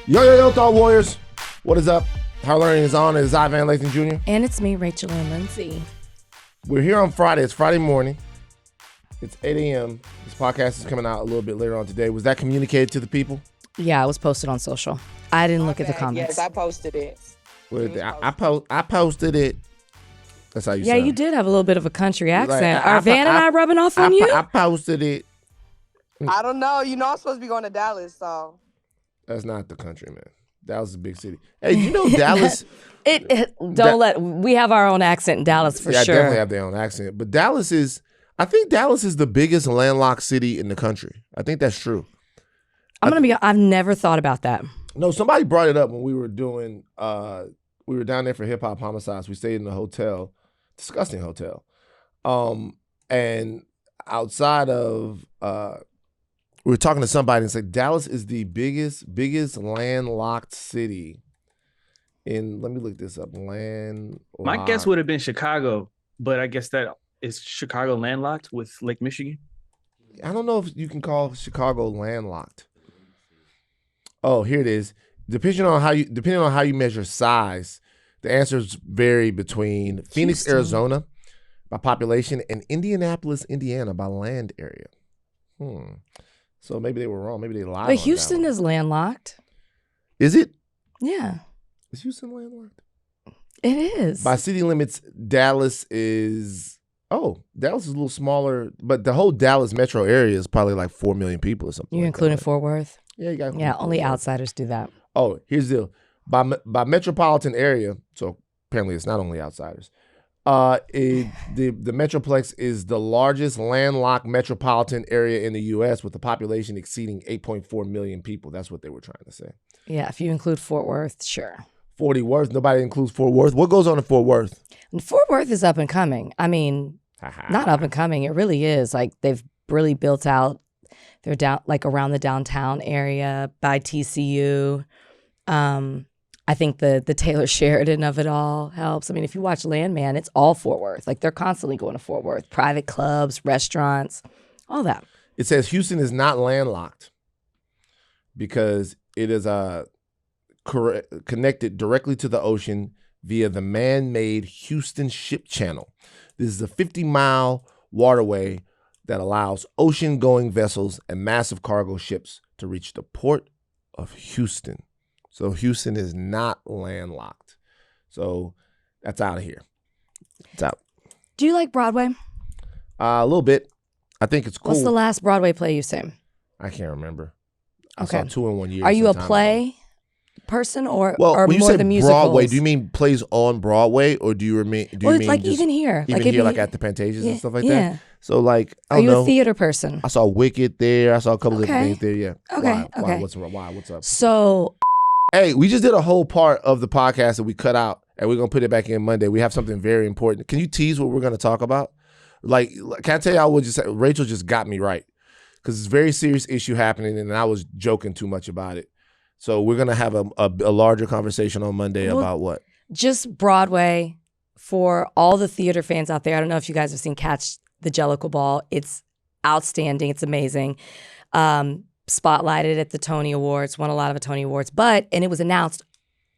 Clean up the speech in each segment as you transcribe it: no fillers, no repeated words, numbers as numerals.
Yo, Thought Warriors. What is up? Her Learning is on. It is Lathan Jr. And it's me, Rachel and Lindsay. We're here on Friday. It's Friday morning. It's 8 a.m. This podcast is coming out a little bit later on today. Was that communicated to the people? Yeah, it was posted on social. I didn't look at the comments. Yes, I posted it. I posted it. That's how you sound. Yeah, you did have a little bit of a country accent. Like, Are Van and I rubbing off on you? I posted it. I don't know. You know I'm supposed to be going to Dallas, so. That's not the country, man. Dallas is a big city. Hey, you know Dallas. We have our own accent in Dallas for sure. sure. Yeah, definitely have their own accent. But I think Dallas is the biggest landlocked city in the country. I think that's true. I've never thought about that. No, somebody brought it up when we were doing, we were down there for Hip Hop Homicides. We stayed in a hotel, disgusting hotel. And outside of, we were talking to somebody and said Dallas is the biggest landlocked city in, let me look this up, My guess would have been Chicago, but I guess that is Chicago landlocked with Lake Michigan? I don't know if you can call Chicago landlocked. Oh, here it is. Depending on how you measure size, the answers vary between Phoenix, Arizona by population and Indianapolis, Indiana by land area. So maybe they were wrong. Maybe they lied. But Houston is landlocked. Is it? Yeah. Is Houston landlocked? It is. By city limits, Dallas is a little smaller, but the whole Dallas metro area is probably like 4 million people or something. You like including that, right? Fort Worth? Yeah, you got. Yeah, only outsiders do that. Oh, here's the deal. By metropolitan area, so apparently it's not only outsiders. The Metroplex is the largest landlocked metropolitan area in the U.S. with a population exceeding 8.4 million people. That's what they were trying to say. Yeah, if you include Fort Worth, sure. Fort Worth, nobody includes Fort Worth. What goes on in Fort Worth? And Fort Worth is up and coming. I mean, not up and coming. It really is. Like they've really built out. They're down like around the downtown area by TCU. I think the Taylor Sheridan of it all helps. I mean, if you watch Landman, it's all Fort Worth. Like they're constantly going to Fort Worth. Private clubs, restaurants, all that. It says Houston is not landlocked because it is connected directly to the ocean via the man-made Houston Ship Channel. This is a 50-mile waterway that allows ocean-going vessels and massive cargo ships to reach the port of Houston. So Houston is not landlocked. So that's out of here. It's out. Do you like Broadway? A little bit. I think it's cool. What's the last Broadway play you've seen? I can't remember. Okay. I saw 2 in 1 year. Are you a play person or when you more say the musicals? Broadway, do you mean plays on Broadway or do you mean like just, even here? Like at the Pantages and stuff like that? So like, I don't know. Are you a theater theater person? I saw Wicked there. I saw a couple of different things there. Yeah. Okay. Why? What's up? So, hey, we just did a whole part of the podcast that we cut out, and we're gonna put it back in Monday. We have something very important. Can you tease what we're gonna talk about? Like, can I tell you? I would just say Rachel just got me right because it's a very serious issue happening, and I was joking too much about it. So we're gonna have a larger conversation on Monday about what? Just Broadway for all the theater fans out there. I don't know if you guys have seen Catch the Jellicle Ball. It's outstanding. It's amazing. Spotlighted at the Tony Awards, won a lot of Tony Awards, and it was announced,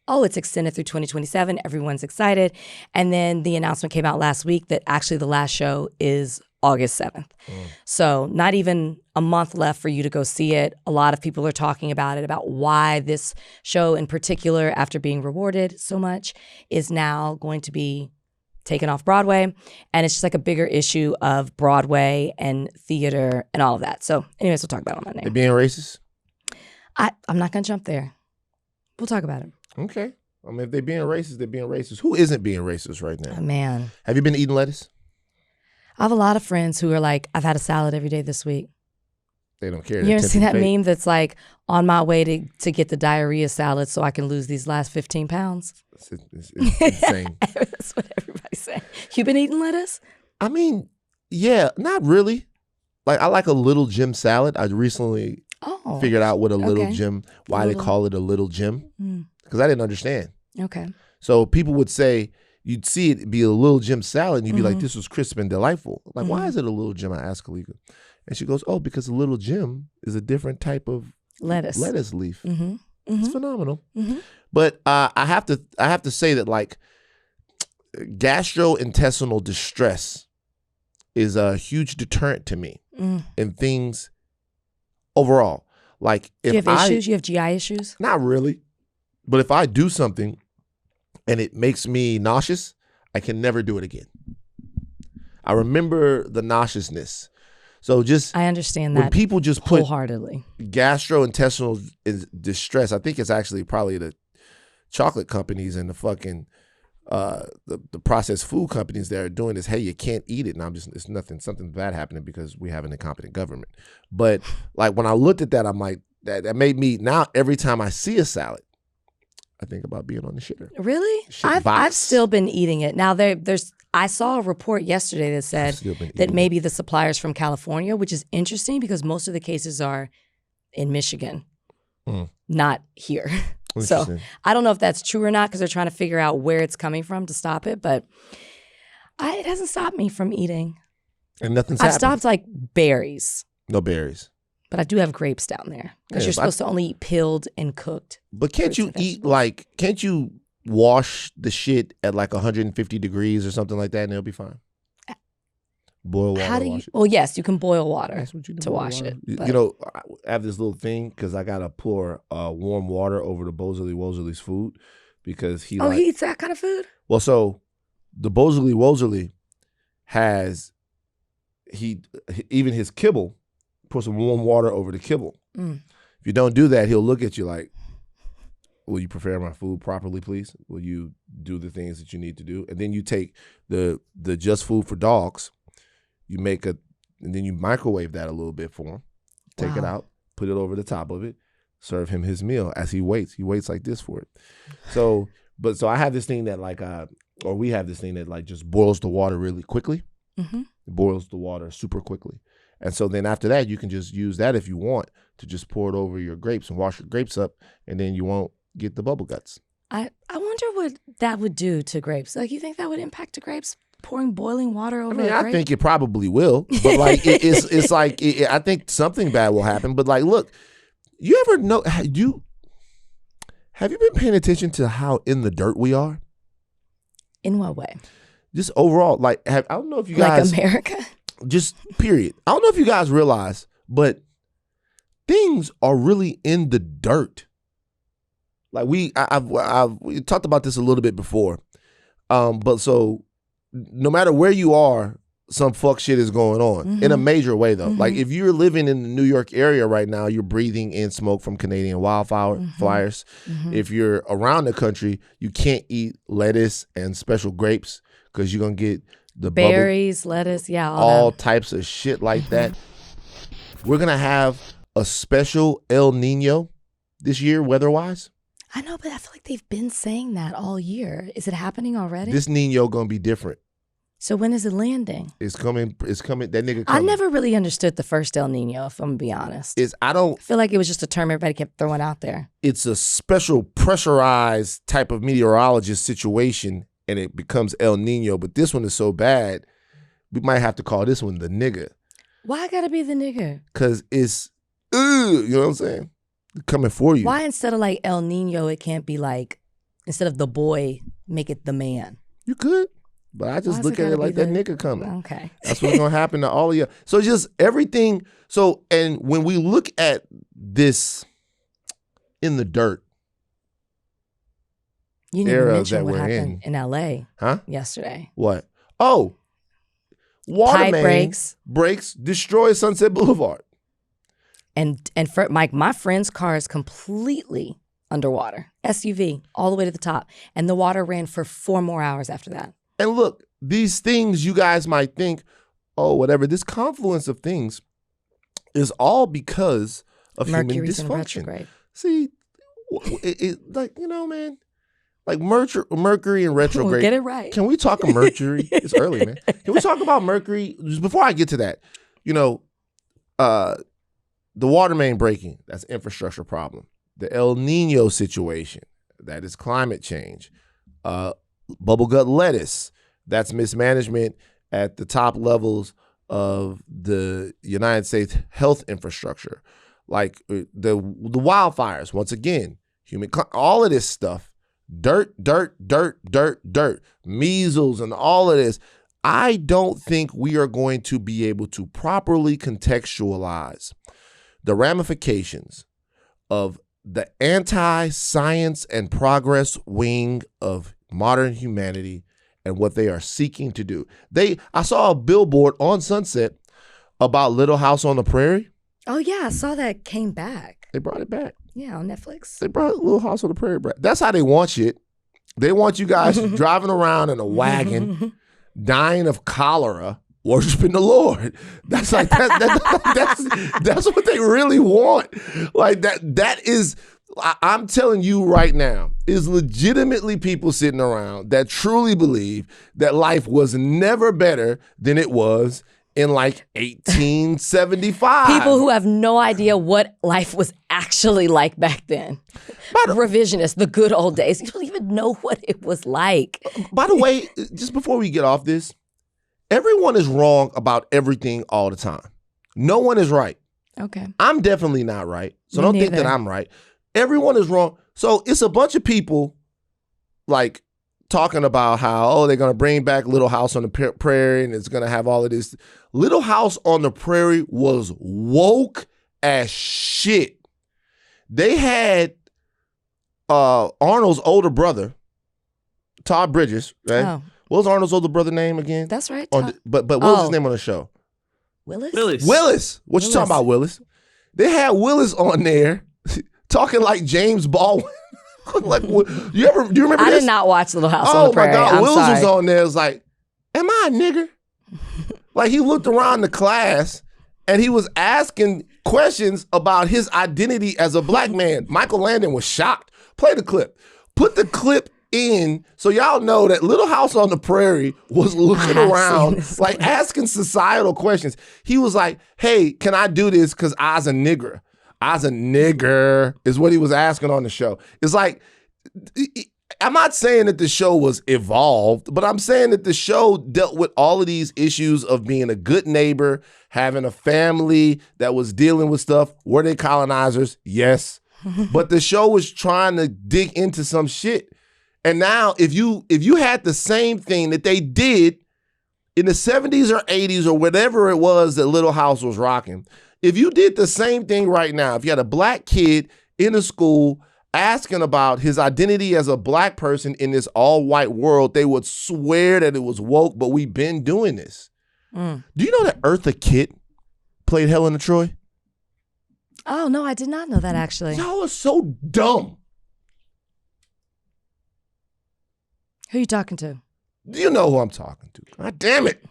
it's extended through 2027. Everyone's excited. And then the announcement came out last week that actually the last show is August 7th. So not even a month left for you to go see it. A lot of people are talking about it, about why this show in particular, after being rewarded so much, is now going to be taken off Broadway. And it's just like a bigger issue of Broadway and theater and all of that. So anyways, we'll talk about it on Monday. They're being racist? I'm not going to jump there. We'll talk about it. Okay. I mean, if they're being racist, they're being racist. Who isn't being racist right now? Oh, man. Have you been eating lettuce? I have a lot of friends who are like, I've had a salad every day this week. They don't care. You ever seen that meme that's like, on my way to get the diarrhea salad so I can lose these last 15 pounds? It's insane. That's what everybody's saying. You been eating lettuce? I mean, yeah, not really. Like, I like a Little Jim salad. I recently figured out what a Little Jim, why they call it a Little Jim, because I didn't understand. Okay. So people would say, you'd see it be a Little Jim salad, and you'd be like, this was crisp and delightful. Like, why is it a Little Jim? I asked Kalika. And she goes, because a Little Jim is a different type of lettuce leaf. It's phenomenal. Mhm. But I have to say that like gastrointestinal distress is a huge deterrent to me in things overall. Like if Do you have issues? You have GI issues? not really, but if I do something and it makes me nauseous, I can never do it again. I remember the nauseousness. So just I understand when that people just put wholeheartedly. gastrointestinal distress, I think it's actually probably the chocolate companies and the fucking the processed food companies that are doing this. Hey, you can't eat it. And it's something bad happening because we have an incompetent government. But like when I looked at that, I'm like, that made me, now every time I see a salad, I think about being on the shitter. Really? Shit I've box. still been eating it. Now there's I saw a report yesterday that said still been that eating maybe the suppliers from California, which is interesting because most of the cases are in Michigan, not here. So Interesting. I don't know if that's true or not because they're trying to figure out where it's coming from to stop it. But it hasn't stopped me from eating. And nothing's I've happened. stopped like berries, No berries. but I do have grapes down there because Yeah, you're supposed to only eat peeled and cooked. But can't fruits you and eat vegetables. can't you wash the shit at like 150 degrees or something like that and it'll be fine? Boil water. How do you? wash it. Well, yes, you can boil water That's what you do, to boil wash water. it. You but- know, I have this little thing because I gotta pour warm water over the Wosley's food because he he eats that kind of food? well, so the Wosley has even his kibble, pour some warm water over the kibble. Mm. If you don't do that, he'll look at you like, will you prepare my food properly, please? Will you do the things that you need to do? And then you take the just food for dogs, you make and then you microwave that a little bit for him. Take it Wow. out, put it over the top of it, serve him his meal as he waits. He waits like this for it. So I have this thing that like, or we have this thing that like just boils the water really quickly. Mm-hmm. It boils the water super quickly. And so then after that, you can just use that if you want to just pour it over your grapes and wash your grapes up, and then you won't get the bubble guts. I wonder what that would do to grapes. Like, you think that would impact the grapes? Pouring boiling water over a I grape? think it probably will, but like it's like I think something bad will happen. But like, look, you ever know? Have you been paying attention to how in the dirt we are? In what way? Just overall, like I don't know if you guys Like America? just period. I don't know if you guys realize, but things are really in the dirt. Like we talked about this a little bit before, but so no matter where you are, some fuck shit is going on in a major way though. Like if you're living in the New York area right now, you're breathing in smoke from Canadian fires. If you're around the country, you can't eat lettuce and special grapes because you're gonna get the Berries, lettuce, yeah, all that. types of shit like that. We're gonna have a special El Nino this year, weather-wise. I know, but I feel like they've been saying that all year. Is it happening already? This Nino gonna be different. So when is it landing? It's coming. That nigga I coming. never really understood the first El Nino, if I'm gonna be honest. I don't. I feel like it was just a term everybody kept throwing out there. It's a special pressurized type of meteorologist situation, and it becomes El Nino. But this one is so bad, we might have to call this one the nigga, Why I gotta be the nigga? because it's, you know what I'm saying? Coming for you. Why instead of like El Nino, it can't be like, instead of the boy, make it the man? You could, but I just Why's look it at it gotta like be that the- nigga coming. Okay. That's what's gonna happen to all of you. So just everything. So and when we look at this in the dirt, You didn't era even that mention what we're happened in LA huh? yesterday. What? Oh, water Pipe main breaks destroys Sunset Boulevard. And for my friend's car is completely underwater. SUV all the way to the top. And the water ran for 4 more hours after that. And look, these things you guys might think, oh, whatever. This confluence of things is all because of Mercury's in human dysfunction. retrograde. See, like, you know, man, like Mercury in retrograde. Get it right. Can we talk of Mercury? It's early, man. Can we talk about Mercury? Just before I get to that, you know, the water main breaking, that's an infrastructure problem. The El Nino situation, that is climate change. Bubble gut lettuce, that's mismanagement at the top levels of the United States health infrastructure. Like the wildfires, once again, all of this stuff, dirt, measles and all of this. I don't think we are going to be able to properly contextualize the ramifications of the anti-science and progress wing of modern humanity and what they are seeking to do. I saw a billboard on Sunset about Little House on the Prairie. Oh yeah, I saw that came back. They brought it back. Yeah, on Netflix. They brought Little House on the Prairie back. That's how they want shit. They want you guys driving around in a wagon, dying of cholera, worshiping the Lord. That's like that's what they really want. Like that is, I'm telling you right now, is legitimately people sitting around that truly believe that life was never better than it was in like 1875. People who have no idea what life was actually like back then. Revisionists, the good old days. You don't even know what it was like. By the way, just before we get off this, everyone is wrong about everything all the time. No one is right. Okay. I'm definitely not right. So Me don't neither. think that I'm right. Everyone is wrong. So it's a bunch of people like talking about how, they're going to bring back Little House on the Prairie and it's going to have all of this. Little House on the Prairie was woke as shit. They had Arnold's older brother, Todd Bridges, right? Oh, What was Arnold's older brother name again? that's right. But what was his name on the show? Willis? Willis. What you talking about, Willis? They had Willis on there talking like James Baldwin. Like, do you remember I this? did not watch Little House on the Prairie. Oh my God, I'm Willis sorry. was on there. It was like, am I a nigger? Like he looked around the class and he was asking questions about his identity as a black man. Michael Landon was shocked. Play the clip. Put the clip in so y'all know that Little House on the Prairie was looking around, like asking societal questions. He was like, hey, can I do this because I's a nigger? I's a nigger is what he was asking on the show. It's like, I'm not saying that the show was evolved, but I'm saying that the show dealt with all of these issues of being a good neighbor, having a family that was dealing with stuff. Were they colonizers? Yes. But the show was trying to dig into some shit. And now if you had the same thing that they did in the 70s or 80s or whatever it was that Little House was rocking, if you did the same thing right now, if you had a black kid in a school asking about his identity as a black person in this all-white world, they would swear that it was woke, but we've been doing this. Do you know that Eartha Kitt played Helen of Troy? Oh, no, I did not know that actually. Y'all are so dumb. Who are you talking to? You know who I'm talking to. God damn it.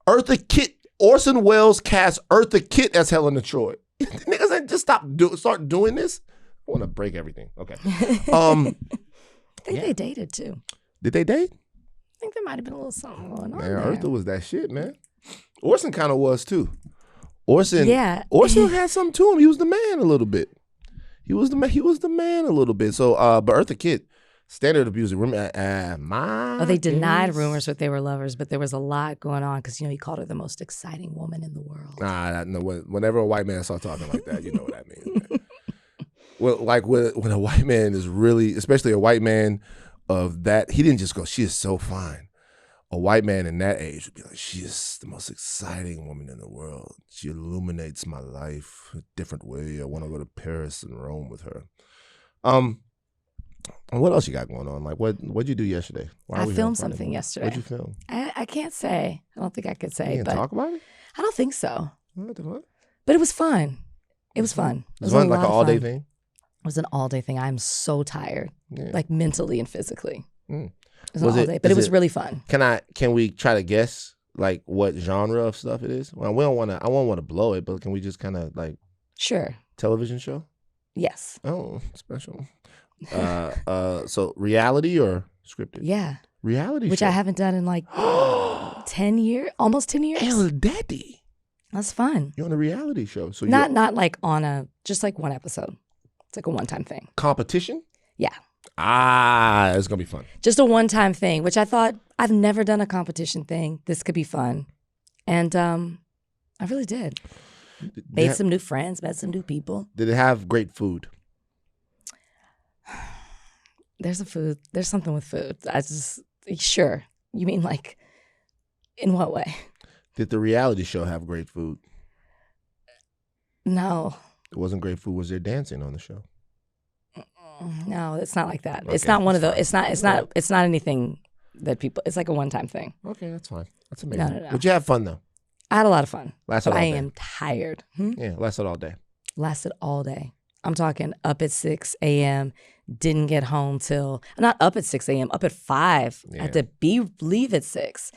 Eartha Kitt. Orson Welles cast Eartha Kitt as Helen of Troy. Niggas ain't just start doing this. I want to break everything. Okay. I think they dated too. Did they date? I think there might have been a little something going on Man, there. Eartha was that shit, man. Orson kind of was too. Orson had something to him. He was the man a little bit. He was the man a little bit. So, but Eartha Kitt, standard abuser. They denied rumors that they were lovers, but there was a lot going on because, he called her the most exciting woman in the world. Nah, no, whenever a white man starts talking like that, you know what that means. Man. Well, like when a white man is really, especially a white man of that, he didn't just go, she is so fine. A white man in that age would be like, she is the most exciting woman in the world. She illuminates my life a different way. I want to go to Paris and Rome with her. And what else you got going on? Like, what'd you do yesterday? I filmed something yesterday. What'd you film? I can't say. I don't think I could say. You didn't talk about it? I don't think so. What the fuck? But it was fun. It was fun. It was fun, like an all-day thing? It was an all-day thing. I'm so tired, like mentally and physically. It was an all day, but it was really fun. Can we try to guess like what genre of stuff it is? Well, I won't want to blow it, but can we just kind of like Sure. Television show? Yes. Oh, special. So reality or scripted? Yeah. Reality Which show. I haven't done in like 10 years, almost 10 years. El Daddy. That's fun. You're on a reality show. So not like on just like one episode. It's like a one-time thing. Competition? Yeah. It's going to be fun. Just a one-time thing, which I thought, I've never done a competition thing. This could be fun. And I really did. Made some new friends, met some new people. Did it have great food? There's something with food. Sure. You mean like, in what way? Did the reality show have great food? No. It wasn't great food. Was there dancing on the show? No, it's not like that. Okay, it's not one of that's those. It's not anything that people. It's like a one-time thing. Okay, that's fine. That's amazing. No. But you have fun though. I had a lot of fun. Lasted but all I day. am tired. Yeah, lasted all day. Lasted all day. I'm talking up at 6 a.m. Didn't get home till not up at 6 a.m. Up at 5. Yeah. I had to leave at 6.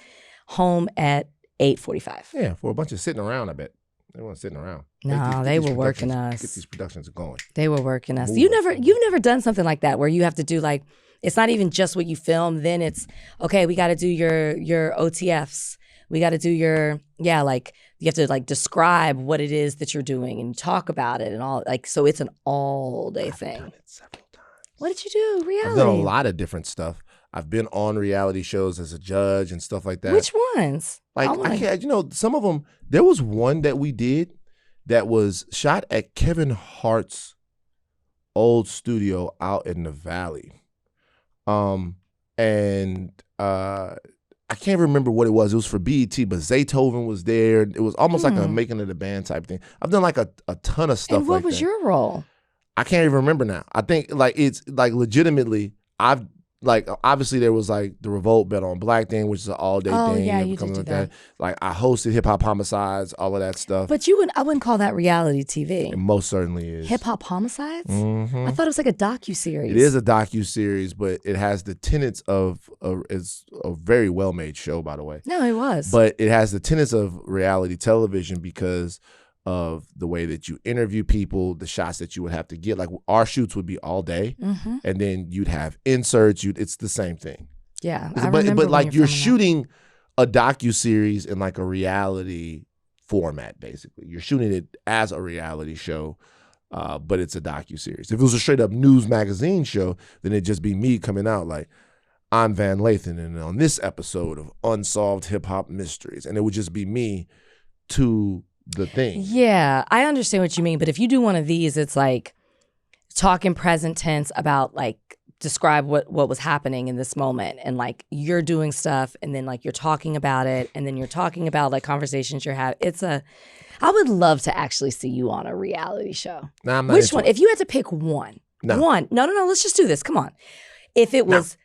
Home at 8:45. Yeah, for a bunch of sitting around, I bet. They weren't sitting around. No, they were working us. Get these productions going. They were working us. Move You've never done something like that where you have to do like, it's not even just what you film. Then it's, okay, we got to do your OTFs. We got to do like you have to like describe what it is that you're doing and talk about it and all like, so it's an all day thing. I've done it several times. What did you do? Reality? I've done a lot of different stuff. I've been on reality shows as a judge and stuff like that. Which ones? Like, I can't, some of them, there was one that we did that was shot at Kevin Hart's old studio out in the Valley. I can't remember what it was. It was for BET, but Zaytoven was there. It was almost like a making of the band type thing. I've done like a ton of stuff like that. And what was your role? I can't even remember now. I think like it's like legitimately, I've like obviously there was like the Revolt Bet on Black thing, which is an all day thing. Yeah, you did do that. Like I hosted Hip Hop Homicides, all of that stuff. But I wouldn't call that reality TV. It most certainly is. Hip Hop Homicides? Mm-hmm. I thought it was like a docuseries. It is a docuseries, but it has the tenets of it's a very well made show, by the way. No, it was. But it has the tenets of reality television because of the way that you interview people, the shots that you would have to get. Like our shoots would be all day, and then you'd have inserts. It's the same thing. Yeah, but like you're shooting a docuseries in like a reality format. Basically, you're shooting it as a reality show, but it's a docuseries. If it was a straight up news magazine show, then it'd just be me coming out like, I'm Van Lathan, and on this episode of Unsolved Hip Hop Mysteries, and it would just be me to the thing. Yeah, I understand what you mean, but if you do one of these, it's like talk in present tense about like describe what was happening in this moment, and like you're doing stuff, and then like you're talking about it, and then you're talking about like conversations you're having. I would love to actually see you on a reality show. Nah, I'm not Which into one? it. If you had to pick one, No. No, let's just do this. Come on. If it was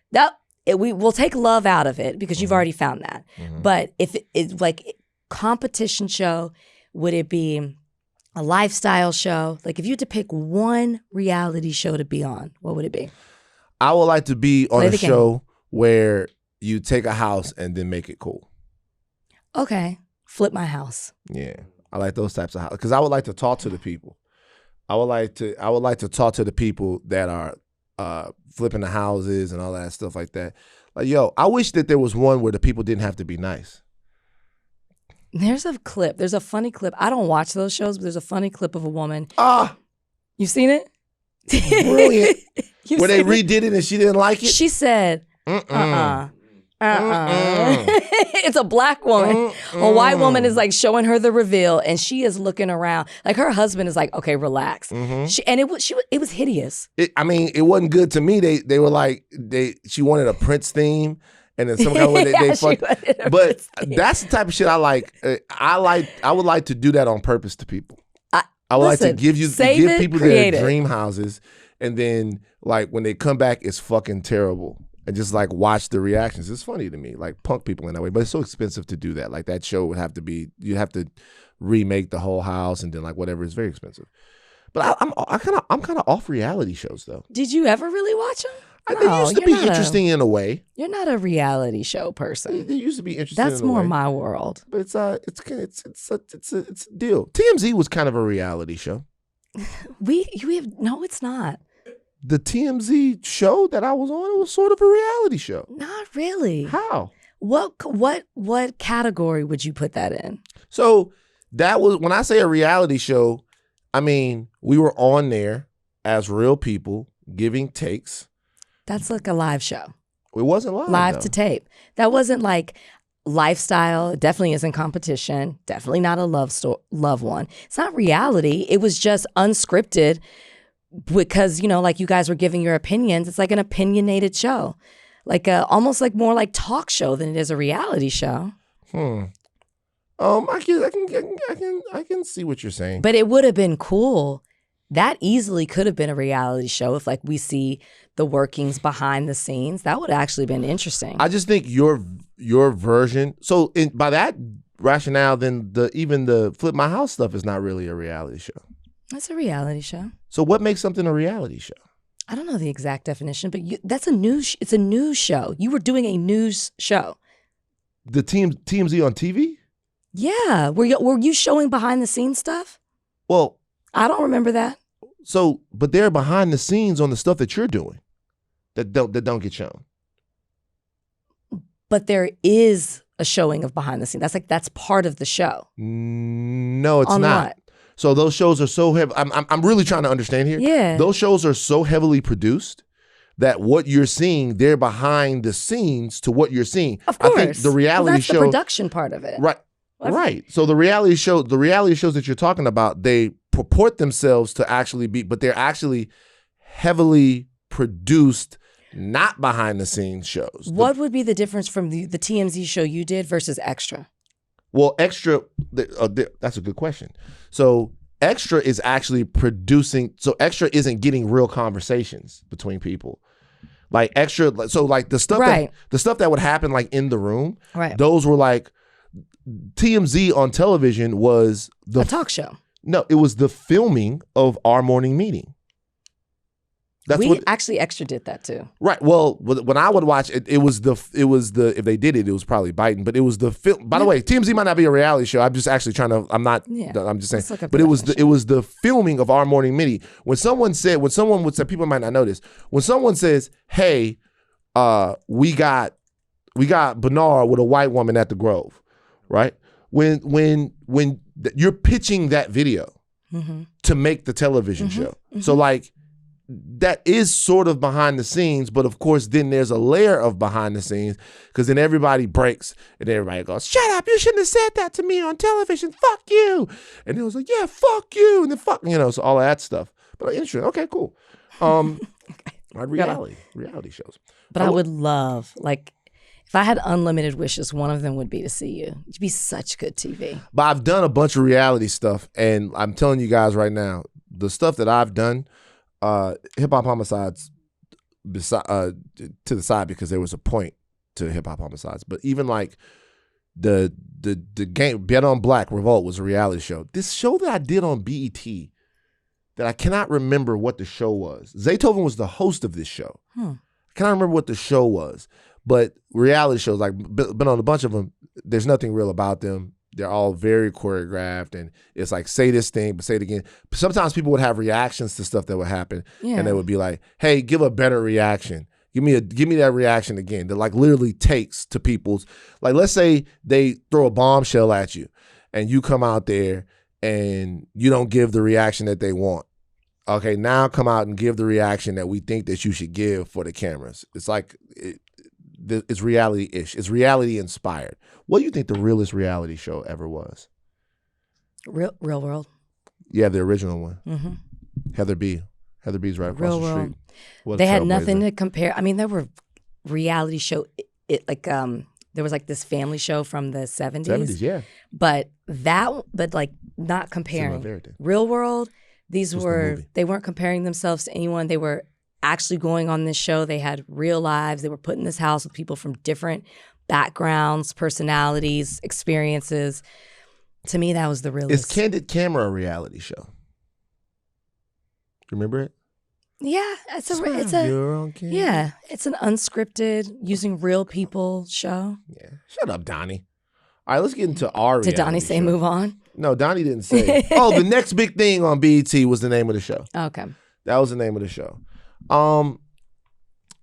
we'll take love out of it because you've already found that. But if it's like competition show. Would it be a lifestyle show? Like if you had to pick one reality show to be on, what would it be? I would like to be on Play a the game. show where you take a house and then make it cool. Okay. Flip my house. Yeah. I like those types of houses because I would like to talk to the people. I would like to talk to the people that are flipping the houses and all that stuff like that. Like, yo, I wish that there was one where the people didn't have to be nice. There's a clip. There's a funny clip. I don't watch those shows, but there's a funny clip of a woman. You've seen it? Brilliant. You've Where they seen it? redid it and she didn't like it? She said, It's a black woman. A white woman is like showing her the reveal, and she is looking around. Like her husband is like, okay, relax. It was hideous. It wasn't good to me. They were like, she wanted a Prince theme. And then some kind of way they fucked. But that's the type of shit I like. I would like to do that on purpose to people. I would like to give people their dream houses, and then like when they come back, it's fucking terrible. And just like watch the reactions. It's funny to me, like punk people in that way. But it's so expensive to do that. Like that show would have to be, you'd have to remake the whole house and then like whatever. It's very expensive. But I'm kind of off reality shows though. Did you ever really watch them? They used to be interesting in a way. You're not a reality show person. They used to be interesting. That's in a more way. my world. But it's a deal. TMZ was kind of a reality show. No, it's not. The TMZ show that I was on, it was sort of a reality show. Not really. How? What category would you put that in? So that was, when I say a reality show, I mean we were on there as real people giving takes. That's like a live show. It wasn't live. Live though. to tape. That wasn't like lifestyle. It definitely isn't competition. Definitely not a love one. It's not reality. It was just unscripted because, like you guys were giving your opinions, it's like an opinionated show. Like almost like more like talk show than it is a reality show. I can see what you're saying. But it would have been cool. That easily could have been a reality show if like we see the workings behind the scenes. That would have actually been interesting. I just think your version. So by that rationale, then even the Flip My House stuff is not really a reality show. That's a reality show. So what makes something a reality show? I don't know the exact definition, but that's a news. It's a news show. You were doing a news show. The TMZ on TV? Yeah. Were you showing behind the scenes stuff? Well, I don't remember that. So, but they're behind the scenes on the stuff that you're doing that don't get shown. But there is a showing of behind the scenes. That's part of the show. No, it's on not. What? So those shows are so heavy. I'm really trying to understand here. Yeah. Those shows are so heavily produced that what you're seeing, they're behind the scenes to what you're seeing. Of course. I think the reality that's show, the production part of it. Right. Right. So the reality shows that you're talking about, they purport themselves to actually be, but they're actually heavily produced, not behind the scenes shows. What would be the difference from the TMZ show you did versus Extra? Well, Extra, that's a good question. So Extra is actually producing, so Extra isn't getting real conversations between people. Like Extra, so like the stuff that would happen like in the room, those were like, TMZ on television was a talk show. No, it was the filming of our morning meeting. Actually Extra did that too. Right. Well, when I would watch it, it was the if they did it, it was probably Biden, but it was the film. By the way, TMZ might not be a reality show. I'm just actually trying to. I'm not. Yeah. I'm just saying. But it was the filming of our morning meeting. When someone would say, people might not know this. When someone says, "Hey, we got Bernard with a white woman at the Grove," right? When you're pitching that video to make the television show, so like. That is sort of behind the scenes, but of course then there's a layer of behind the scenes because then everybody breaks and everybody goes, "Shut up, you shouldn't have said that to me on television, fuck you." And it was like, "Yeah, fuck you," and then fuck, so all of that stuff. But interesting, okay, cool. Reality shows. But I would love, like, if I had unlimited wishes, one of them would be to see you. You'd be such good TV. But I've done a bunch of reality stuff, and I'm telling you guys right now, the stuff that I've done, Hip Hop Homicides to the side because there was a point to Hip Hop Homicides. But even like the game Bet on Black Revolt was a reality show. This show that I did on BET that I cannot remember what the show was. Zaytoven was the host of this show. I cannot remember what the show was. But reality shows, like been on a bunch of them, there's nothing real about them. They're all very choreographed, and it's like, say this thing, but say it again. Sometimes people would have reactions to stuff that would happen, and they would be like, "Hey, give a better reaction. Give me that reaction again." That like literally takes to people's, like, let's say they throw a bombshell at you, and you come out there and you don't give the reaction that they want. Okay, now come out and give the reaction that we think that you should give for the cameras. It's like it's reality-ish. It's reality-inspired. What do you think the realest reality show ever was? Real World. Yeah, the original one. Heather B's right across Real the World. street. They had nothing to compare. I mean, there were reality show. There was like this family show from the 70s. 70s, yeah. But like not comparing. Real World. They weren't comparing themselves to anyone. They were actually going on this show. They had real lives. They were put in this house with people from different backgrounds, personalities, experiences. To me, that was the realest. Is Candid Camera a reality show? Remember it? Yeah, it's an unscripted, using real people show. Yeah, shut up, Donnie. All right, let's get into our. Did Donnie say move on? No, Donnie didn't say. Oh, the next big thing on BET was the name of the show. Okay, that was the name of the show.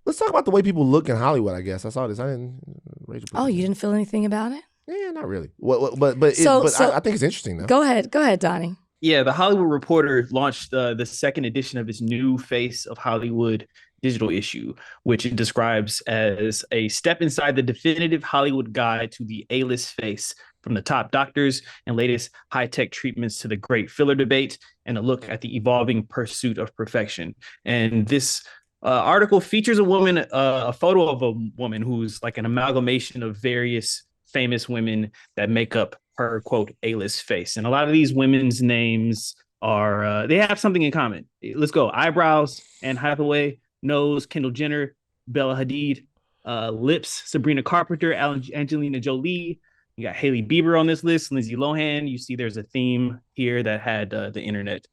Let's talk about the way people look in Hollywood. I guess I saw this. I didn't. You didn't feel anything about it? Yeah, not really. I think it's interesting though. Go ahead, Donnie. Yeah, the Hollywood Reporter launched the second edition of its new Face of Hollywood digital issue, which it describes as a step inside the definitive Hollywood guide to the A-list face, from the top doctors and latest high-tech treatments to the great filler debate, and a look at the evolving pursuit of perfection. And this article features a photo of a woman who's like an amalgamation of various famous women that make up her, quote, A-list face. And a lot of these women's names are, they have something in common. Let's go. Eyebrows, Anne Hathaway. Nose, Kendall Jenner. Bella Hadid. Lips, Sabrina Carpenter. Angelina Jolie. You got Hailey Bieber on this list. Lindsay Lohan. You see there's a theme here that had the internet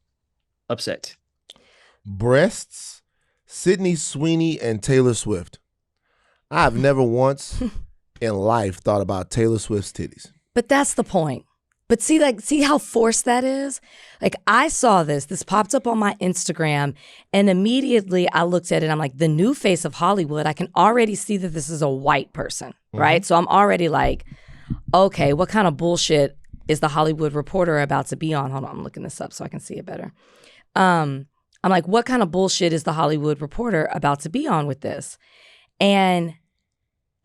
upset. Breasts, Sydney Sweeney and Taylor Swift. I've never once in life thought about Taylor Swift's titties. But that's the point. But see how forced that is? Like, I saw this popped up on my Instagram, and immediately I looked at it. I'm like, the new face of Hollywood. I can already see that this is a white person, right? So I'm already like, okay, what kind of bullshit is the Hollywood Reporter about to be on? Hold on, I'm looking this up so I can see it better. I'm like, what kind of bullshit is the Hollywood Reporter about to be on with this? And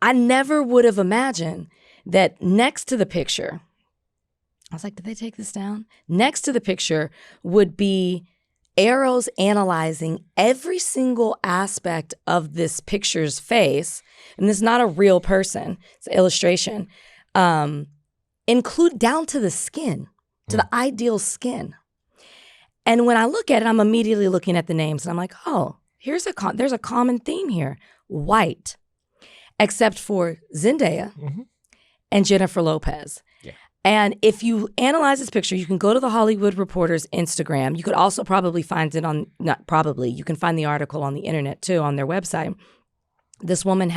I never would have imagined that next to the picture, I was like, did they take this down? Next to the picture would be arrows analyzing every single aspect of this picture's face. And this is not a real person, it's an illustration. Include down to the skin, to the ideal skin. And when I look at it, I'm immediately looking at the names and I'm like, oh, there's a common theme here. White, except for Zendaya and Jennifer Lopez. Yeah. And if you analyze this picture, you can go to the Hollywood Reporter's Instagram. You could also probably find it on, not probably, you can find the article on the internet too, on their website. This woman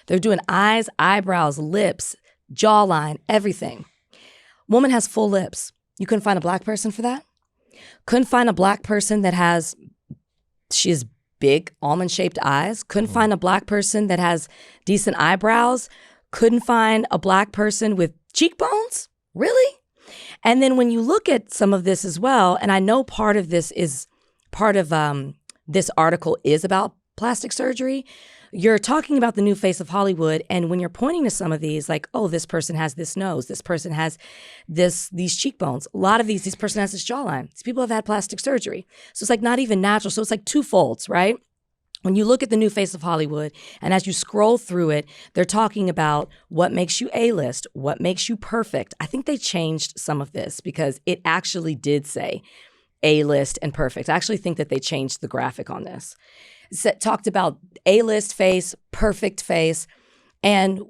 they're doing eyes, eyebrows, lips, jawline, everything. Woman has full lips. You couldn't find a black person for that? Couldn't find a black person that she has big almond-shaped eyes. Couldn't find a black person that has decent eyebrows. Couldn't find a black person with cheekbones? Really? And then when you look at some of this as well, and I know part of this article is about plastic surgery, you're talking about the new face of Hollywood, and when you're pointing to some of these, like, oh, this person has this nose, this person has these cheekbones, a lot of this person has this jawline. These people have had plastic surgery. So it's like not even natural. So it's like two folds, right? When you look at the new face of Hollywood, and as you scroll through it, they're talking about what makes you A-list, what makes you perfect. I think they changed some of this because it actually did say A-list and perfect. I actually think that they changed the graphic on this. It talked about A-list face, perfect face, and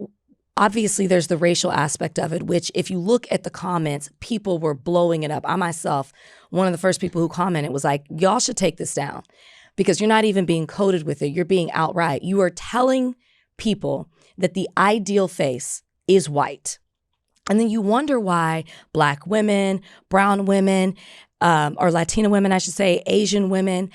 obviously there's the racial aspect of it, which if you look at the comments, people were blowing it up. I myself, one of the first people who commented was like, y'all should take this down because you're not even being coded with it. You're being outright. You are telling people that the ideal face is white. And then you wonder why black women, brown women, or Latina women, I should say, Asian women,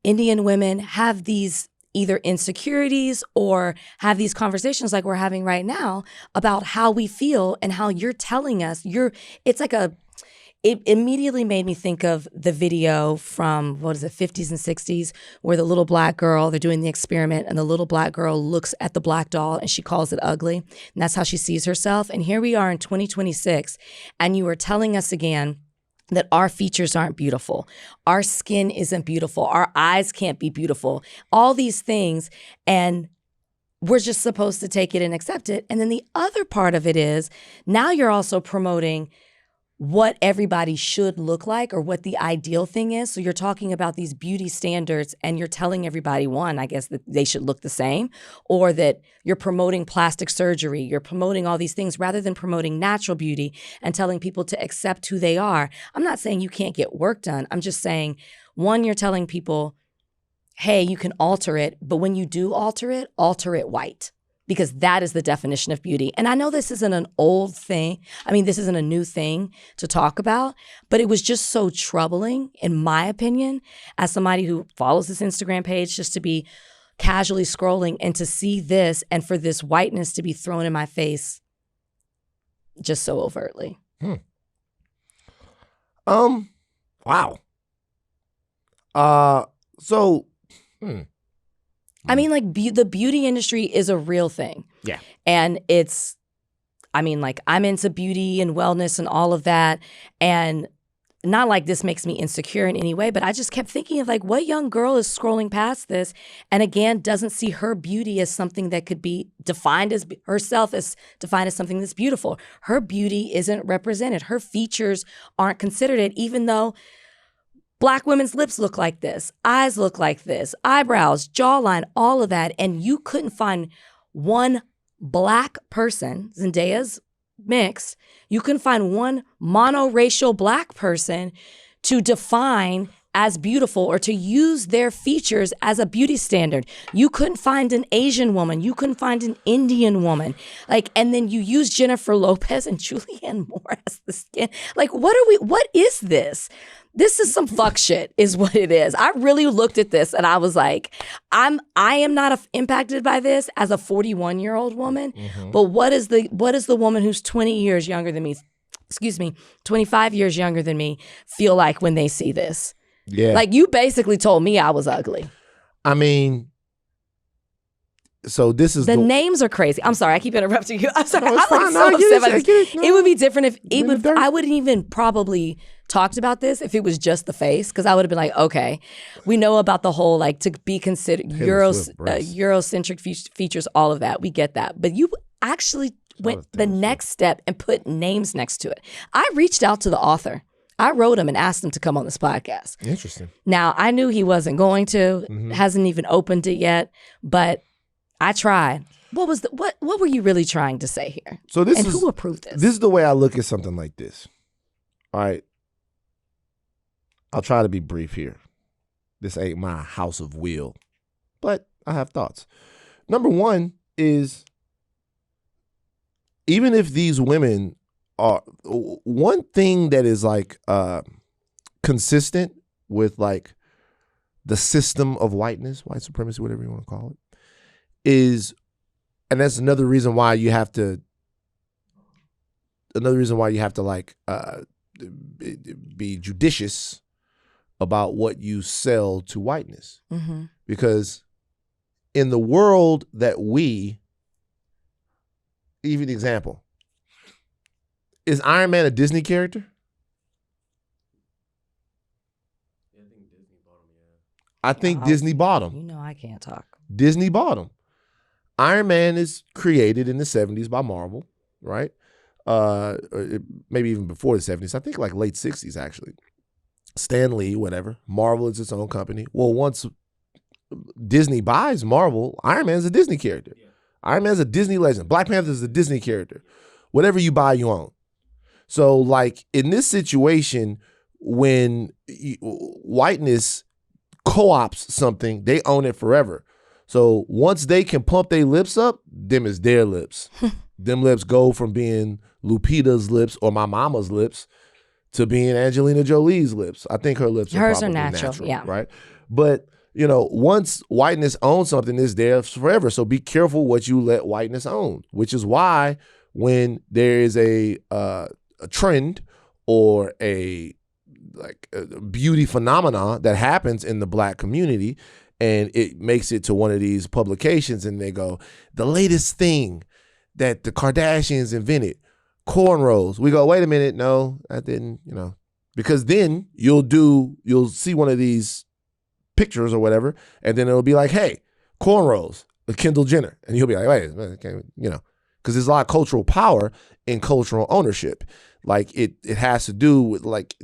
Indian women have these either insecurities or have these conversations like we're having right now about how we feel and how you're telling us it immediately made me think of the video from, 50s and 60s, where the little black girl, they're doing the experiment and the little black girl looks at the black doll and she calls it ugly. And that's how she sees herself. And here we are in 2026 and you are telling us again that our features aren't beautiful. Our skin isn't beautiful. Our eyes can't be beautiful. All these things. And we're just supposed to take it and accept it. And then the other part of it is now you're also promoting what everybody should look like or what the ideal thing is. So you're talking about these beauty standards and you're telling everybody, one, I guess, that they should look the same, or that you're promoting plastic surgery. You're promoting all these things rather than promoting natural beauty and telling people to accept who they are. I'm not saying you can't get work done. I'm just saying, one, you're telling people, hey, you can alter it, but when you do alter it white. Because that is the definition of beauty. And I know this isn't an old thing. I mean, this isn't a new thing to talk about, but it was just so troubling, in my opinion, as somebody who follows this Instagram page, just to be casually scrolling and to see this and for this whiteness to be thrown in my face just so overtly. Wow. I mean, like the beauty industry is a real thing. Yeah. And it's, I mean, like I'm into beauty and wellness and all of that. And not like this makes me insecure in any way, but I just kept thinking of like what young girl is scrolling past this and again doesn't see her beauty as something that could be defined as herself as defined as something that's beautiful. Her beauty isn't represented. Her features aren't considered it, even though Black women's lips look like this, eyes look like this, eyebrows, jawline, all of that. And you couldn't find one Black person, Zendaya's mixed, you can find one monoracial Black person to define as beautiful or to use their features as a beauty standard. You couldn't find an Asian woman. You couldn't find an Indian woman. Like, and then you use Jennifer Lopez and Julianne Moore as the skin. Like, what is this? This is some fuck shit is what it is. I really looked at this and I was like, I am not impacted by this as a 41-year-old woman, but what is the woman who's 20 years younger than me, 25 years younger than me feel like when they see this? Yeah. Like you basically told me I was ugly. I mean, so this is the names are crazy. I'm sorry, I keep interrupting you. I'm sorry. No, it's I'm fine. like so upset by this. No. It would be different if I wouldn't even probably talked about this if it was just the face, because I would have been like, okay, we know about the whole like to be considered Eurocentric features, all of that. We get that, but you actually went the next step and put names next to it. I reached out to the author. I wrote him and asked him to come on this podcast. Interesting. Now I knew he wasn't going to. Hasn't even opened it yet, but I tried. What were you really trying to say here? So who approved this? This is the way I look at something like this. All right. I'll try to be brief here. This ain't my house of will, but I have thoughts. Number one is, even if these women are, one thing that is like consistent with like the system of whiteness, white supremacy, whatever you want to call it, is, and that's another reason why you have to like be judicious about what you sell to whiteness. Because in the world that even example, is Iron Man a Disney character? I think Disney bought him. You know I can't talk. Disney bought him. Iron Man is created in the 70s by Marvel, right? Maybe even before the 70s. I think like late 60s, actually. Stan Lee, whatever. Marvel is its own company. Well, once Disney buys Marvel, Iron Man's a Disney character. Yeah. Iron Man's a Disney legend. Black Panther is a Disney character. Whatever you buy, you own. So, like, in this situation, when whiteness co-ops something, they own it forever. So once they can pump their lips up, them is their lips. Them lips go from being Lupita's lips or my mama's lips to being Angelina Jolie's lips. I think hers are natural, yeah. Right? But, you know, once whiteness owns something, it's there forever. So be careful what you let whiteness own, which is why when there is a trend or a beauty phenomena that happens in the Black community, and it makes it to one of these publications and they go, the latest thing that the Kardashians invented, cornrows. We go, wait a minute, no, that didn't, you know, because then you'll see one of these pictures or whatever, and then it'll be like, hey, cornrows, Kendall Jenner. And you'll be like, wait, you know, because there's a lot of cultural power in cultural ownership. Like it has to do with like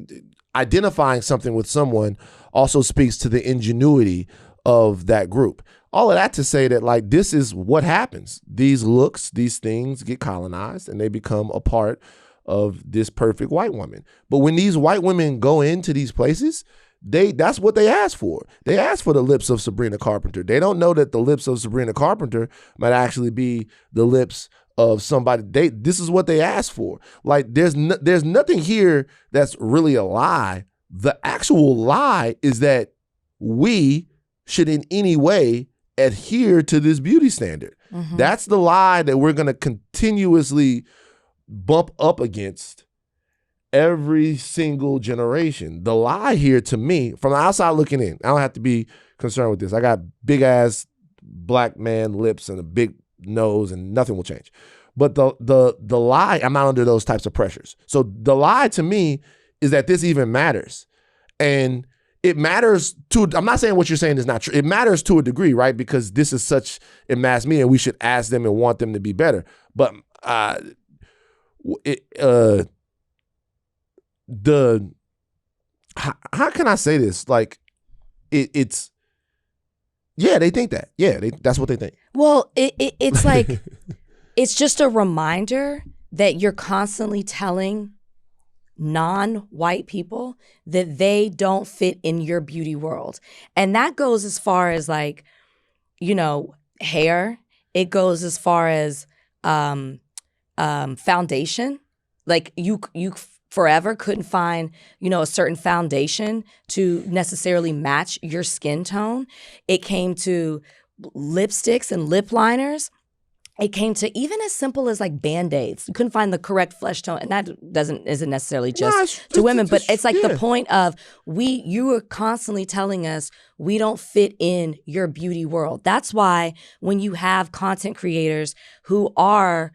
identifying something with someone also speaks to the ingenuity of that group. All of that to say that like this is what happens. These looks, these things get colonized and they become a part of this perfect white woman. But when these white women go into these places, that's what they ask for. They ask for the lips of Sabrina Carpenter. They don't know that the lips of Sabrina Carpenter might actually be the lips of somebody. This is what they ask for. Like there's nothing here that's really a lie. The actual lie is that we should in any way adhere to this beauty standard. Mm-hmm. That's the lie that we're going to continuously bump up against every single generation. The lie here to me, from the outside looking in, I don't have to be concerned with this. I got big ass black man lips and a big nose and nothing will change. But the lie, I'm not under those types of pressures. So the lie to me is that this even matters. And it matters I'm not saying what you're saying is not true. It matters to a degree, right? Because this is such a mass media, and we should ask them and want them to be better. But how can I say this? Like, it's they think that. Yeah, that's what they think. Well, it's like, it's just a reminder that you're constantly telling non-white people that they don't fit in your beauty world. And that goes as far as, like, you know, hair. It goes as far as foundation. Like, you forever couldn't find, you know, a certain foundation to necessarily match your skin tone. It came to lipsticks and lip liners. It came to even as simple as like Band-Aids. You couldn't find the correct flesh tone. And that isn't necessarily just to women, but it's like the point of you were constantly telling us we don't fit in your beauty world. That's why when you have content creators who are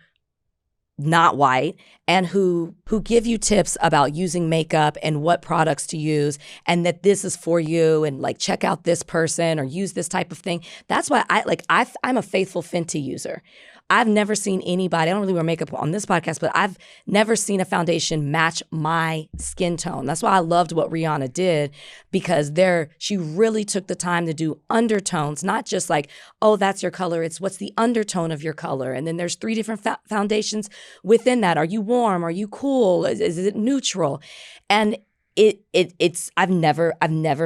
not white and who give you tips about using makeup and what products to use and that this is for you and like check out this person or use this type of thing. That's why I'm a faithful Fenty user. I've never seen anybody, I don't really wear makeup on this podcast, but I've never seen a foundation match my skin tone. That's why I loved what Rihanna did, because she really took the time to do undertones, not just like, oh, that's your color. It's what's the undertone of your color. And then there's 3 different foundations within that. Are you warm? Are you cool? Is it neutral? And I've never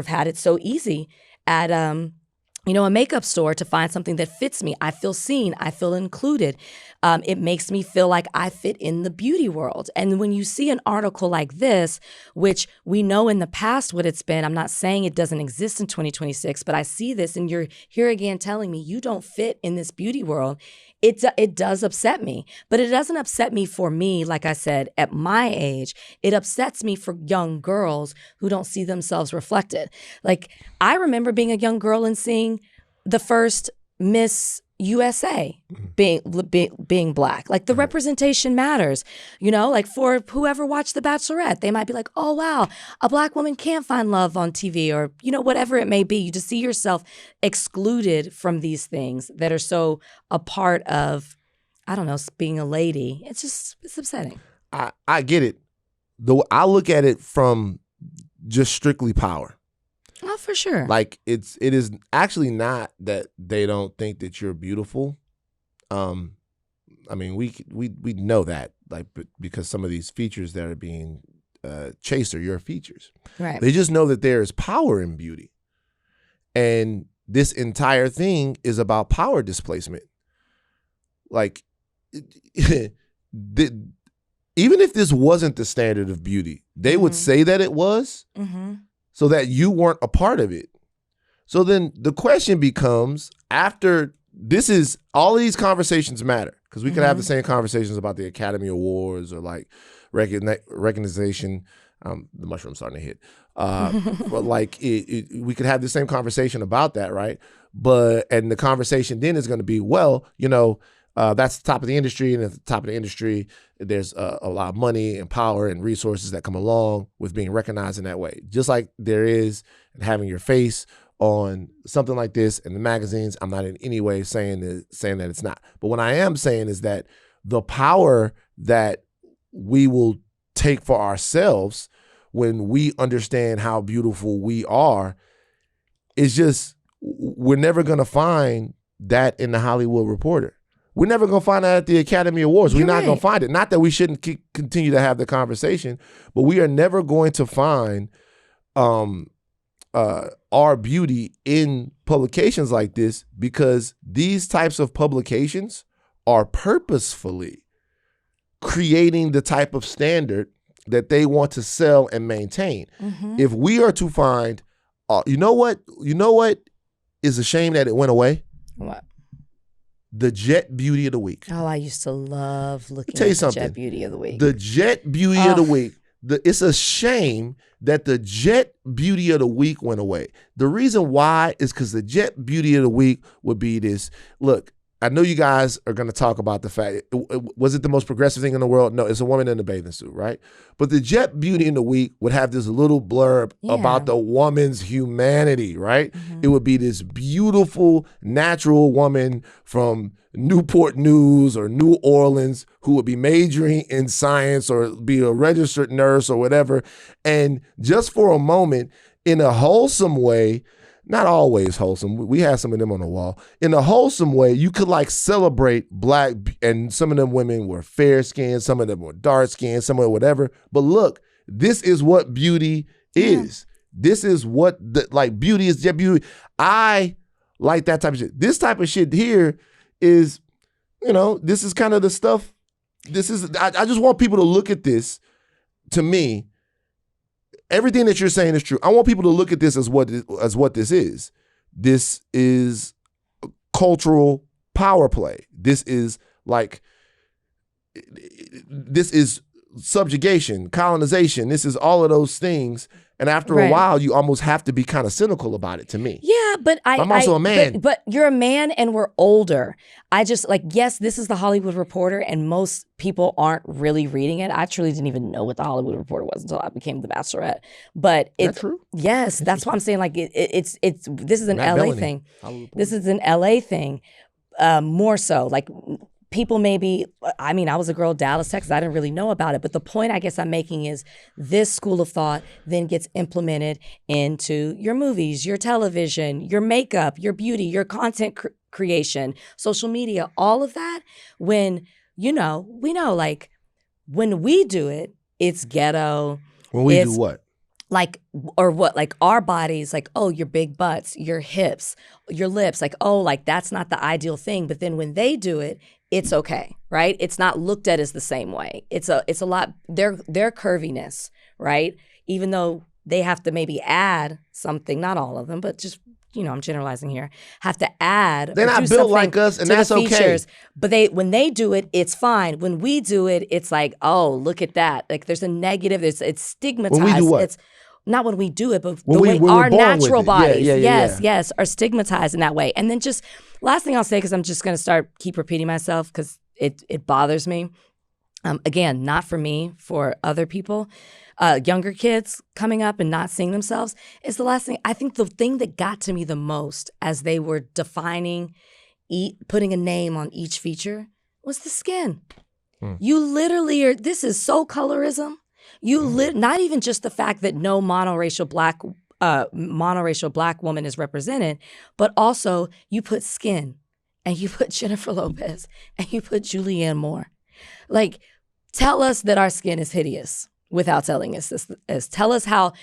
had it so easy at a makeup store to find something that fits me. I feel seen. I feel included. It makes me feel like I fit in the beauty world. And when you see an article like this, which we know in the past what it's been, I'm not saying it doesn't exist in 2026, but I see this and you're here again telling me you don't fit in this beauty world. It does upset me, but it doesn't upset me for me, like I said, at my age. It upsets me for young girls who don't see themselves reflected. Like, I remember being a young girl and seeing the first Miss USA being black. Like, the representation matters, you know, like for whoever watched The Bachelorette, they might be like, oh, wow, a black woman can't find love on TV, or, you know, whatever it may be. You just see yourself excluded from these things that are so a part of, I don't know, being a lady. It's upsetting. I get it. Though I look at it from just strictly power. Oh, for sure. Like, it is actually not that they don't think that you're beautiful. I mean, we know that, like, because some of these features that are being chased are your features. Right. They just know that there is power in beauty, and this entire thing is about power displacement. Like, even if this wasn't the standard of beauty, they would say that it was. Mm-hmm. So that you weren't a part of it. So then the question becomes, after this is, all of these conversations matter, because we could have the same conversations about the Academy Awards or like recognition. The mushroom's starting to hit. But like we could have the same conversation about that, right? And the conversation then is going to be, well, you know, that's the top of the industry, and at the top of the industry, there's a lot of money and power and resources that come along with being recognized in that way. Just like there is in having your face on something like this in the magazines. I'm not in any way saying that it's not. But what I am saying is that the power that we will take for ourselves when we understand how beautiful we are is just, we're never going to find that in the Hollywood Reporter. We're never going to find that at the Academy Awards. We're not going to find it. Not that we shouldn't continue to have the conversation, but we are never going to find our beauty in publications like this, because these types of publications are purposefully creating the type of standard that they want to sell and maintain. Mm-hmm. If we are to find, you know what is a shame that it went away? What? The Jet Beauty of the Week. Oh, I used to love looking at the Jet Beauty of the Week. The Jet Beauty of the Week. It's a shame that the Jet Beauty of the Week went away. The reason why is because the Jet Beauty of the Week would be this. Look, I know you guys are going to talk about the fact, was it the most progressive thing in the world? No, it's a woman in a bathing suit, right? But the Jet Beauty in the Week would have this little blurb about the woman's humanity, right? Mm-hmm. It would be this beautiful, natural woman from Newport News or New Orleans who would be majoring in science or be a registered nurse or whatever. And just for a moment, in a wholesome way, not always wholesome, we had some of them on the wall. In a wholesome way, you could like celebrate Black, and some of them women were fair skinned, some of them were dark skinned, some of them whatever. But look, this is what beauty is. This is what beauty is. Jet Beauty. I like that type of shit. This type of shit here is, this is kind of the stuff. This is, I just want people to look at this. To me, everything that you're saying is true. I want people to look at this as what this is. This is cultural power play. This is subjugation, colonization. This is all of those things. And after a while, you almost have to be kind of cynical about it to me. Yeah, but I'm also a man. But you're a man and we're older. I just yes, this is the Hollywood Reporter and most people aren't really reading it. I truly didn't even know what the Hollywood Reporter was until I became the Bachelorette. But it's true. Yes, that's why I'm saying it's this is an LA thing. This is an LA thing. More so people maybe, I was a girl, Dallas, Texas. I didn't really know about it. But the point I guess I'm making is this school of thought then gets implemented into your movies, your television, your makeup, your beauty, your content creation, social media, all of that. When, we know when we do it, it's ghetto. When we do what? Our bodies, your big butts, your hips, your lips, that's not the ideal thing. But then when they do it, it's okay, right? It's not looked at as the same way. It's a lot, their curviness, right? Even though they have to maybe add something, not all of them, but just, I'm generalizing here, have to add. They're not built like us, and that's okay. But when they do it, it's fine. When we do it, it's look at that. There's a negative, it's stigmatized. When we do what? It's not when we do it, but the way our natural bodies, yes, are stigmatized in that way. And then just last thing I'll say, because I'm just going to keep repeating myself because it bothers me. Again, not for me, for other people, younger kids coming up and not seeing themselves is the last thing. I think the thing that got to me the most as they were defining, putting a name on each feature was the skin. You literally are, this is so colorism. Not even just the fact that no monoracial black woman is represented, but also you put skin and you put Jennifer Lopez and you put Julianne Moore. Tell us that our skin is hideous without telling us this. Tell us how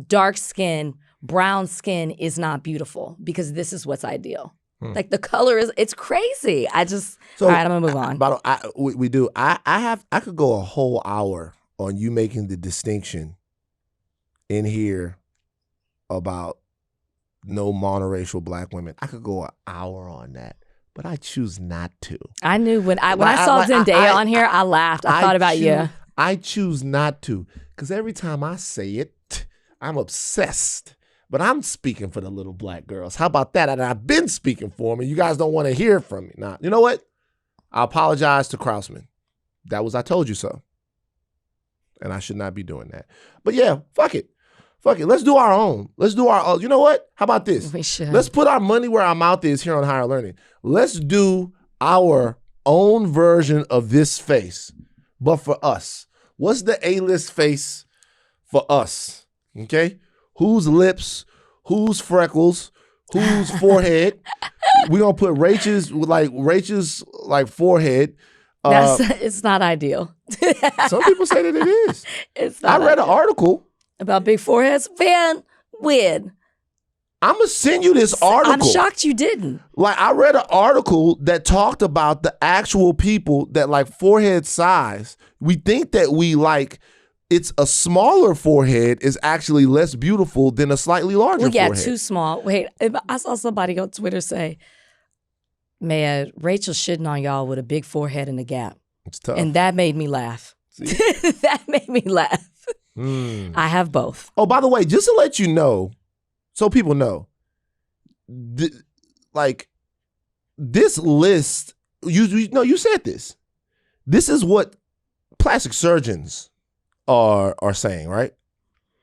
dark skin, brown skin is not beautiful because this is what's ideal. The color it's crazy. All right, I'm gonna move on. We do. I could go a whole hour on you making the distinction in here about no monoracial black women. I could go an hour on that, but I choose not to. I knew when I saw Zendaya on here, I laughed. I thought about you. I choose not to because every time I say it, I'm obsessed. But I'm speaking for the little black girls. How about that? And I've been speaking for them, and you guys don't want to hear from me. Now, you know what? I apologize to Krausman. That was I told you so. And I should not be doing that. But yeah, fuck it. Let's do our own. You know what? How about this? We should. Let's put our money where our mouth is here on Higher Learning. Let's do our own version of this face, but for us. What's the A-list face for us? Okay? Whose lips, whose freckles, whose forehead. We're going to put Rachel's forehead. It's not ideal. Some people say that it is. It's not. I read an article about big foreheads. Weird. I'm going to send you this article. I'm shocked you didn't. I read an article that talked about the actual people that forehead size. We think that it's a smaller forehead is actually less beautiful than a slightly larger forehead. Too small. Wait, I saw somebody on Twitter say, man, Rachel's shitting on y'all with a big forehead and a gap. It's tough. And that made me laugh. That made me laugh. I have both. Oh, by the way, just to let you know, so people know, this list, you said this. This is what plastic surgeons are saying, right?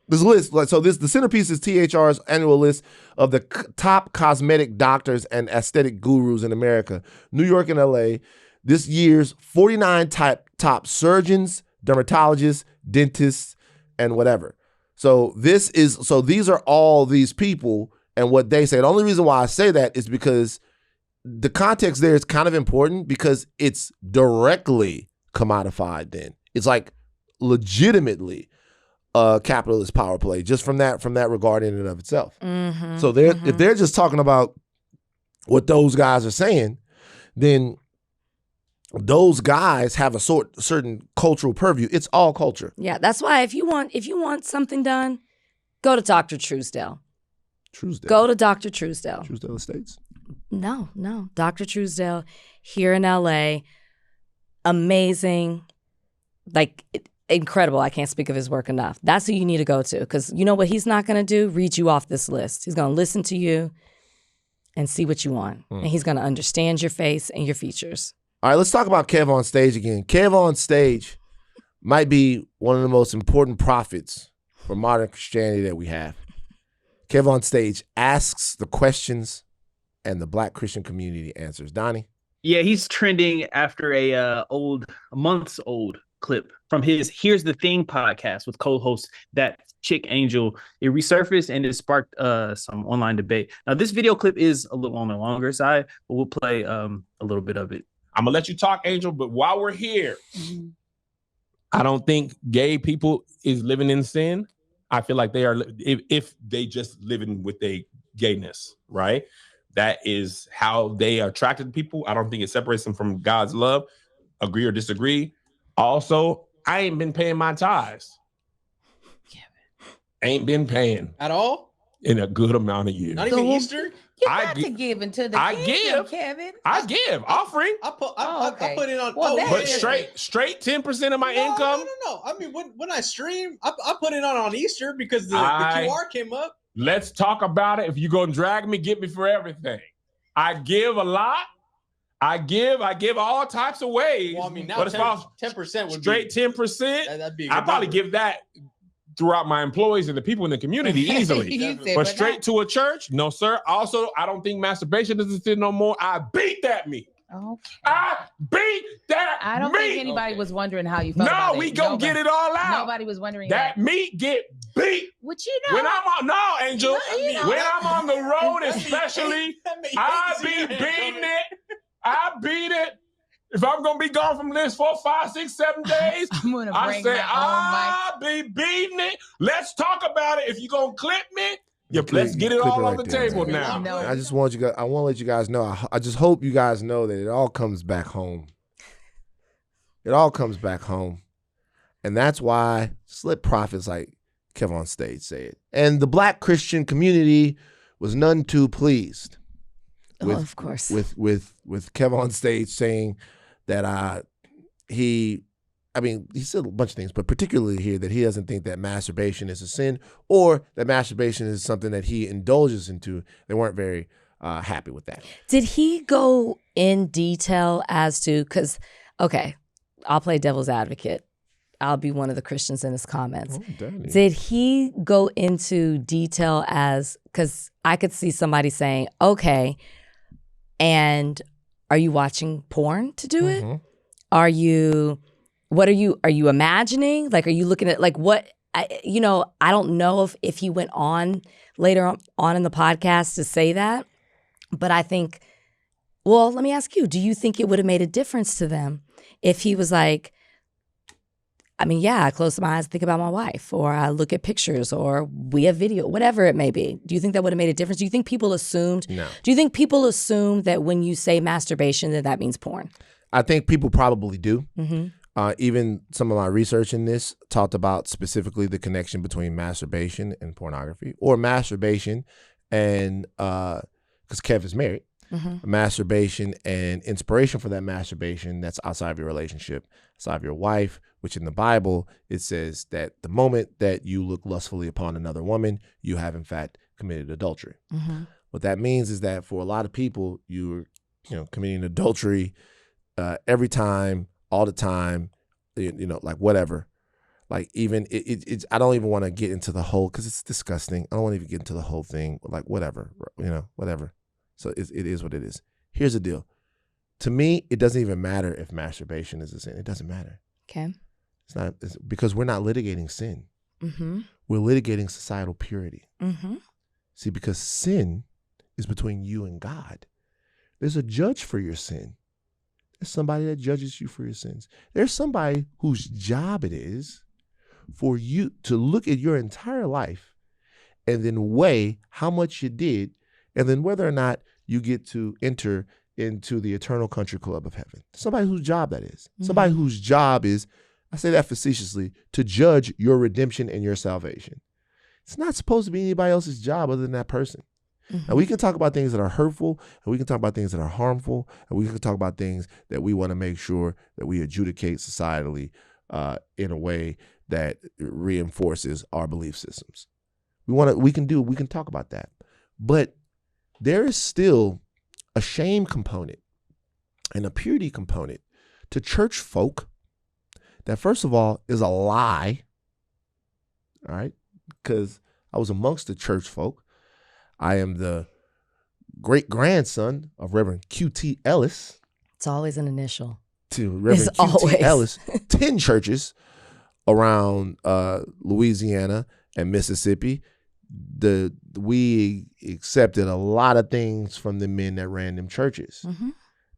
This list, the centerpiece is THR's annual list of the top cosmetic doctors and aesthetic gurus in America, New York and LA. This year's 49 top surgeons, dermatologists, dentists, and whatever. So these are all these people and what they say. The only reason why I say that is because the context there is kind of important because it's directly commodified then. It's like legitimately a capitalist power play just from that regard in and of itself. So if they're just talking about what those guys are saying, then those guys have a certain cultural purview. It's all culture. Yeah, that's why if you want something done, go to Dr. Truesdale. Go to Dr. Truesdale. Truesdale Estates? No. Dr. Truesdale here in LA. Amazing. Incredible. I can't speak of his work enough. That's who you need to go to because you know what he's not going to do? Read you off this list. He's going to listen to you and see what you want. And he's going to understand your face and your features. All right, let's talk about KevOnStage again. KevOnStage might be one of the most important prophets for modern Christianity that we have. KevOnStage asks the questions and the Black Christian community answers. Donnie? Yeah, he's trending after a months old clip from his Here's the Thing podcast with co-host That Chick Angel. It resurfaced and it sparked some online debate. Now, this video clip is a little on the longer side, but we'll play a little bit of it. I'm gonna let you talk, Angel, but while we're here, I don't think gay people is living in sin. I feel like they are, if they just living with their gayness, right? That is how they are attracted to people. I don't think it separates them from God's love. Agree or disagree. Also, I ain't been paying my tithes. Ain't been paying. At all? In a good amount of years. Not even Easter? You got to give into the kingdom, Kevin. I give offering. I put it on. But straight 10% of my income. No. I mean, when I stream, I put it on Easter because the QR came up. Let's talk about it. If you're gonna drag me, get me for everything. I give a lot. I give all types of ways. Well, I mean, now but 10% would straight 10%. That'd be. I probably give that throughout my employees and the people in the community easily. But straight to a church, no, sir. Also, I don't think masturbation is a sin no more. I beat that meat. Okay. I beat that I don't meat. think anybody was wondering how you felt about it. No, we gonna get it all out. Nobody was wondering that meat get beat. What you know? When I'm on, Angel, when I'm on the road especially, I be beating it. I beat it. If I'm gonna be gone from this 4, 5, 6, 7 days, I'll be beating it. Let's talk about it. If you're gonna clip me, let's get it all on the table now. I just want you guys. I want to let you guys know. I just hope you guys know that it all comes back home. It all comes back home, and that's why just let prophets like KevOnStage say it. And the Black Christian community was none too pleased. Of course, with KevOnStage saying that he said a bunch of things, but particularly here that he doesn't think that masturbation is a sin or that masturbation is something that he indulges into. They weren't very happy with that. Did he go in detail as to, because, okay, I'll play devil's advocate. I'll be one of the Christians in his comments. Oh, did he go into detail as, because I could see somebody saying, okay, and are you watching porn to do it? Are you imagining? Like, are you looking at like what, I don't know if he went on later on in the podcast to say that, but I think, well, let me ask you, do you think it would have made a difference to them if he was like, I mean, yeah, I close my eyes and think about my wife, or I look at pictures, or we have video, whatever it may be. Do you think that would have made a difference? Do you think people assumed? No. Do you think people assume that when you say masturbation, that means porn? I think people probably do. Even some of my research in this talked about specifically the connection between masturbation and pornography, or masturbation and, because Kev is married, masturbation and inspiration for that masturbation that's outside of your relationship, outside of your wife, which in the Bible, it says that the moment that you look lustfully upon another woman, you have in fact committed adultery. What that means is that for a lot of people, you're committing adultery every time, all the time, like whatever. Like even it's I don't even want to get into the whole, because it's disgusting. I don't want to even get into the whole thing. Like whatever, whatever. So it is what it is. Here's the deal. To me, it doesn't even matter if masturbation is a sin. It doesn't matter. Okay. It's because we're not litigating sin. We're litigating societal purity. See, because sin is between you and God. There's a judge for your sin. There's somebody that judges you for your sins. There's somebody whose job it is for you to look at your entire life and then weigh how much you did, and then whether or not you get to enter into the eternal country club of heaven. Somebody whose job that is. Somebody whose job is, I say that facetiously, to judge your redemption and your salvation. It's not supposed to be anybody else's job other than that person. And we can talk about things that are hurtful, and we can talk about things that are harmful, and we can talk about things that we want to make sure that we adjudicate societally in a way that reinforces our belief systems. We can talk about that. But there is still a shame component and a purity component to church folk that, first of all, is a lie. All right? Because I was amongst the church folk. I am the great-grandson of Reverend Q.T. Ellis. It's always an initial. To Reverend Q.T. Ellis. 10 churches around Louisiana and Mississippi. We accepted a lot of things from the men that ran them churches.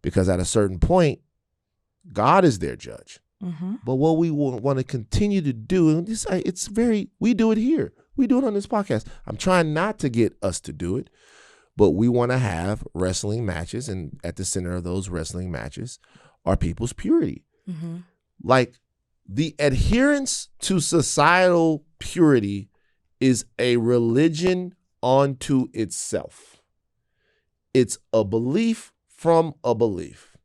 Because at a certain point, God is their judge. But what we want to continue to do, and we do it here. We do it on this podcast. I'm trying not to get us to do it, but we want to have wrestling matches, and at the center of those wrestling matches are people's purity. Like, the adherence to societal purity is a religion unto itself. It's a belief from a belief.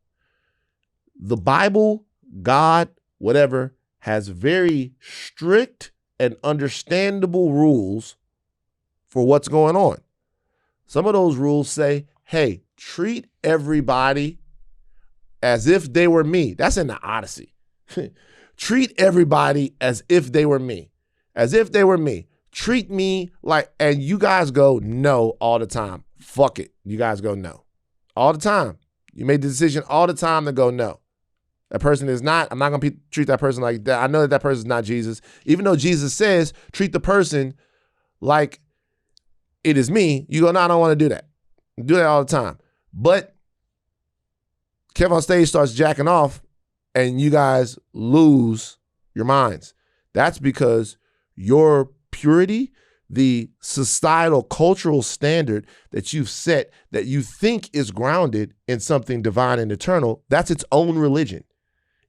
The Bible, God, whatever, has very strict and understandable rules for what's going on. Some of those rules say, hey, treat everybody as if they were me. That's in the Odyssey. Treat everybody as if they were me. As if they were me. Treat me like, and you guys go no all the time. Fuck it. You guys go no. All the time. You made the decision all the time to go no. That person is not, I'm not going to treat that person like that. I know that person is not Jesus. Even though Jesus says, treat the person like it is me, you go, no, I don't want to do that. Do that all the time. But KevOnStage starts jacking off and you guys lose your minds. That's because your purity, the societal cultural standard that you've set that you think is grounded in something divine and eternal, that's its own religion.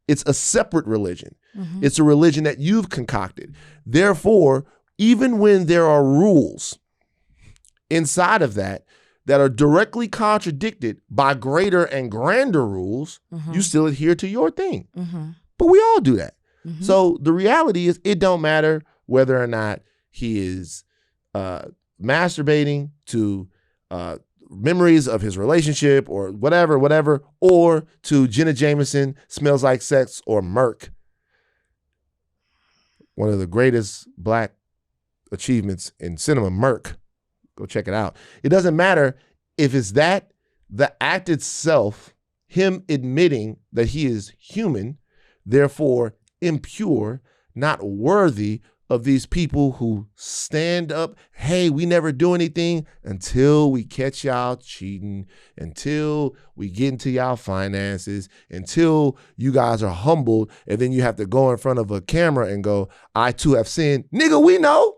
It's a separate religion. It's a religion that you've concocted. Therefore, even when there are rules inside of that are directly contradicted by greater and grander rules, you still adhere to your thing. But we all do that. So the reality is, it don't matter whether or not he is masturbating to memories of his relationship or whatever, or to Jenna Jameson, Smells Like Sex, or Merc. One of the greatest Black achievements in cinema, Merc. Go check it out. It doesn't matter if it's that, the act itself, him admitting that he is human, therefore impure, not worthy of these people who stand up, hey, we never do anything until we catch y'all cheating, until we get into y'all finances, until you guys are humbled, and then you have to go in front of a camera and go, I too have sinned. Nigga, we know.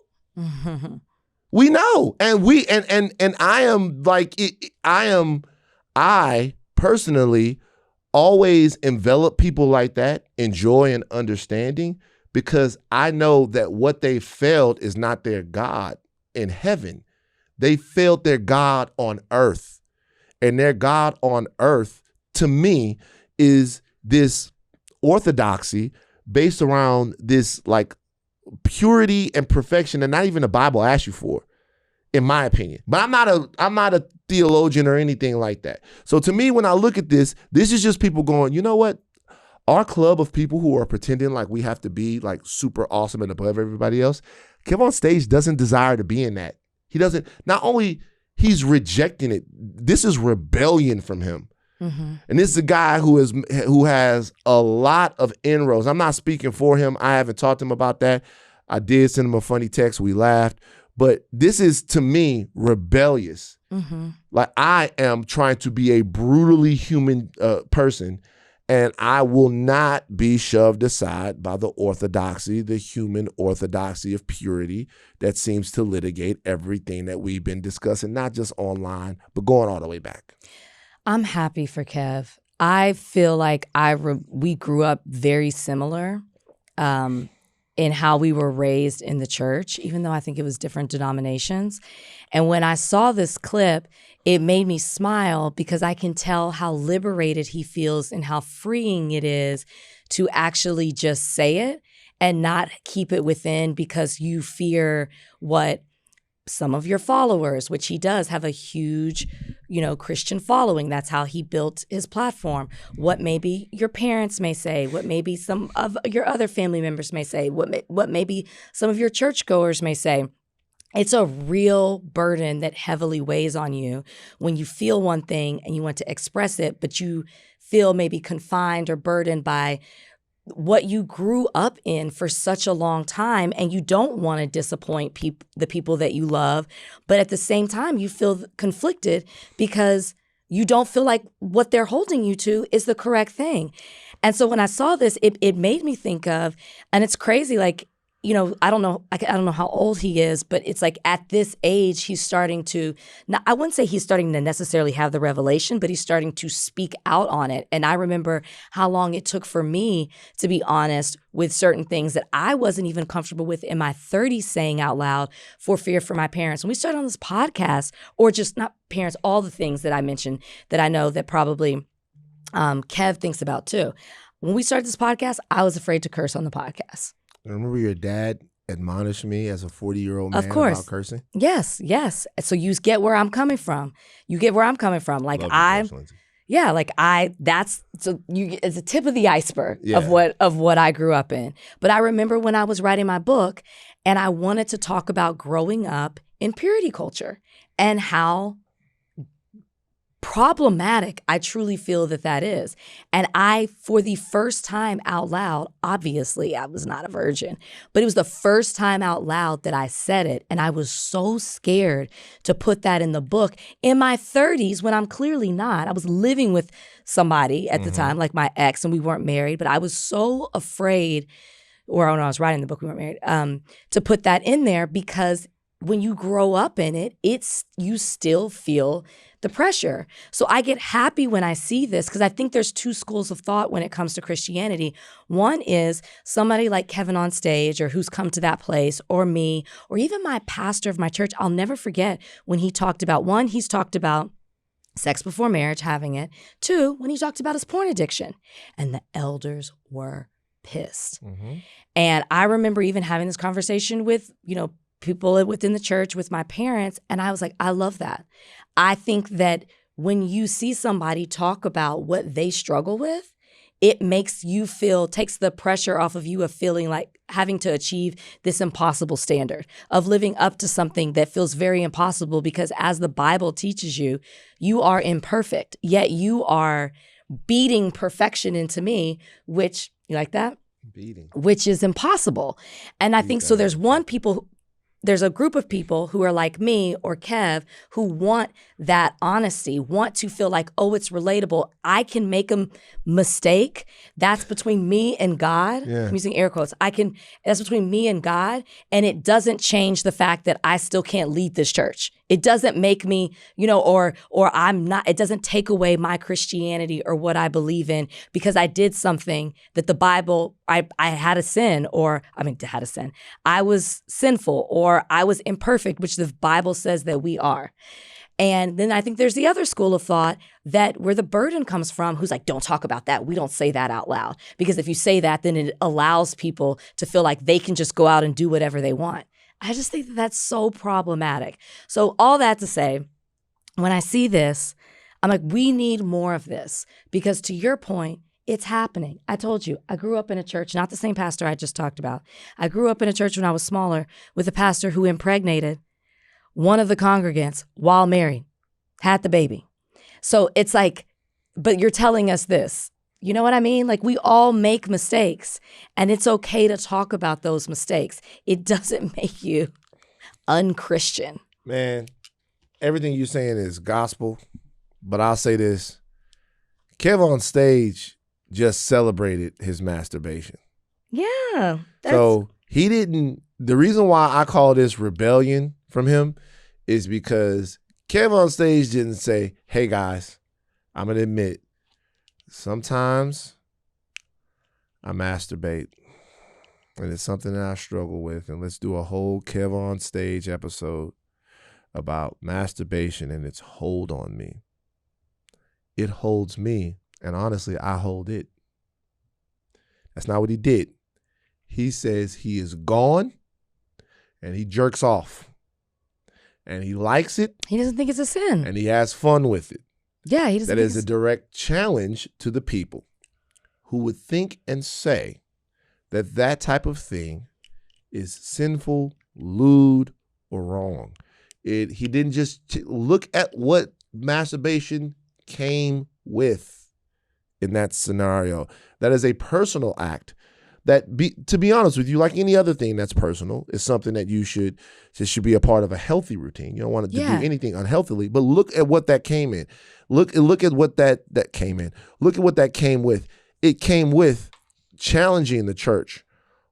We know. And I am like, I personally always envelop people like that in joy and understanding, because I know that what they failed is not their God in heaven. They failed their God on earth. and their God on earth, to me, is this orthodoxy based around this like purity and perfection that not even the Bible asks you for, in my opinion. But I'm not a theologian or anything like that. So to me, when I look at this is just people going, you know what? Our club of people who are pretending like we have to be like super awesome and above everybody else, KevOnStage doesn't desire to be in that. He doesn't, not only he's rejecting it, this is rebellion from him. Mm-hmm. And this is a guy who has a lot of inroads. I'm not speaking for him. I haven't talked to him about that. I did send him a funny text. We laughed. But this is, to me, rebellious. Mm-hmm. Like, I am trying to be a brutally human person, and I will not be shoved aside by the orthodoxy, the human orthodoxy of purity that seems to litigate everything that we've been discussing, not just online, but going all the way back. I'm happy for Kev. I feel like we grew up very similar in how we were raised in the church, even though I think it was different denominations. And when I saw this clip, it made me smile because I can tell how liberated he feels and how freeing it is to actually just say it and not keep it within because you fear what some of your followers, which he does have a huge, Christian following. That's how he built his platform. What maybe your parents may say, what maybe some of your other family members may say, what maybe some of your churchgoers may say. It's a real burden that heavily weighs on you when you feel one thing and you want to express it, but you feel maybe confined or burdened by what you grew up in for such a long time, and you don't want to disappoint the people that you love, but at the same time you feel conflicted because you don't feel like what they're holding you to is the correct thing. And so when I saw this, it made me think of, and it's crazy, like, I don't know how old he is, but it's like at this age, he's starting to, now I wouldn't say he's starting to necessarily have the revelation, but he's starting to speak out on it. And I remember how long it took for me to be honest with certain things that I wasn't even comfortable with in my 30s saying out loud for fear for my parents. When we started on this podcast, or just not parents, all the things that I mentioned that I know that probably Kev thinks about too. When we started this podcast, I was afraid to curse on the podcast. I remember your dad admonished me as a 40-year-old man about cursing. Yes. So you get where I'm coming from. Like it's a tip of the iceberg of what I grew up in. But I remember when I was writing my book and I wanted to talk about growing up in purity culture and how problematic I truly feel that is. And I, for the first time out loud, obviously I was not a virgin, but it was the first time out loud that I said it. And I was so scared to put that in the book in my 30s when I'm clearly not. I was living with somebody at the time, like my ex, and we weren't married, but I was so afraid, or when I was writing the book, we weren't married, to put that in there because when you grow up in it, you still feel the pressure. So I get happy when I see this because I think there's two schools of thought when it comes to Christianity. One is somebody like KevOnStage or who's come to that place, or me, or even my pastor of my church. I'll never forget when he talked about, one, he's talked about sex before marriage, having it. Two, when he talked about his porn addiction. And the elders were pissed. Mm-hmm. And I remember even having this conversation with, people within the church, with my parents, and I was like, I love that. I think that when you see somebody talk about what they struggle with, it makes you takes the pressure off of you of feeling like having to achieve this impossible standard, of living up to something that feels very impossible because as the Bible teaches you, you are imperfect, yet you are beating perfection into me, which, you like that? Beating. Which is impossible. And I think so there's a group of people who are like me or Kev who want that honesty, want to feel like, oh, it's relatable. I can make a mistake. That's between me and God. Yeah. I'm using air quotes. That's between me and God. And it doesn't change the fact that I still can't lead this church. It doesn't make me, or I'm not, it doesn't take away my Christianity or what I believe in because I did something that the Bible, I had a sin, I was sinful, or I was imperfect, which the Bible says that we are. And then I think there's the other school of thought that where the burden comes from, who's like, don't talk about that. We don't say that out loud. Because if you say that, then it allows people to feel like they can just go out and do whatever they want. I just think that that's so problematic. So all that to say, when I see this, I'm like, we need more of this. Because to your point, it's happening. I told you, I grew up in a church, not the same pastor I just talked about. I grew up in a church when I was smaller with a pastor who impregnated one of the congregants while married, had the baby. So it's like, but you're telling us this. You know what I mean? Like, we all make mistakes, and it's okay to talk about those mistakes. It doesn't make you unchristian. Man, everything you're saying is gospel, but I'll say this. KevOnStage just celebrated his masturbation. Yeah. So he didn't, the reason why I call this rebellion from him is because KevOnStage didn't say, hey guys, I'm going to admit, sometimes I masturbate and it's something that I struggle with, and let's do a whole KevOnStage episode about masturbation and its hold on me. It holds me, and honestly, I hold it. That's not what he did. He says he is gone and he jerks off. And he likes it. He doesn't think it's a sin. And he has fun with it. Yeah, he doesn't. That is a direct challenge to the people who would think and say that that type of thing is sinful, lewd, or wrong. He didn't just look at what masturbation came with in that scenario. That is a personal act that, to be honest with you, like any other thing that's personal, is something that should be a part of a healthy routine. You don't want to do anything unhealthily, but look at what that came in. Look at what that came in. Look at what that came with. It came with challenging the church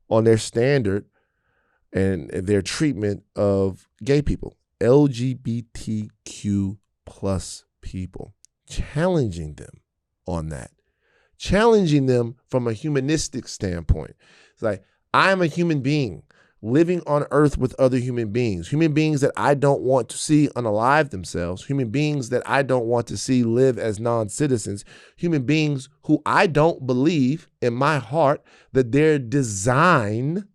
on their standard and their treatment of gay people, LGBTQ plus people, challenging them on that. Challenging them from a humanistic standpoint. It's like, I am a human being living on earth with other human beings that I don't want to see unalive themselves, human beings that I don't want to see live as non-citizens, human beings who I don't believe in my heart that their design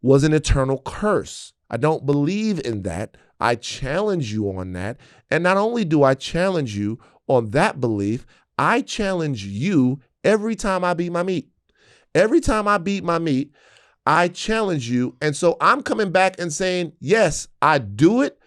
was an eternal curse. I don't believe in that. I challenge you on that. And not only do I challenge you on that belief, I challenge you every time I beat my meat. Every time I beat my meat, I challenge you. And so I'm coming back and saying, yes, I do it.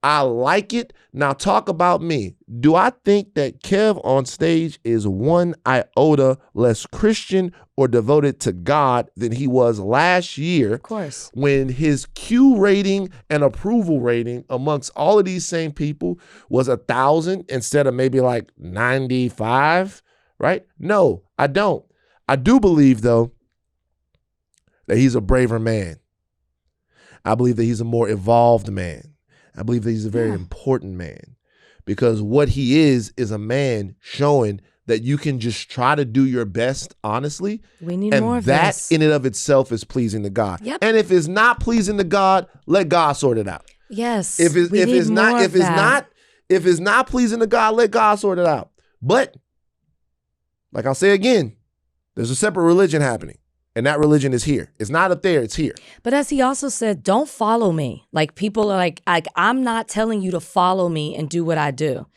I like it. Now talk about me. Do I think that KevOnStage is one iota less Christian or devoted to God than he was last year? Of course. When his Q rating and approval rating amongst all of these same people was 1,000 instead of maybe like 95, right? No, I don't. I do believe, though, that he's a braver man. I believe that he's a more evolved man. I believe that he's a very important man, because what he is a man showing that you can just try to do your best honestly. We need more of that this. In and of itself is pleasing to God. Yep. And if it's not pleasing to God, let God sort it out. Yes. If it's not pleasing to God, let God sort it out. But like I'll say again, there's a separate religion happening. And that religion is here. It's not up there, it's here. But as he also said, don't follow me. Like, people are like I'm not telling you to follow me and do what I do.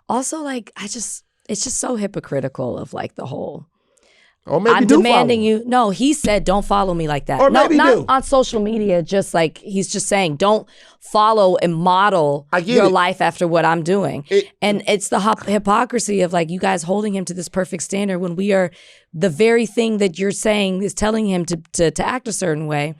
Also, like, it's just so hypocritical of like the whole, or maybe I'm demanding you. No, he said, don't follow me like that. Or no, maybe not on social media. Just like, he's just saying, don't follow and model your life after what I'm doing. And it's the hypocrisy of like, you guys holding him to this perfect standard when we are, the very thing that you're saying is telling him to act a certain way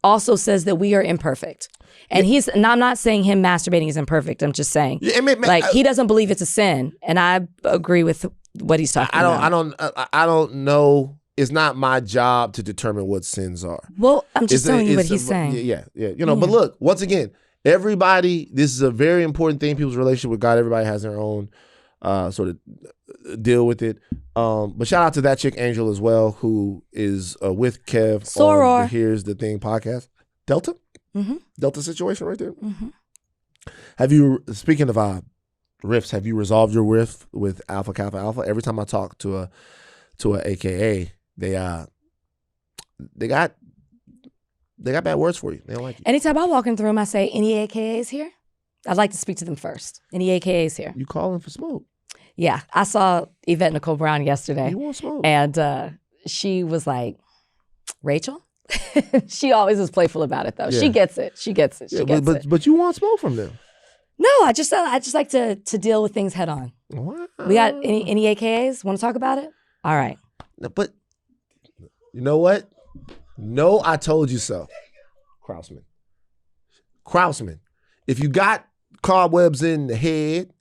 also says that we are imperfect. And and I'm not saying him masturbating is imperfect. I'm just saying, he doesn't believe it's a sin. And I agree with what he's talking about. I don't know. It's not my job to determine what sins are. Well, I'm just telling you what he's saying. Yeah. But look, once again, everybody, this is a very important thing, people's relationship with God. Everybody has their own sort of deal with it. But shout out to that chick, Angel, as well, who is with Kev on the Here's the Thing podcast. Delta? Mm-hmm. Delta situation right there. Mm-hmm. Have you, speaking of rifts, have you resolved your rift with Alpha Kappa Alpha? Every time I talk to a AKA, they got bad words for you. They don't like you. Anytime I walk into the room, I say, any AKAs here? I'd like to speak to them first. Any AKAs here? You calling for smoke? Yeah. I saw Yvette Nicole Brown yesterday. You want smoke? And she was like, Rachel? She always is playful about it, though. Yeah. She gets it. She gets it. But you want smoke from them? No, I just like to deal with things head on. Wow. We got any AKAs? Want to talk about it? All right. But you know what? No, I told you so. Krausman. If you got cobwebs in the head,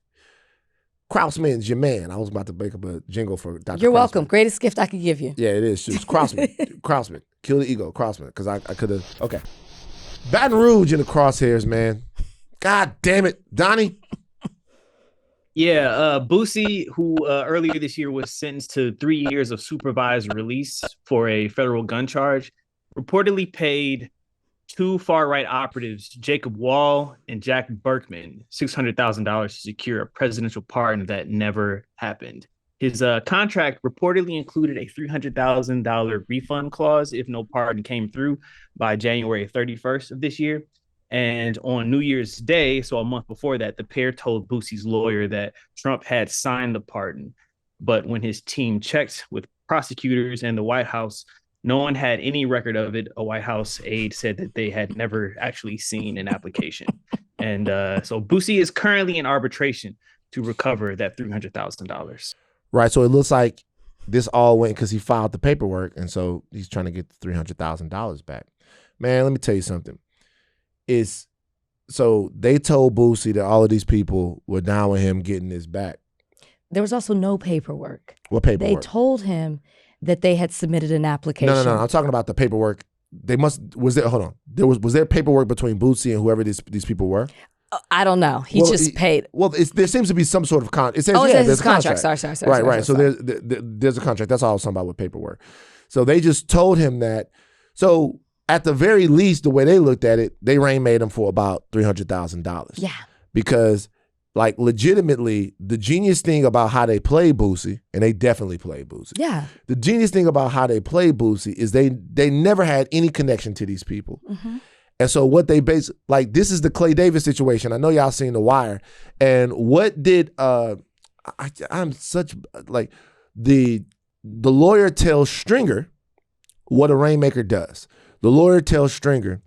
Krausman's your man. I was about to make up a jingle for Dr. You're Krausman. welcome. Greatest gift I could give you. Yeah, it is. It's Krausman. Kill the ego. Krausman. Because I could have. Okay. Baton Rouge in the crosshairs, man. God damn it. Donnie? Yeah, Boosie, who earlier this year was sentenced to 3 years of supervised release for a federal gun charge, reportedly paid two far-right operatives, Jacob Wall and Jack Berkman, $600,000 to secure a presidential pardon that never happened. His contract reportedly included a $300,000 refund clause if no pardon came through by January 31st of this year. And on New Year's Day, so a month before that, the pair told Boosie's lawyer that Trump had signed the pardon. But when his team checked with prosecutors and the White House, no one had any record of it. A White House aide said that they had never actually seen an application. And so Boosie is currently in arbitration to recover that $300,000. Right. So it looks like this all went because he filed the paperwork. And so he's trying to get the $300,000 back. Man, let me tell you something. So they told Boosie that all of these people were down with him getting this back. There was also no paperwork. What paperwork? They told him that they had submitted an application. No. I'm talking about the paperwork. Was there paperwork between Boosie and whoever these people were? I don't know. He just paid. Well, there seems to be some sort of contract. It says, there's a contract. Sorry. Right. So there's a contract. That's all I was talking about with paperwork. So they just told him that. So at the very least, the way they looked at it, they made him for about $300,000. Yeah. Because, like, legitimately, the genius thing about how they play Boosie, and they definitely play Boosie. Yeah. The genius thing about how they play Boosie is they never had any connection to these people. Mm-hmm. And so what they like, this is the Clay Davis situation. I know y'all seen The Wire. And what did, I'm such, like, the lawyer tells Stringer what a Rainmaker does. The lawyer tells Stringer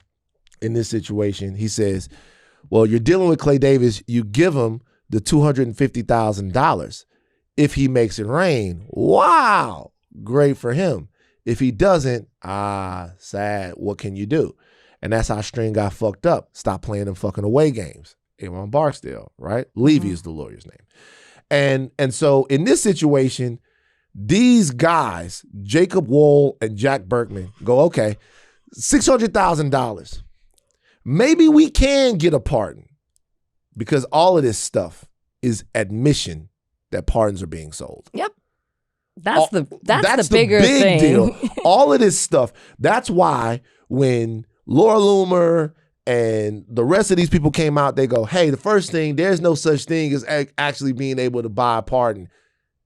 in this situation, he says, well, you're dealing with Clay Davis. You give him the $250,000 if he makes it rain. Wow, great for him. If he doesn't, sad, what can you do? And that's how String got fucked up. Stop playing them fucking away games. Aaron Barksdale, right? Levy is the lawyer's name. And so in this situation, these guys, Jacob Wall and Jack Berkman, go, okay, $600,000. Maybe we can get a pardon because all of this stuff is admission that pardons are being sold. Yep. That's the bigger big thing. Deal. All of this stuff. That's why when Laura Loomer and the rest of these people came out, they go, hey, the first thing, there's no such thing as actually being able to buy a pardon.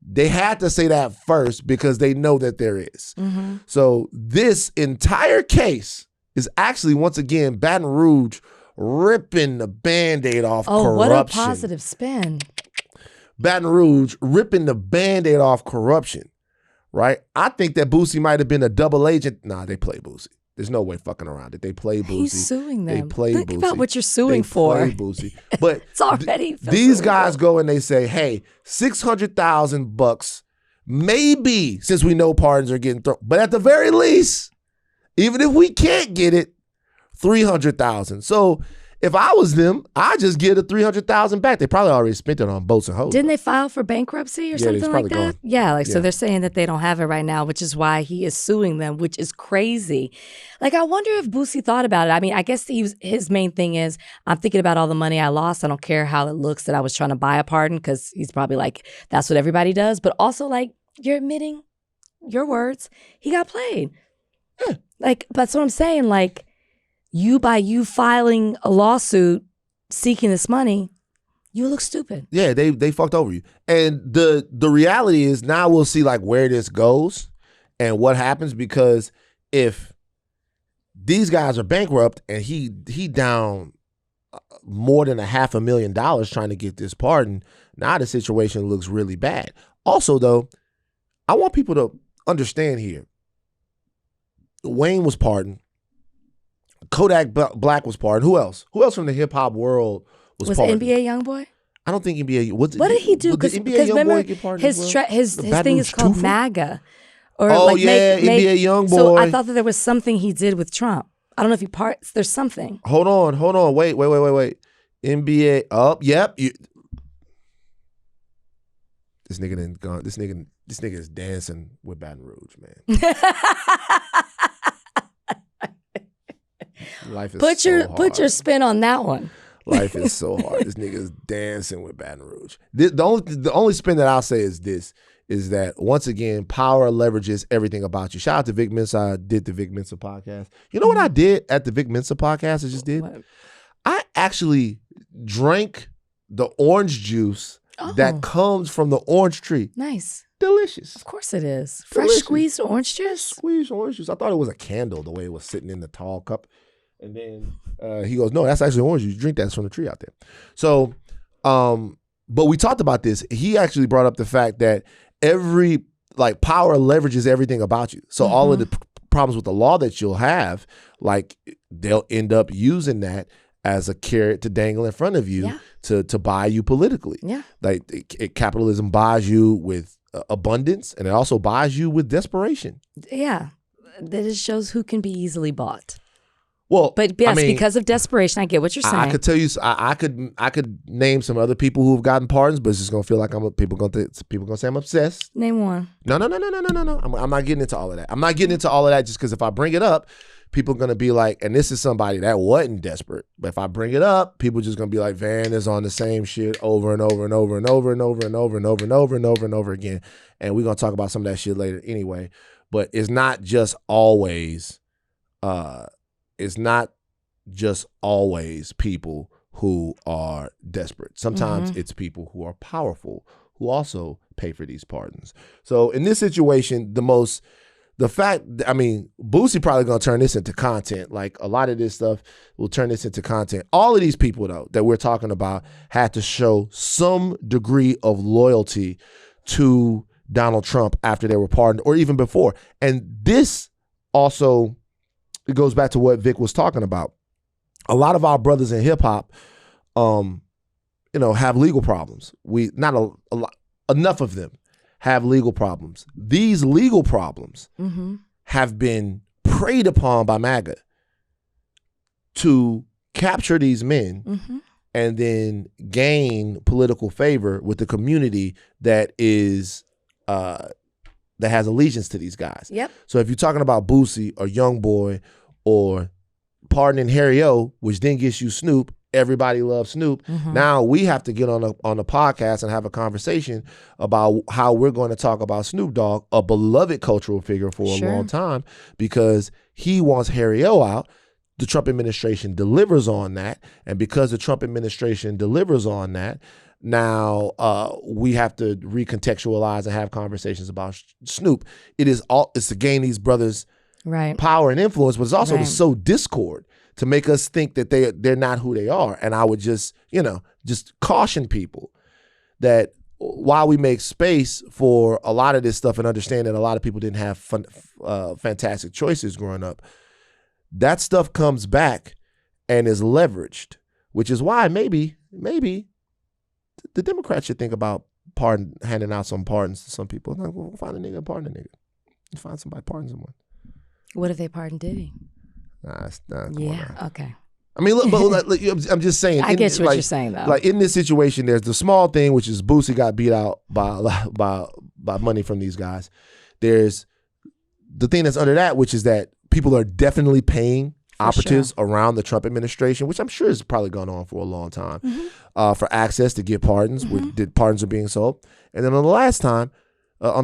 They had to say that first because they know that there is. Mm-hmm. So this entire case is actually, once again, Baton Rouge ripping the Band-Aid off corruption. Oh, what a positive spin. Baton Rouge ripping the Band-Aid off corruption, right? I think that Boosie might have been a double agent. Nah, they play Boosie. There's no way fucking around it. They play Boosie. He's suing them. They play Think Boosie. about what you're suing for. They play Boosie. But it's already these guys go and they say, hey, $600,000, maybe, since we know pardons are getting thrown. But at the very least, even if we can't get it, $300,000. So if I was them, I'd just get the $300,000 back. They probably already spent it on boats and hoes. Didn't they file for bankruptcy or something like that? Gone. Yeah, so they're saying that they don't have it right now, which is why he is suing them, which is crazy. Like, I wonder if Boosie thought about it. I mean, I guess his main thing is, I'm thinking about all the money I lost. I don't care how it looks that I was trying to buy a pardon, because he's probably like, that's what everybody does. But also, like, you're admitting your words. He got played. Like, that's what I'm saying. Like, by you filing a lawsuit, seeking this money, you look stupid. Yeah, they fucked over you. And the reality is now we'll see like where this goes and what happens, because if these guys are bankrupt and he down more than $500,000 trying to get this pardon, now the situation looks really bad. Also, though, I want people to understand here. Wayne was pardoned. Kodak Black was pardoned. Who else? Who else from the hip hop world was pardoned? NBA Youngboy? I don't think NBA. What did he do? Because remember, his thing is called MAGA. Or NBA Youngboy. So I thought that there was something he did with Trump. I don't know if he there's something. Hold on. Wait. NBA. Oh, yep. This nigga didn't gone. This nigga is dancing with Baton Rouge, man. Life is put your spin on that one. Life is so hard. This nigga is dancing with Baton Rouge. The only spin that I'll say is this: is that once again, power leverages everything about you. Shout out to Vic Mensa. I did the Vic Mensa podcast. You know what I did at the Vic Mensa podcast? I just did. What? I actually drank the orange juice that comes from the orange tree. Nice. Delicious. Of course it is. Fresh squeezed orange juice? Squeezed orange juice. I thought it was a candle the way it was sitting in the tall cup. And then he goes, no, that's actually orange juice. You drink that from the tree out there. So, but we talked about this. He actually brought up the fact that power leverages everything about you. So all of the problems with the law that you'll have, like they'll end up using that as a carrot to dangle in front of you to buy you politically. Yeah. Like capitalism buys you with abundance, and it also buys you with desperation. Yeah. That just shows who can be easily bought. Well, but yes, because of desperation, I get what you're saying. I could tell you, I could name some other people who have gotten pardons, but it's just gonna feel like people gonna say I'm obsessed. Name one. No. I'm not getting into all of that. I'm not getting into all of that just because if I bring it up, people are gonna be like, and this is somebody that wasn't desperate. But if I bring it up, people are just gonna be like, Van is on the same shit over and over and over and over and over and over and over and over and over and over again. And we're gonna talk about some of that shit later anyway. But it's not just always people who are desperate. Sometimes it's people who are powerful who also pay for these pardons. So in this situation, Boosie probably gonna turn this into content. Like a lot of this stuff will turn this into content. All of these people though that we're talking about had to show some degree of loyalty to Donald Trump after they were pardoned or even before. And this also, it goes back to what Vic was talking about. A lot of our brothers in hip hop, have legal problems. Enough of them have legal problems. These legal problems have been preyed upon by MAGA to capture these men and then gain political favor with the community that has allegiance to these guys. Yep. So if you're talking about Boosie or Youngboy or pardoning Harry O, which then gets you Snoop, everybody loves Snoop. Now we have to get on a podcast and have a conversation about how we're going to talk about Snoop Dogg, a beloved cultural figure for a long time, because he wants Harry O out. The Trump administration delivers on that. And because the Trump administration delivers on that, now we have to recontextualize and have conversations about Snoop. It's to gain these brothers power and influence, but it's also to sow discord, to make us think that they're not who they are. And I would just caution people that while we make space for a lot of this stuff and understand that a lot of people didn't have fantastic choices growing up, that stuff comes back and is leveraged, which is why maybe the Democrats should think about handing out some pardons to some people. Like, we'll find a nigga and pardon a nigga. Find somebody, pardon someone. What if they pardon Diddy? Okay. I mean, look, I'm just saying. I get what you're saying, though. Like in this situation, there's the small thing, which is Boosie got beat out by money from these guys. There's the thing that's under that, which is that people are definitely paying operatives around the Trump administration, which I'm sure has probably gone on for a long time, for access to get pardons. Pardons are being sold. And then on the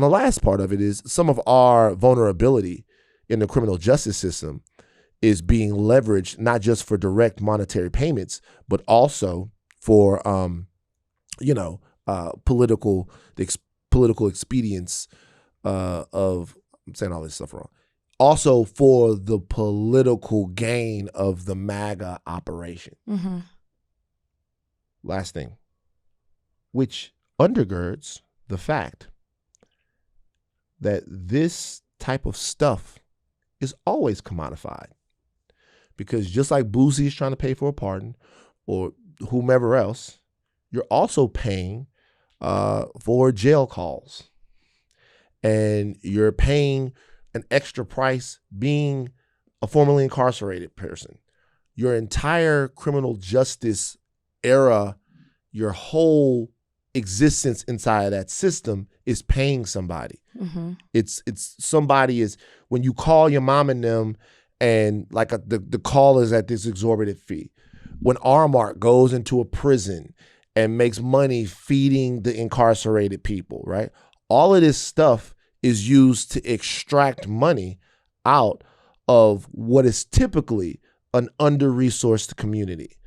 last part of it is some of our vulnerability in the criminal justice system is being leveraged not just for direct monetary payments, but also for political expedience of, I'm saying all this stuff wrong. Also for the political gain of the MAGA operation. Mm-hmm. Last thing, which undergirds the fact that this type of stuff is always commodified. Because just like Boosie is trying to pay for a pardon, or whomever else, you're also paying for jail calls. And you're paying an extra price being a formerly incarcerated person. Your entire criminal justice era, your whole existence inside of that system is paying somebody. Mm-hmm. It's somebody is, when you call your mom and them and like the call is at this exorbitant fee. When Armark goes into a prison and makes money feeding the incarcerated people, right? All of this stuff is used to extract money out of what is typically an under-resourced community.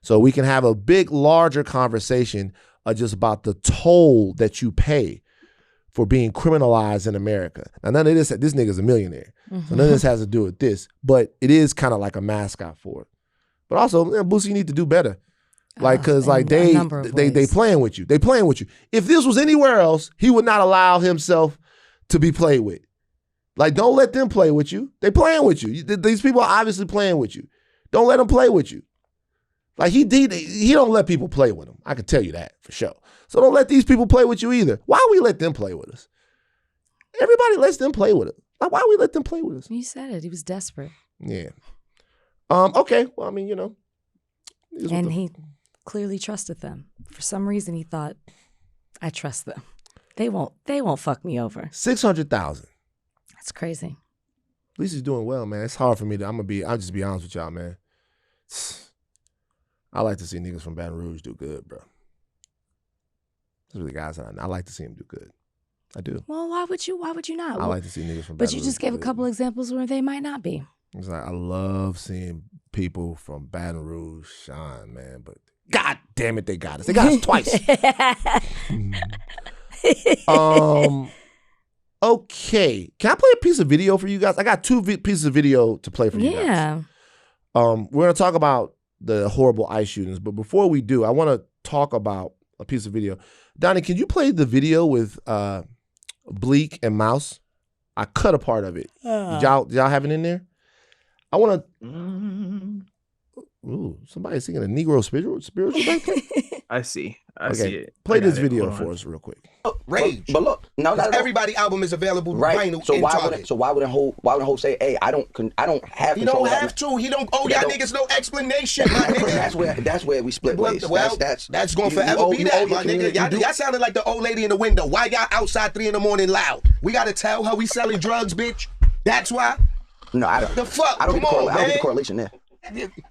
So we can have a big, larger conversation just about the toll that you pay for being criminalized in America. Now, none of this nigga's a millionaire. Mm-hmm. So none of this has to do with this, but it is kind of like a mascot for it. But also, Boosie, you need to do better. Like, cause like they playing with you. They playing with you. If this was anywhere else, he would not allow himself to be played with. Like, don't let them play with you. They playing with you. These people are obviously playing with you. Don't let them play with you. Like he don't let people play with him. I can tell you that for sure. So don't let these people play with you either. Why we let them play with us? Everybody lets them play with us. Like, why we let them play with us? He said it. He was desperate. Yeah. Okay. Well, I mean, And he clearly trusted them. For some reason, he thought, I trust them. They won't fuck me over. 600,000. That's crazy. At least he's doing well, man. It's hard for me to. I'll just be honest with y'all, man. I like to see niggas from Baton Rouge do good, bro. Those are the guys that I like to see them do good. I do. Well, why would you not? I like to see niggas from Baton Rouge. But you just gave a couple examples where they might not be. It's like, I love seeing people from Baton Rouge shine, man. But God damn it, they got us. They got us twice. Okay. Can I play a piece of video for you guys? I got two pieces of video to play for you guys. Yeah. We're going to talk about the horrible ICE shootings. But before we do, I want to talk about a piece of video. Donnie, can you play the video with Bleek and Mouse? I cut a part of it. Did y'all have it in there? I want to... Ooh, somebody's singing a Negro spiritual back there? I see it. Play this video for us real quick. Rage, but look, everybody album is available vinyl. So why wouldn't Ho say, "Hey, I don't have"? He don't have to. He don't owe y'all niggas no explanation, my nigga. That's where we split ways. Well, that's gonna forever be that, my nigga. Y'all sounded like the old lady in the window. Why y'all outside 3 a.m. loud? We gotta tell her we selling drugs, bitch. That's why. No, I don't. The fuck? I don't get the correlation there.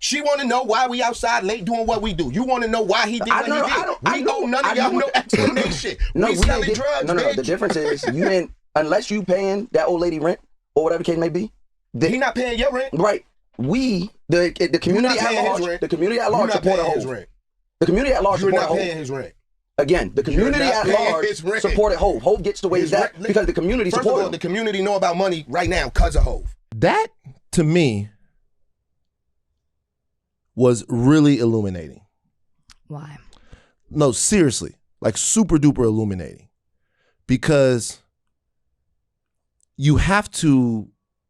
She want to know why we outside late doing what we do. You want to know why he did what he did. We owe none of y'all no explanation. We selling drugs, No, the difference is you didn't, unless you paying that old lady rent or whatever the case may be. He not paying your rent. Right. We, the community at large, support Hov. The community at large support Hov. You're not paying his rent. Again, the community at large supported Hov. Hov gets the way that because the community supported him. First of all, the community know about money right now because of Hov. That, to me, was really illuminating. Why? No, seriously, like super duper illuminating. Because you have to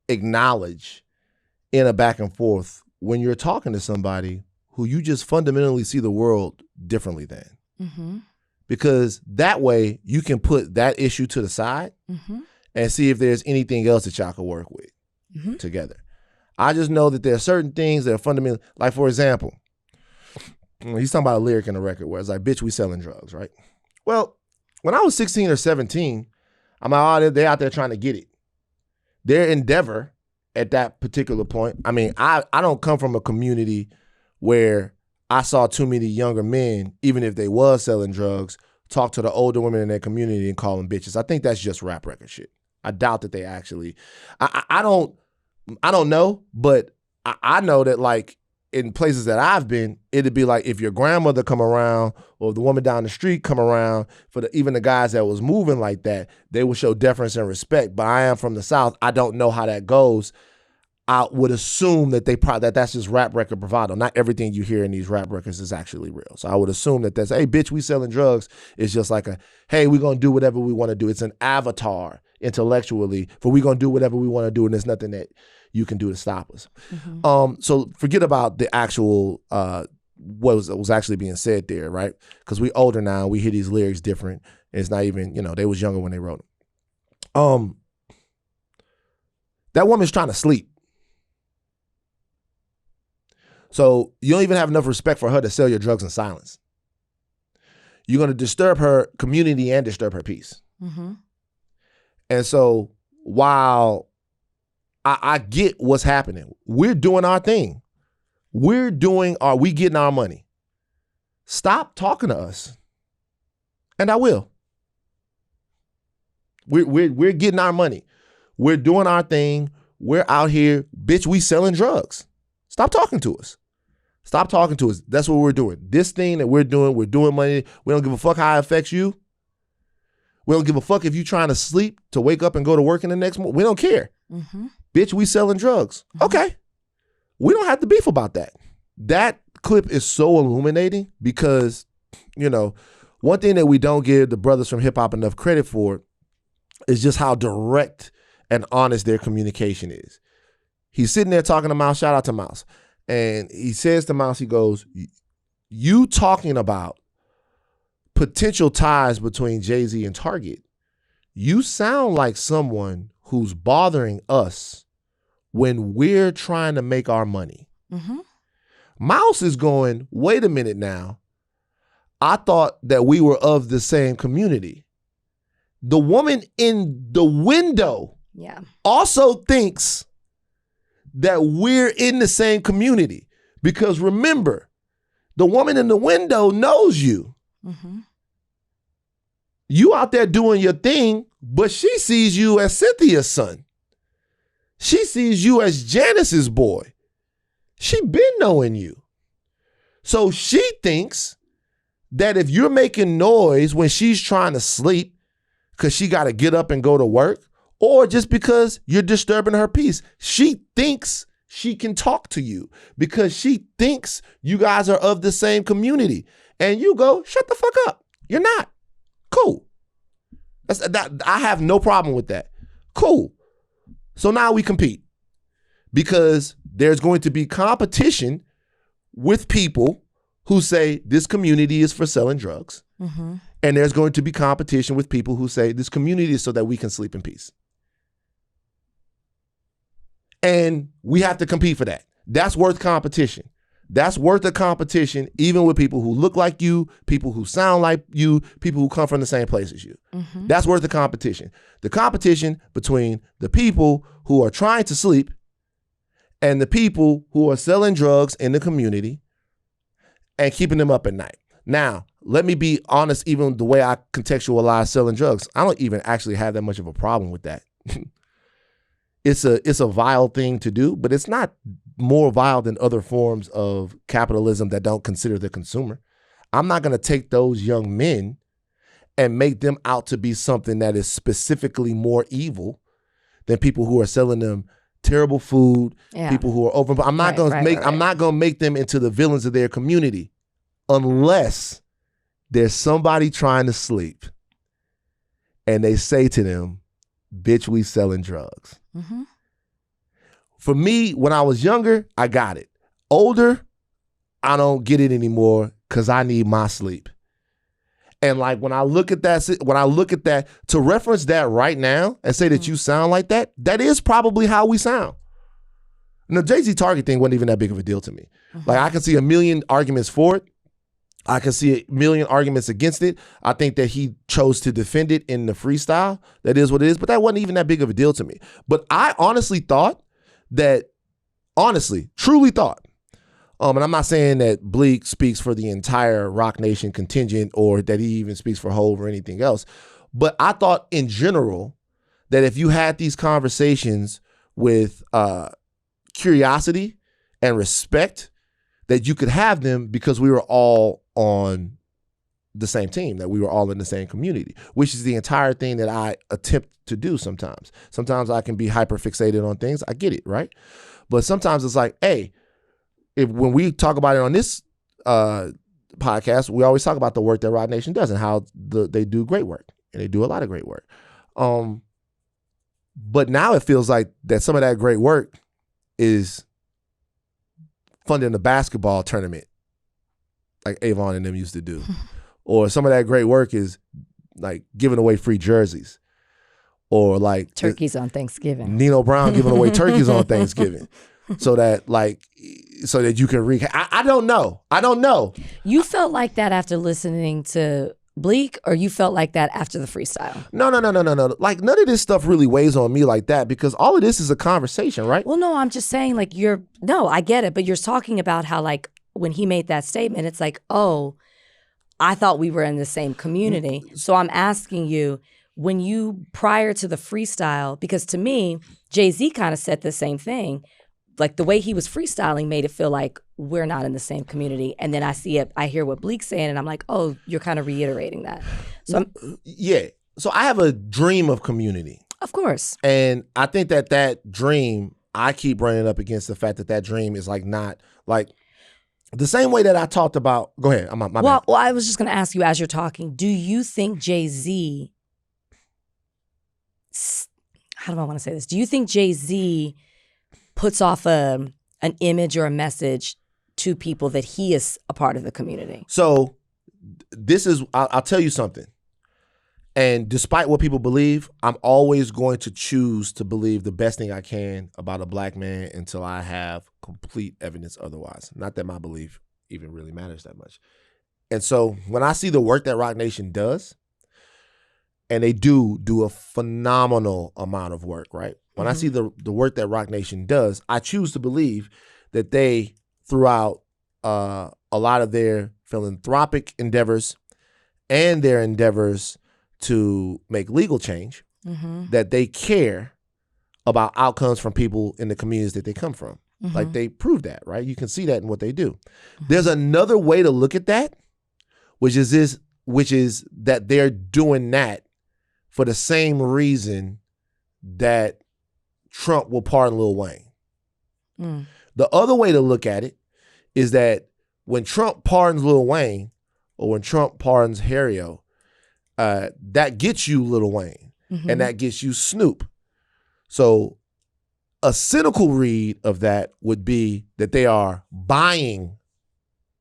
acknowledge in a back and forth when you're talking to somebody who you just fundamentally see the world differently than. Mm-hmm. Because that way you can put that issue to the side and see if there's anything else that y'all can work with together. I just know that there are certain things that are fundamental. Like, for example, he's talking about a lyric in the record where it's like, bitch, we selling drugs, right? Well, when I was 16 or 17, I'm like, oh, they're out there trying to get it. Their endeavor at that particular point, I mean, I don't come from a community where I saw too many younger men, even if they was selling drugs, talk to the older women in their community and call them bitches. I think that's just rap record shit. I doubt that they actually, I don't know, but I know that like in places that I've been, it'd be like if your grandmother come around or the woman down the street come around, even the guys that was moving like that, they would show deference and respect. But I am from the South. I don't know how that goes. I would assume that that's just rap record bravado. Not everything you hear in these rap records is actually real. So I would assume that that's, hey, bitch, we selling drugs. It's just like hey, we're going to do whatever we want to do. It's an avatar intellectually for we going to do whatever we want to do, and there's nothing that you can do to stop us. Mm-hmm. So forget about the actual what was actually being said there, right? Because we older now, we hear these lyrics different. It's not even, they was younger when they wrote them. That woman's trying to sleep. So you don't even have enough respect for her to sell your drugs in silence. You're going to disturb her community and disturb her peace. Mm-hmm. And so while I get what's happening, we're doing our thing. We getting our money. Stop talking to us. And I will. We're getting our money. We're doing our thing. We're out here, bitch, we selling drugs. Stop talking to us. Stop talking to us. That's what we're doing. This thing that we're doing money. We don't give a fuck how it affects you. We don't give a fuck if you're trying to sleep to wake up and go to work in the next morning. We don't care. Mm-hmm. Bitch, we selling drugs. Mm-hmm. Okay. We don't have to beef about that. That clip is so illuminating because, one thing that we don't give the brothers from hip hop enough credit for is just how direct and honest their communication is. He's sitting there talking to Mouse. Shout out to Mouse. And he says to Mouse, he goes, you talking about potential ties between Jay-Z and Target, you sound like someone who's bothering us when we're trying to make our money. Mm-hmm. Mouse is going, wait a minute now. I thought that we were of the same community. The woman in the window also thinks that we're in the same community. Because remember, the woman in the window knows you. Mm-hmm. You out there doing your thing, but she sees you as Cynthia's son. She sees you as Janice's boy. She been knowing you. So she thinks that if you're making noise when she's trying to sleep because she got to get up and go to work, or just because you're disturbing her peace, she thinks she can talk to you because she thinks you guys are of the same community. And you go, shut the fuck up. You're not. Cool. I have no problem with that. Cool. So now we compete because there's going to be competition with people who say this community is for selling drugs. Mm-hmm. And there's going to be competition with people who say this community is so that we can sleep in peace. And we have to compete for that. That's worth competition. That's worth a competition, even with people who look like you, people who sound like you, people who come from the same place as you. Mm-hmm. That's worth the competition. The competition between the people who are trying to sleep and the people who are selling drugs in the community and keeping them up at night. Now, let me be honest, even the way I contextualize selling drugs, I don't even actually have that much of a problem with that. It's a vile thing to do, but it's not more vile than other forms of capitalism that don't consider the consumer. I'm not going to take those young men and make them out to be something that is specifically more evil than people who are selling them terrible food, people who are over. I'm not going to make them into the villains of their community unless there's somebody trying to sleep and they say to them, bitch, we selling drugs. Mm-hmm. For me, when I was younger, I got it. Older, I don't get it anymore because I need my sleep. And like when I look at that, to reference that right now and say that you sound like that, that is probably how we sound. The Jay-Z Target thing wasn't even that big of a deal to me. Mm-hmm. Like I can see a million arguments for it. I can see a million arguments against it. I think that he chose to defend it in the freestyle. That is what it is. But that wasn't even that big of a deal to me. But I honestly truly thought, and I'm not saying that Bleek speaks for the entire Rock Nation contingent or that he even speaks for Hove or anything else. But I thought in general that if you had these conversations with curiosity and respect that you could have them because we were all on the same team, that we were all in the same community, which is the entire thing that I attempt to do sometimes. Sometimes I can be hyper fixated on things. I get it, right? But sometimes it's like, hey, when we talk about it on this podcast, we always talk about the work that Roc Nation does and how they do great work, and they do a lot of great work. But now it feels like that some of that great work is funding the basketball tournament like Avon and them used to do. Or some of that great work is like giving away free jerseys. Or like turkeys on Thanksgiving. Nino Brown giving away turkeys on Thanksgiving. So that you can I don't know. You felt like that after listening to Bleek, or you felt like that after the freestyle? No. Like none of this stuff really weighs on me like that because all of this is a conversation, right? Well, no, I'm just saying like I get it, but you're talking about how like when he made that statement, it's like, oh, I thought we were in the same community. So I'm asking you, when you, prior to the freestyle, because to me, Jay-Z kind of said the same thing. Like the way he was freestyling made it feel like we're not in the same community. And then I hear what Bleek's saying, and I'm like, oh, you're kind of reiterating that. So yeah. So I have a dream of community. Of course. And I think that dream, I keep running up against the fact that dream is like not like the same way that I talked about. Go ahead. My bad. Well, I was just going to ask you as you're talking, do you think Jay-Z, how do I want to say this? Do you think Jay-Z puts off an image or a message to people that he is a part of the community? So I'll tell you something. And despite what people believe, I'm always going to choose to believe the best thing I can about a black man until I have complete evidence otherwise. Not that my belief even really matters that much. And so when I see the work that Roc Nation does, and they do a phenomenal amount of work, right? When I see the work that Roc Nation does, I choose to believe that they, throughout a lot of their philanthropic endeavors and their endeavors to make legal change, that they care about outcomes from people in the communities that they come from. Like they prove that, right? You can see that in what they do. There's another way to look at that, which is that they're doing that for the same reason that Trump will pardon Lil Wayne. The other way to look at it is that when Trump pardons Lil Wayne or when Trump pardons Harrio, that gets you Lil Wayne and that gets you Snoop. So a cynical read of that would be that they are buying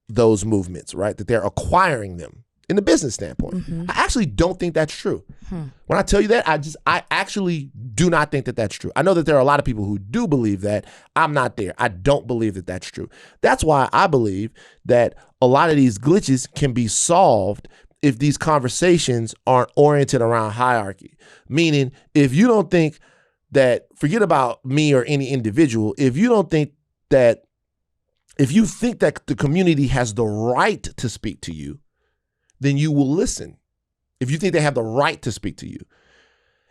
those movements, right? That they're acquiring them in the business standpoint. I actually don't think that's true. When I tell you that, I actually do not think that that's true. I know that there are a lot of people who do believe that. I'm not there. I don't believe that that's true. That's why I believe that a lot of these glitches can be solved if these conversations aren't oriented around hierarchy. Meaning, if you don't think that, forget about me or any individual, if you think that the community has the right to speak to you, then you will listen. If you think they have the right to speak to you.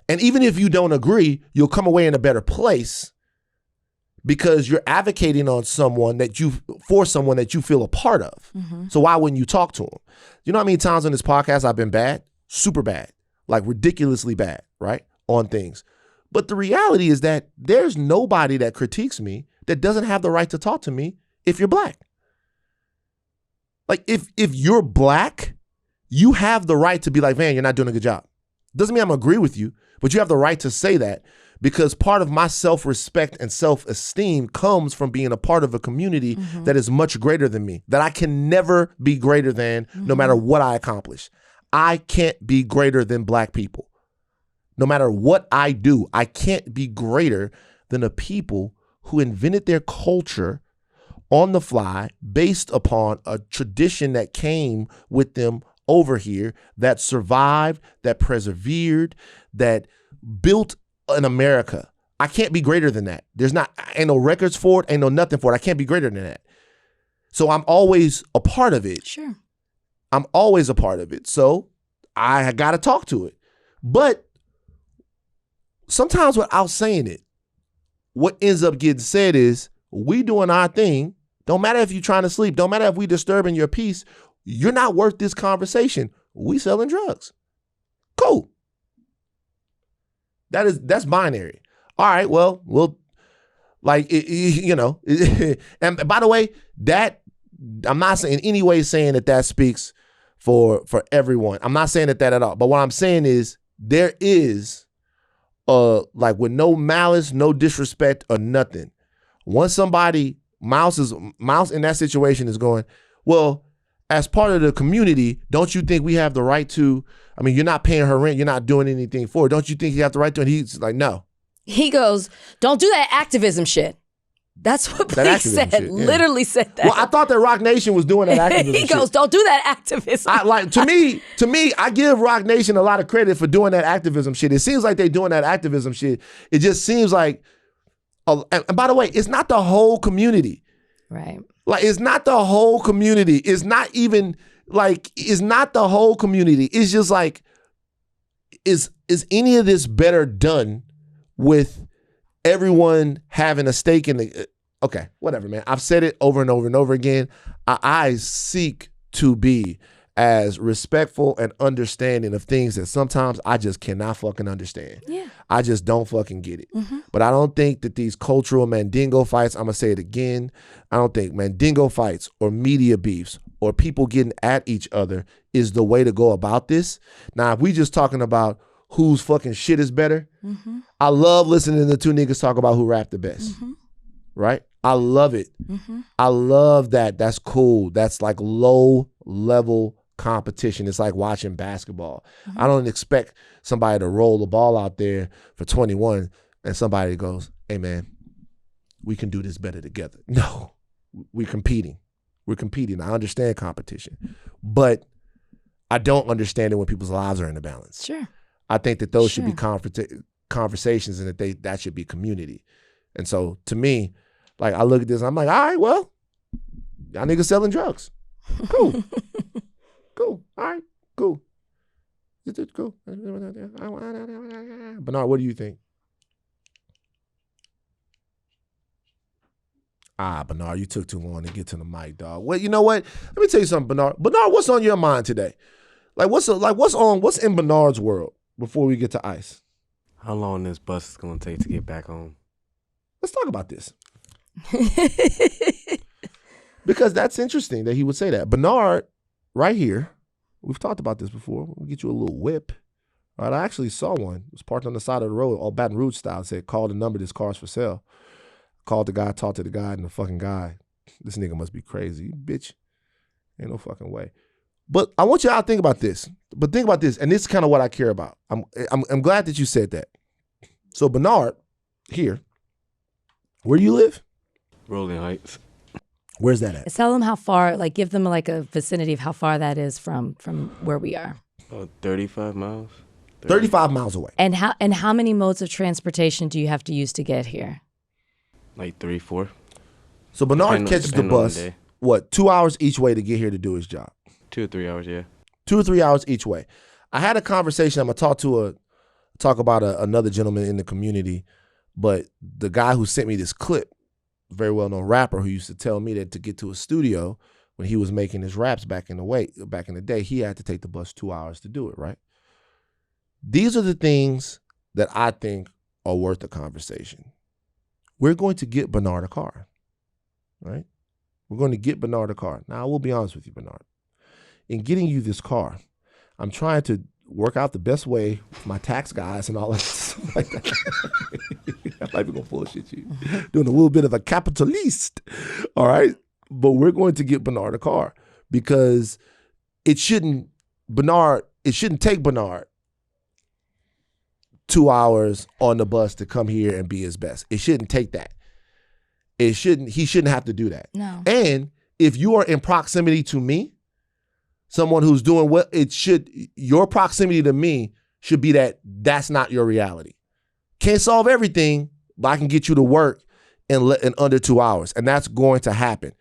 And even if you don't agree, you'll come away in a better place because you're advocating for someone that you feel a part of. So why wouldn't you talk to them? You know how many times on this podcast I've been bad? Super bad. Like ridiculously bad, right? On things. But the reality is that there's nobody that critiques me that doesn't have the right to talk to me if you're black. Like if you're black, you have the right to be like, man, you're not doing a good job. Doesn't mean I'm agree with you, but you have the right to say that because part of my self-respect and self-esteem comes from being a part of a community that is much greater than me, that I can never be greater than no matter what I accomplish. I can't be greater than black people. No matter what I do, I can't be greater than the people who invented their culture on the fly based upon a tradition that came with them over here, that survived, that persevered, that built an America. I can't be greater than that. Ain't no records for it, ain't no nothing for it. I can't be greater than that. So I'm always a part of it. Sure. I'm always a part of it. So I got to talk to it. But sometimes without saying it, what ends up getting said is, We doing our thing. Don't matter if you're trying to sleep. Don't matter if we disturbing your peace. You're not worth this conversation. We selling drugs. Cool. That's binary. All right, well, and by the way, that I'm not saying in any way saying that speaks for everyone. I'm not saying that at all. But what I'm saying is there is with no malice, no disrespect or nothing. Once somebody Mouse in that situation is going, well, as part of the community, don't you think we have the right to, I mean, you're not paying her rent, you're not doing anything for her. Don't you think you have the right to? And he's like, no. He goes, don't do that activism shit. That's what Bleek said. Shit, yeah. Literally said that. Well, I thought that Rock Nation was doing that activism He goes, don't do that activism. To me, I give Rock Nation a lot of credit for doing that activism shit. It seems like they're doing that activism shit. It just seems like, and by the way, it's not the whole community. Right. Like, it's not the whole community. It's not even, it's not the whole community. It's just like, is any of this better done with everyone having a stake in the, okay, whatever, man. I've said it over and over and over again. I seek to be as respectful and understanding of things that sometimes I just cannot fucking understand. Yeah. I just don't fucking get it. Mm-hmm. But I don't think that these cultural mandingo fights, I'm going to say it again, I don't think mandingo fights or media beefs or people getting at each other is the way to go about this. Now, if we just talking about whose fucking shit is better, mm-hmm. I love listening to two niggas talk about who rap the best. Mm-hmm. Right? I love it. Mm-hmm. I love that. That's cool. That's like low level competition. It's like watching basketball. Mm-hmm. I don't expect somebody to roll the ball out there for 21 and somebody goes, hey man, we can do this better together. No, we're competing. We're competing. I understand competition, but I don't understand it when people's lives are in the balance. Sure. I think that those should be conversations and that should be community. And so to me, like I look at this and I'm like, all right, well, y'all niggas selling drugs. Cool. Cool. All right. Cool. Cool. Bernard, what do you think? Bernard, you took too long to get to the mic, dog. Well, you know what? Let me tell you something, Bernard. Bernard, what's on your mind today? What's in Bernard's world before we get to ICE? How long this bus is gonna take to get back home? Let's talk about this. Because that's interesting that he would say that. Bernard, right here, we've talked about this before. We'll get you a little whip. All right, I actually saw one. It was parked on the side of the road, all Baton Rouge style. It said, call the number, this car's for sale. Called the guy, talked to the guy, and the fucking guy, this nigga must be crazy. Bitch, ain't no fucking way. But I want y'all to think about this. But think about this, and this is kind of what I care about. I'm glad that you said that. So Bernard, here, where do you live? Rolling Heights. Where's that at? Tell them how far, give them a vicinity of how far that is from where we are. 35 miles. 35 miles away. And how many modes of transportation do you have to use to get here? Like 3, 4. So Bernard catches the bus, 2 hours each way to get here to do his job? 2 or 3 hours, yeah. 2 or 3 hours each way. I had a conversation. I'm gonna talk about another gentleman in the community, but the guy who sent me this clip, very well-known rapper who used to tell me that to get to a studio when he was making his raps back in the day, he had to take the bus 2 hours to do it, right? These are the things that I think are worth a conversation. We're going to get Bernard a car, right? We're going to get Bernard a car. Now, I will be honest with you, Bernard. In getting you this car, I'm trying to work out the best way with my tax guys and all that stuff like that. I might be gonna bullshit you. Doing a little bit of a capitalist, all right? But we're going to get Bernard a car because it shouldn't take Bernard 2 hours on the bus to come here and be his best. It shouldn't take that. He shouldn't have to do that. No. And if you are in proximity to me, someone who's doing what your proximity to me should be that's not your reality. Can't solve everything, but I can get you to work in under 2 hours. And that's going to happen.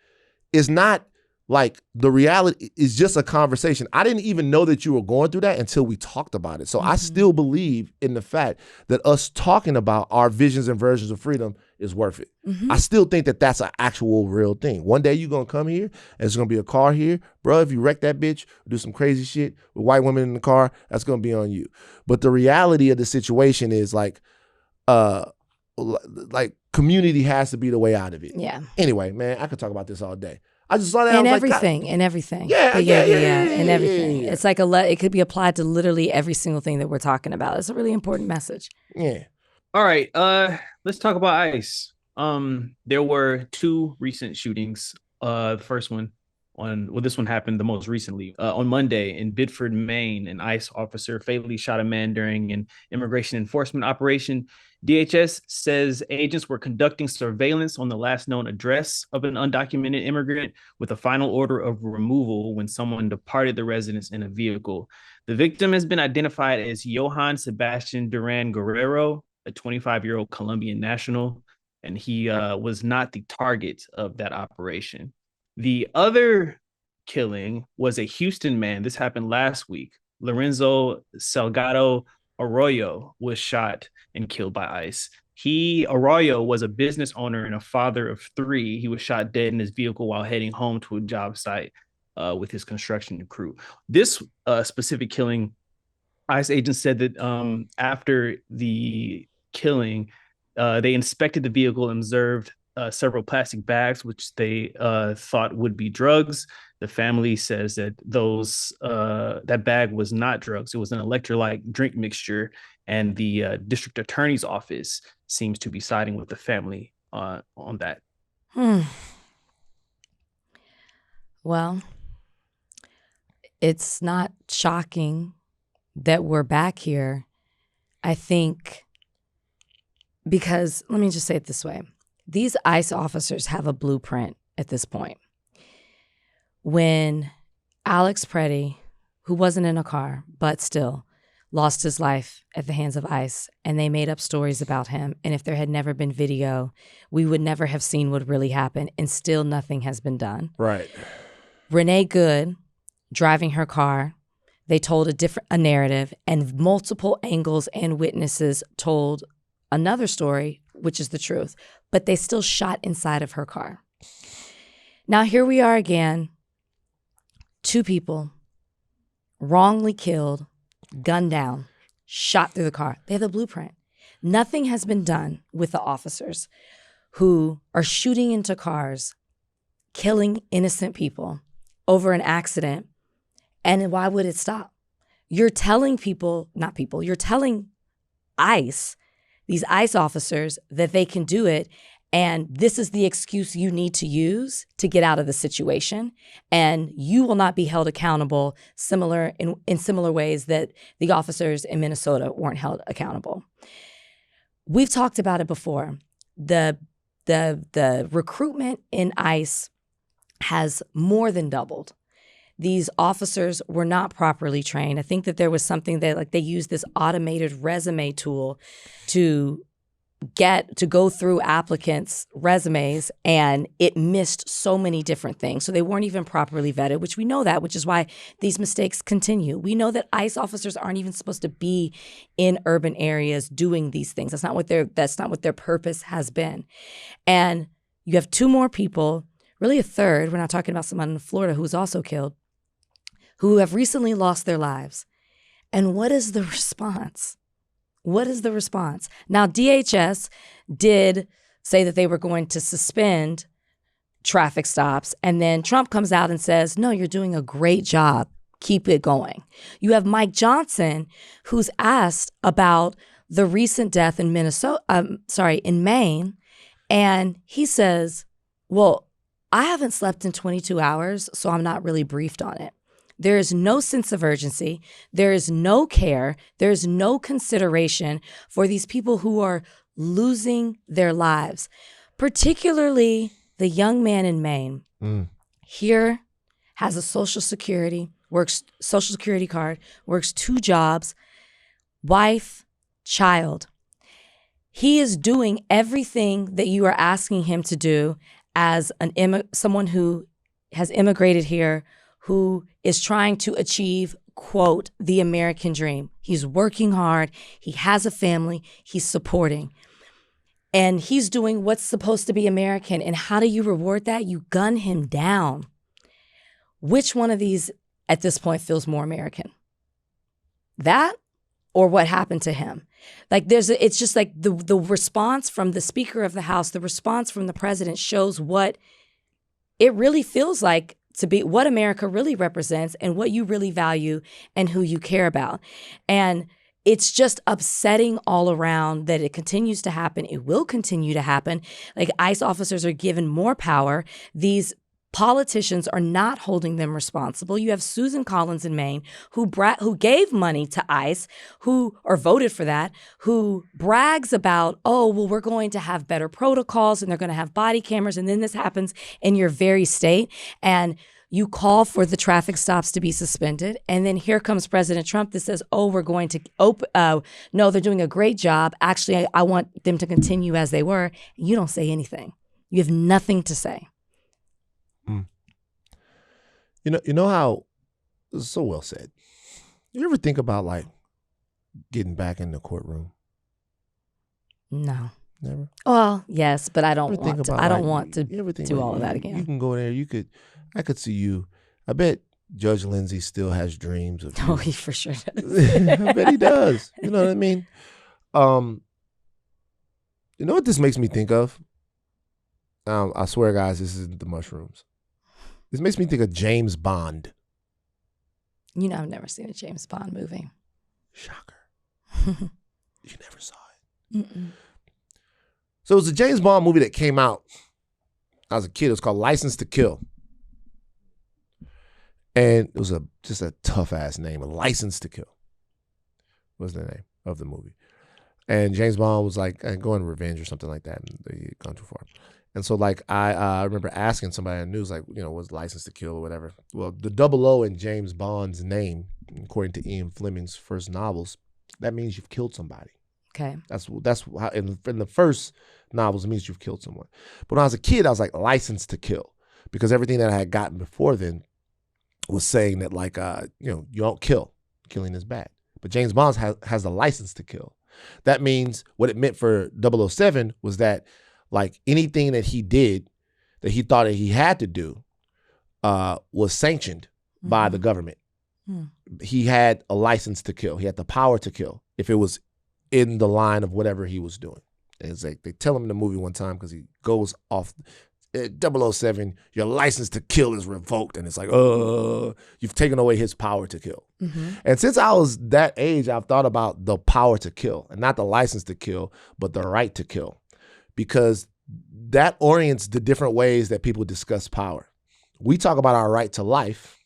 It's not like the reality is just a conversation. I didn't even know that you were going through that until we talked about it. So I still believe in the fact that us talking about our visions and versions of freedom is worth it. Mm-hmm. I still think that that's an actual real thing. One day you're going to come here, and there's going to be a car here. Bro, if you wreck that bitch, do some crazy shit with white women in the car, that's going to be on you. But the reality of the situation is like community has to be the way out of it. Yeah. Anyway, man, I could talk about this all day. I just saw that. And I was everything, like, and everything. Yeah, and everything. Yeah. It's like it could be applied to literally every single thing that we're talking about. It's a really important message. Yeah. All right. Let's talk about ICE. There were 2 recent shootings. The first one this one happened the most recently. On Monday in Biddeford, Maine, an ICE officer fatally shot a man during an immigration enforcement operation. DHS says agents were conducting surveillance on the last known address of an undocumented immigrant with a final order of removal when someone departed the residence in a vehicle. The victim has been identified as Johann Sebastian Duran Guerrero, a 25-year-old Colombian national, and he was not the target of that operation. The other killing was a Houston man. This happened last week. Lorenzo Salgado Arroyo was shot and killed by ICE. Arroyo was a business owner and a father of 3. He was shot dead in his vehicle while heading home to a job site with his construction crew. This specific killing, ICE agents said that after the killing, they inspected the vehicle and observed several plastic bags, which they thought would be drugs. The family says that that bag was not drugs. It was an electrolyte drink mixture, and the district attorney's office seems to be siding with the family on that. Well, it's not shocking that we're back here, I think, because let me just say it this way. These ICE officers have a blueprint at this point. When Alex Preddy, who wasn't in a car, but still lost his life at the hands of ICE, and they made up stories about him, and if there had never been video, we would never have seen what really happened, and still nothing has been done. Right. Renee Good, driving her car, they told a narrative, and multiple angles and witnesses told another story, which is the truth, but they still shot inside of her car. Now here we are again, 2 people wrongly killed, gunned down, shot through the car. They have the blueprint. Nothing has been done with the officers who are shooting into cars, killing innocent people over an accident. And why would it stop? You're telling you're telling ICE, these ICE officers, that they can do it, and this is the excuse you need to use to get out of the situation, and you will not be held accountable in similar ways that the officers in Minnesota weren't held accountable. We've talked about it before. The recruitment in ICE has more than doubled. These officers were not properly trained. I think that there was something that they used this automated resume tool to go through applicants' resumes, and it missed so many different things. So they weren't even properly vetted, which we know that, which is why these mistakes continue. We know that ICE officers aren't even supposed to be in urban areas doing these things. That's not what their purpose has been. And you have 2 more people, really a third, we're not talking about someone in Florida who was also killed, who have recently lost their lives. And what is the response? What is the response? Now, DHS did say that they were going to suspend traffic stops, and then Trump comes out and says, no, you're doing a great job. Keep it going. You have Mike Johnson, who's asked about the recent death in in Maine, and he says, well, I haven't slept in 22 hours, so I'm not really briefed on it. There is no sense of urgency. There is no care. There is no consideration for these people who are losing their lives, particularly the young man in Maine. Here has a social security card, works 2 jobs, wife, child. He is doing everything that you are asking him to do as someone who has immigrated here, who is trying to achieve, quote, the American dream. He's working hard. He has a family. He's supporting. And he's doing what's supposed to be American. And how do you reward that? You gun him down. Which one of these at this point feels more American? That or what happened to him? Like it's just like the response from the Speaker of the House, the response from the president shows what it really feels like to be, what America really represents and what you really value and who you care about. And it's just upsetting all around that it continues to happen. It will continue to happen. Like ICE officers are given more power. These politicians are not holding them responsible. You have Susan Collins in Maine, who gave money to ICE, or voted for that, who brags about, oh, well, we're going to have better protocols and they're going to have body cameras. And then this happens in your very state. And you call for the traffic stops to be suspended. And then here comes President Trump that says, oh, we're going to no, they're doing a great job. Actually, I want them to continue as they were. You don't say anything. You have nothing to say. You know how, this is so well said. You ever think about like getting back in the courtroom? No. Never? Well, yes, but I don't want to. I don't want to do all of that again. You can go there. I could see you. I bet Judge Lindsay still has dreams of you. Oh, he for sure does. I bet he does. You know what I mean? You know what this makes me think of? I swear, guys, this isn't the mushrooms. This makes me think of James Bond. You know, I've never seen a James Bond movie. Shocker. You never saw it. Mm-mm. So it was a James Bond movie that came out. I was a kid. It was called License to Kill. And it was just a tough-ass name, a License to Kill was the name of the movie. And James Bond was like, going revenge or something like that. And they had gone too far. And so, like, I remember asking somebody on the news, like, was License to Kill or whatever. Well, the 00 in James Bond's name, according to Ian Fleming's first novels, that means you've killed somebody. Okay. That's how, in the first novels, it means you've killed someone. But when I was a kid, I was like, License to Kill. Because everything that I had gotten before then was saying that, like, you don't kill. Killing is bad. But James Bond has a license to kill. That means what it meant for 007 was that, like, anything that he did that he thought that he had to do was sanctioned by the government. He had a license to kill. He had the power to kill if it was in the line of whatever he was doing. And it's like, they tell him in the movie one time because he goes off, 007, your license to kill is revoked. And it's like, you've taken away his power to kill. Mm-hmm. And since I was that age, I've thought about the power to kill, and not the license to kill, but the right to kill. Because that orients the different ways that people discuss power. We talk about our right to life.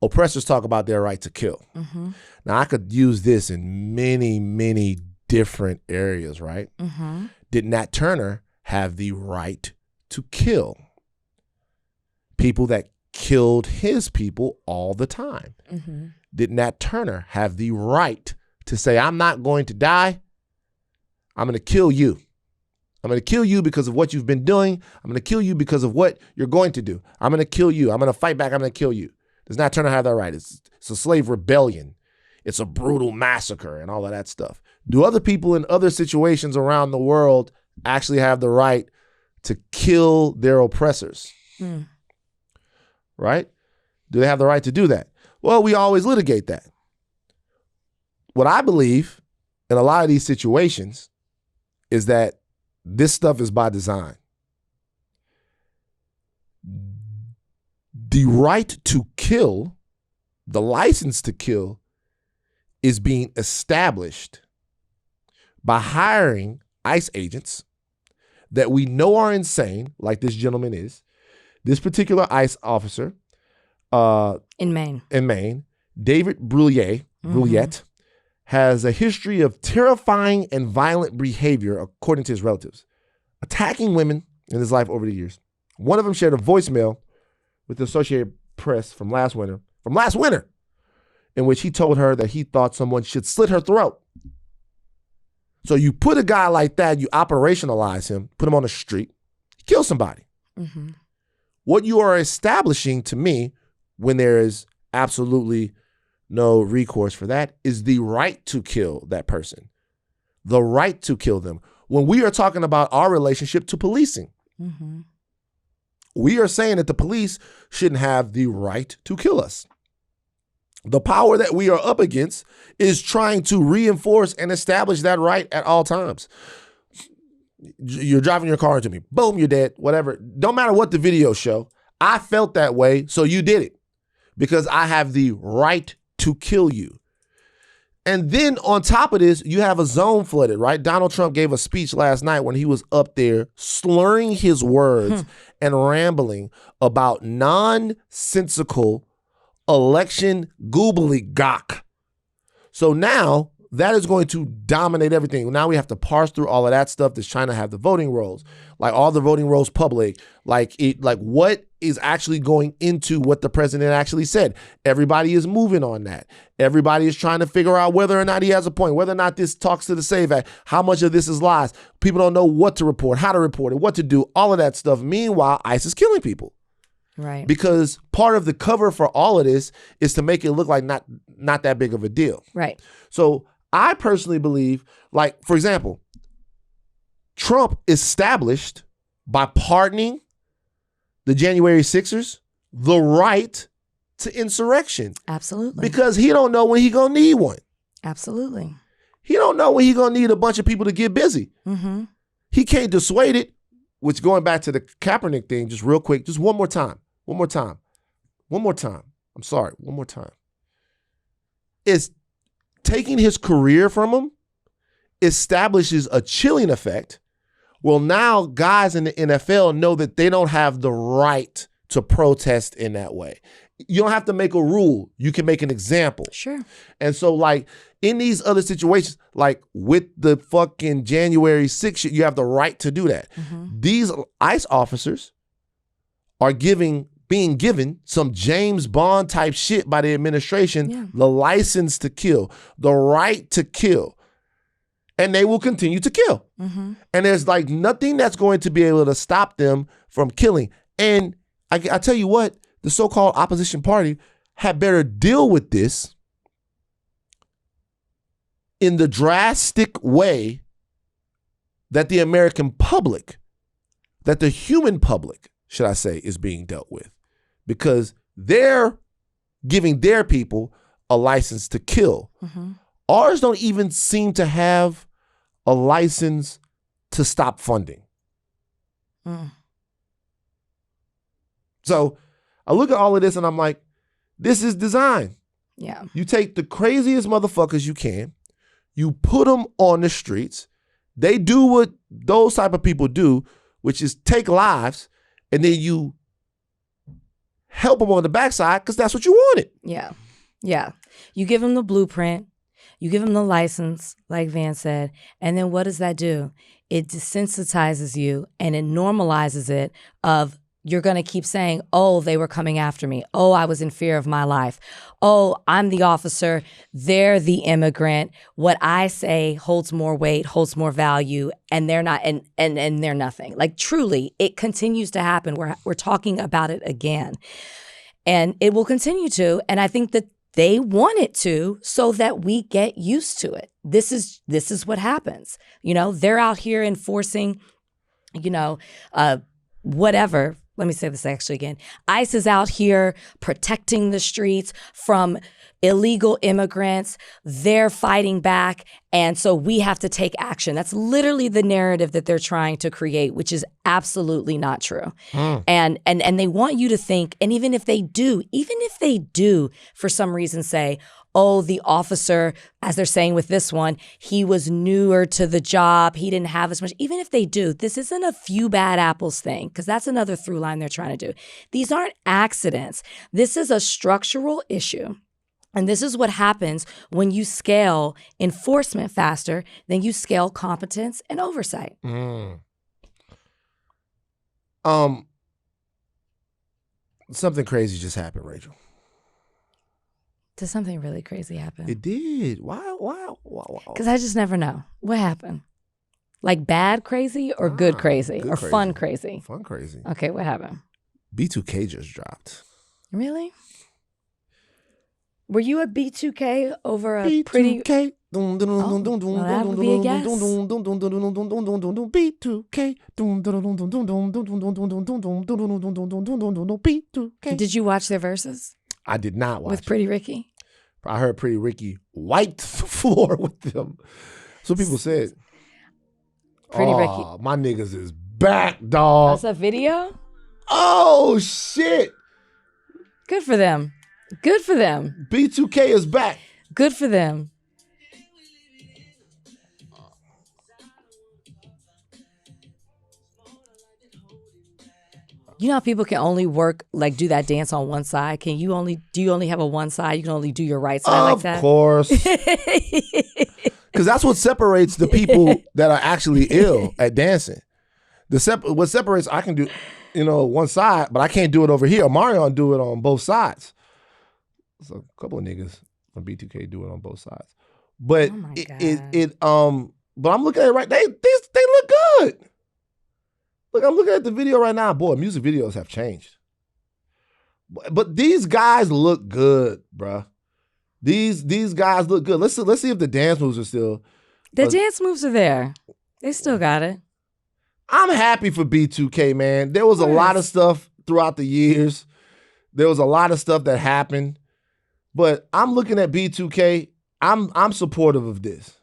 Oppressors talk about their right to kill. Mm-hmm. Now, I could use this in many, many different areas, right? Mm-hmm. Did Nat Turner have the right to kill people that killed his people all the time? Mm-hmm. Did Nat Turner have the right to say, I'm not going to die, I'm going to kill you? I'm going to kill you because of what you've been doing. I'm going to kill you because of what you're going to do. I'm going to kill you. I'm going to fight back. I'm going to kill you. Does Nat Turner have that right? It's a slave rebellion. It's a brutal massacre and all of that stuff. Do other people in other situations around the world actually have the right to kill their oppressors? Right? Do they have the right to do that? Well, we always litigate that. What I believe in a lot of these situations is that this stuff is by design. The right to kill, the license to kill, is being established by hiring ICE agents that we know are insane, like this gentleman is. This particular ICE officer in Maine, David Bruyette, has a history of terrifying and violent behavior, according to his relatives, attacking women in his life over the years. One of them shared a voicemail with the Associated Press from last winter, in which he told her that he thought someone should slit her throat. So you put a guy like that, you operationalize him, put him on the street, kill somebody. Mm-hmm. What you are establishing to me, when there is absolutely no recourse for that, is the right to kill that person, the right to kill them. when we are talking about our relationship to policing. Mm-hmm. We are saying that the police shouldn't have the right to kill us. The power that we are up against is trying to reinforce and establish that right at all times. You're driving your car into me. Boom, you're dead. Whatever. Don't matter what the videos show. I felt that way, so you did it. Because I have the right to kill you. And then on top of this, you have a zone flooded, right? Donald Trump gave a speech last night when he was up there slurring his words and rambling about nonsensical election gobbledygook. So now that is going to dominate everything. Now we have to parse through all of that stuff that's trying to have the voting rolls, like all the voting rolls public, like what is actually going into what the president actually said. Everybody is moving on that. Everybody is trying to figure out whether or not he has a point, whether or not this talks to the SAVE Act, how much of this is lies. People don't know what to report, how to report it, what to do, all of that stuff. Meanwhile, ICE is killing people. Right. Because part of the cover for all of this is to make it look like not that big of a deal. Right. So I personally believe, like, for example, Trump established by pardoning the January 6ers the right to insurrection. Absolutely. Because he don't know when he gonna need one. Absolutely. He don't know when he gonna need a bunch of people to get busy. Mm-hmm. He can't dissuade it, which going back to the Kaepernick thing, just real quick, just one more time. I'm sorry, one more time. It's taking his career from him establishes a chilling effect. Well, now guys in the NFL know that they don't have the right to protest in that way. You don't have to make a rule. You can make an example. Sure. And so, like, in these other situations, like with the fucking January 6th shit, you have the right to do that. Mm-hmm. These ICE officers are being given some James Bond type shit by the administration, the license to kill, the right to kill. And they will continue to kill. Mm-hmm. And there's like nothing that's going to be able to stop them from killing. And I tell you what, the so-called opposition party had better deal with this in the drastic way that the American public, that the human public, should I say, is being dealt with. Because they're giving their people a license to kill. Mm-hmm. Ours don't even seem to have a license to stop funding. Mm. So I look at all of this and I'm like, this is design. Yeah. You take the craziest motherfuckers you can, you put them on the streets, they do what those type of people do, which is take lives, and then you help them on the backside because that's what you wanted. Yeah. Yeah. You give them the blueprint, you give them the license, like Van said, and then what does that do? It desensitizes you and it normalizes it of you're going to keep saying, oh, they were coming after me. Oh, I was in fear of my life. Oh, I'm the officer. They're the immigrant. What I say holds more weight, holds more value, and they're not, and they're nothing. Like truly, it continues to happen. We're talking about it again. And it will continue to. And I think that they want it to so that we get used to it. This is what happens. You know, they're out here enforcing, you know, whatever. Let me say this actually again. ICE is out here protecting the streets from illegal immigrants. They're fighting back. And so we have to take action. That's literally the narrative that they're trying to create, which is absolutely not true. And they want you to think, and even if they do, for some reason say, oh, the officer, as they're saying with this one, he was newer to the job. He didn't have as much. Even if they do, this isn't a few bad apples thing, because that's another through line they're trying to do. These aren't accidents. This is a structural issue. And this is what happens when you scale enforcement faster than you scale competence and oversight. Something crazy just happened, Rachel. Did something really crazy happen? It did. Why? Because I just never know. What happened? Like bad crazy or good crazy or crazy. Fun crazy? Fun crazy. Okay, what happened? B2K just dropped. Really? Were you a B2K over a B2K, pretty... well, that would be a guess. B2K. B2K. Did you watch their verses? I did not watch with Pretty Ricky. I heard Pretty Ricky wiped the floor with them. So people said, Pretty Ricky. My niggas is back, dog. That's a video? Oh, shit. Good for them. Good for them. B2K is back. Good for them. You know how people can only work, like do that dance on one side? Do you only have a one side? You can only do your right side like that? Of course. Because that's what separates the people that are actually ill at dancing. What separates, I can do, one side, but I can't do it over here. Marion do it on both sides. So a couple of niggas from B2K do it on both sides. But but I'm looking at it right. They look good. Look, I'm looking at the video right now. Boy, music videos have changed. But these guys look good, bruh. These guys look good. Let's see if the dance moves are still. The dance moves are there. They still got it. I'm happy for B2K, man. There was a lot of stuff throughout the years. There was a lot of stuff that happened. But I'm looking at B2K. I'm supportive of this.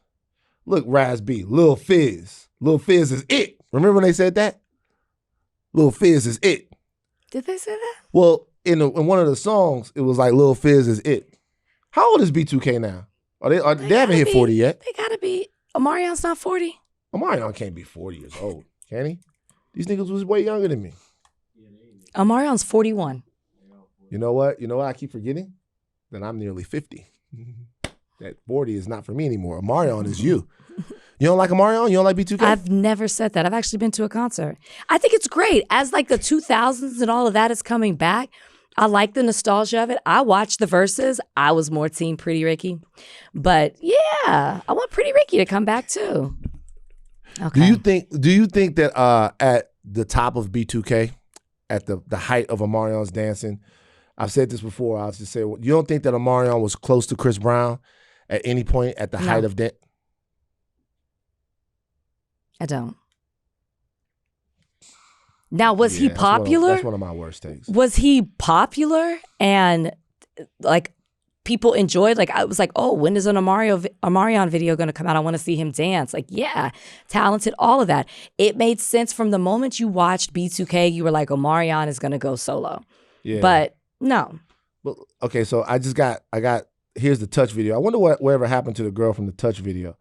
Look, Raz B, Lil Fizz. Lil Fizz is it. Remember when they said that? Lil Fizz is it. Did they say that? Well, in one of the songs, it was like Lil Fizz is it. How old is B2K now? They haven't hit 40 yet. They gotta be. Omarion's not 40. Omarion can't be 40 years old, can he? These niggas was way younger than me. Omarion's 41. You know what? I keep forgetting? That I'm nearly 50. That 40 is not for me anymore. Omarion is you. You don't like Omarion? You don't like B2K? I've never said that. I've actually been to a concert. I think it's great. As like the 2000s and all of that is coming back, I like the nostalgia of it. I watched the verses. I was more team Pretty Ricky. But yeah, I want Pretty Ricky to come back too. Okay. Do you think that at the top of B2K, at the height of Omarion's dancing, I've said this before, I'll just say, you don't think that Omarion was close to Chris Brown at any point at the height of dance? I don't. Now, was he popular? That's one of my worst takes. Was he popular and like people enjoyed? Like I was like, oh, when is an Omarion video going to come out? I want to see him dance. Like, yeah, talented, all of that. It made sense from the moment you watched B2K. You were like, Omarion is going to go solo. Yeah. But no. Well, okay, so I got. Here's the Touch video. I wonder whatever happened to the girl from the Touch video.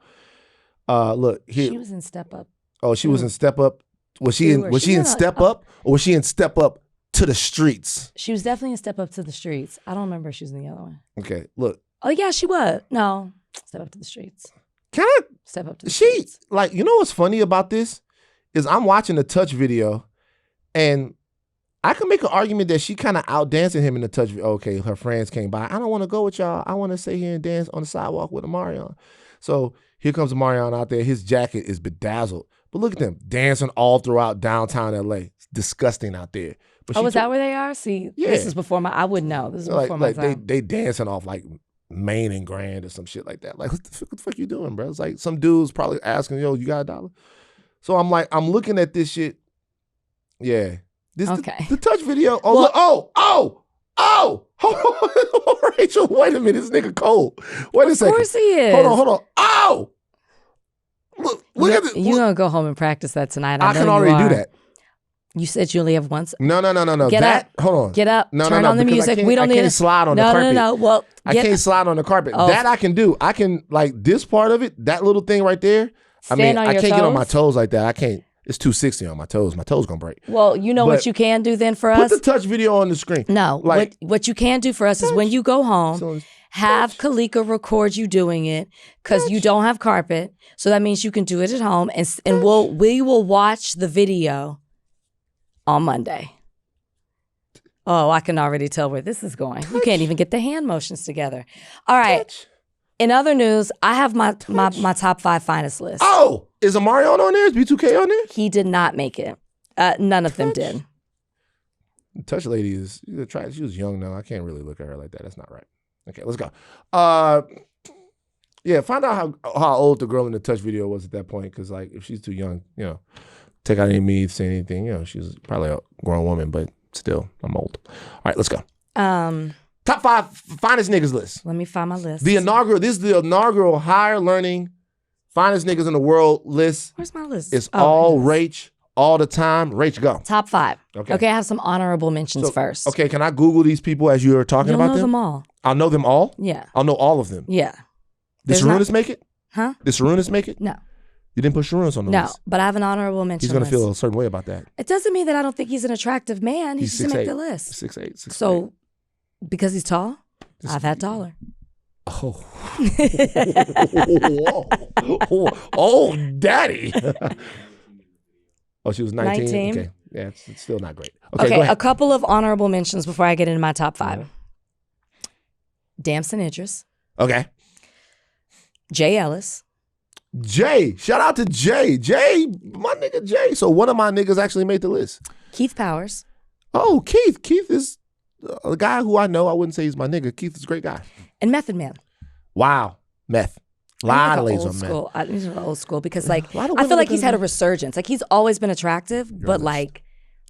Look here. She was in Step Up. Oh, she was in Step Up. Was she in Step Up, or was she in Step Up to the Streets? She was definitely in Step Up to the Streets. I don't remember if she was in the other one. Okay, look. Oh yeah, she was. No, Step Up to the Streets. Can I? Step Up to the Streets. Like, you know what's funny about this is I'm watching the Touch video, and I can make an argument that she kind of outdancing him in the Touch video. Okay, her friends came by. I don't want to go with y'all. I want to sit here and dance on the sidewalk with Omarion. So here comes Omarion out there. His jacket is bedazzled. But look at them dancing all throughout downtown LA. It's disgusting out there. But is that where they are? See, yeah. This is before I wouldn't know. This is before my time. They dancing off like Main and Grand or some shit like that. Like, what the fuck you doing, bro? It's like some dude's probably asking, yo, you got $1? So I'm like, I'm looking at this shit. Yeah. The Touch video. Oh, hold on. Rachel, wait a minute. This nigga cold. Wait a second. Of course he is. Hold on. Oh! Look at this. You're going to go home and practice that tonight. I can already do that. You said you only have one. No. Get up. Hold on. Get up. Turn on the music. We don't need to slide on the carpet. No. Well, I can't slide on the carpet. That I can do. I can, like, this part of it, that little thing right there. I can't get on my toes like that. I can't. It's 260 on my toes. My toes gonna break. Well, you know what you can do then for us? Put the Touch video on the screen. No. Like, what you can do for us is when you go home, have Kalika record you doing it because you don't have carpet. So that means you can do it at home, and we will watch the video on Monday. Oh, I can already tell where this is going. You can't even get the hand motions together. All right. Touch. In other news, I have my top 5 finest list. Oh, is Omarion on there? Is B2K on there? He did not make it. None of them did. Touch lady is, she was young now. I can't really look at her like that. That's not right. Okay, let's go. Yeah, find out how old the girl in the Touch video was at that point, because like if she's too young, take out any me, say anything, she's probably a grown woman, but still, I'm old. All right, let's go. Top 5 finest niggas list. Let me find my list. This is the inaugural higher learning finest niggas in the world list. Where's my list? It's all Rach, all the time. Rach, go. Top 5. Okay, I have some honorable mentions first. Okay, can I Google these people as you were talking about them? You'll know them all. I'll know them all? Yeah. I'll know all of them? Yeah. Did Sarunas make it? Huh? Did Sarunas make it? No. You didn't put Sarunas on the list? No, but I have an honorable mention. He's going to feel a certain way about that. It doesn't mean that I don't think he's an attractive man. He's just make the list. 6'8". So, because he's tall, I've had taller. Oh. Oh, daddy. Oh, she was 19? Okay. Yeah, it's still not great. Okay, go ahead. A couple of honorable mentions before I get into my top 5. Damson Idris. Okay. Jay Ellis. Jay. Shout out to Jay. Jay, my nigga Jay. So one of my niggas actually made the list. Keith Powers. Oh, Keith. Keith is a guy who I know. I wouldn't say he's my nigga. Keith is a great guy. And Method Man. Wow. Meth. A lot of ladies on meth. These are old school because I feel like he's had a resurgence. Like he's always been attractive, but like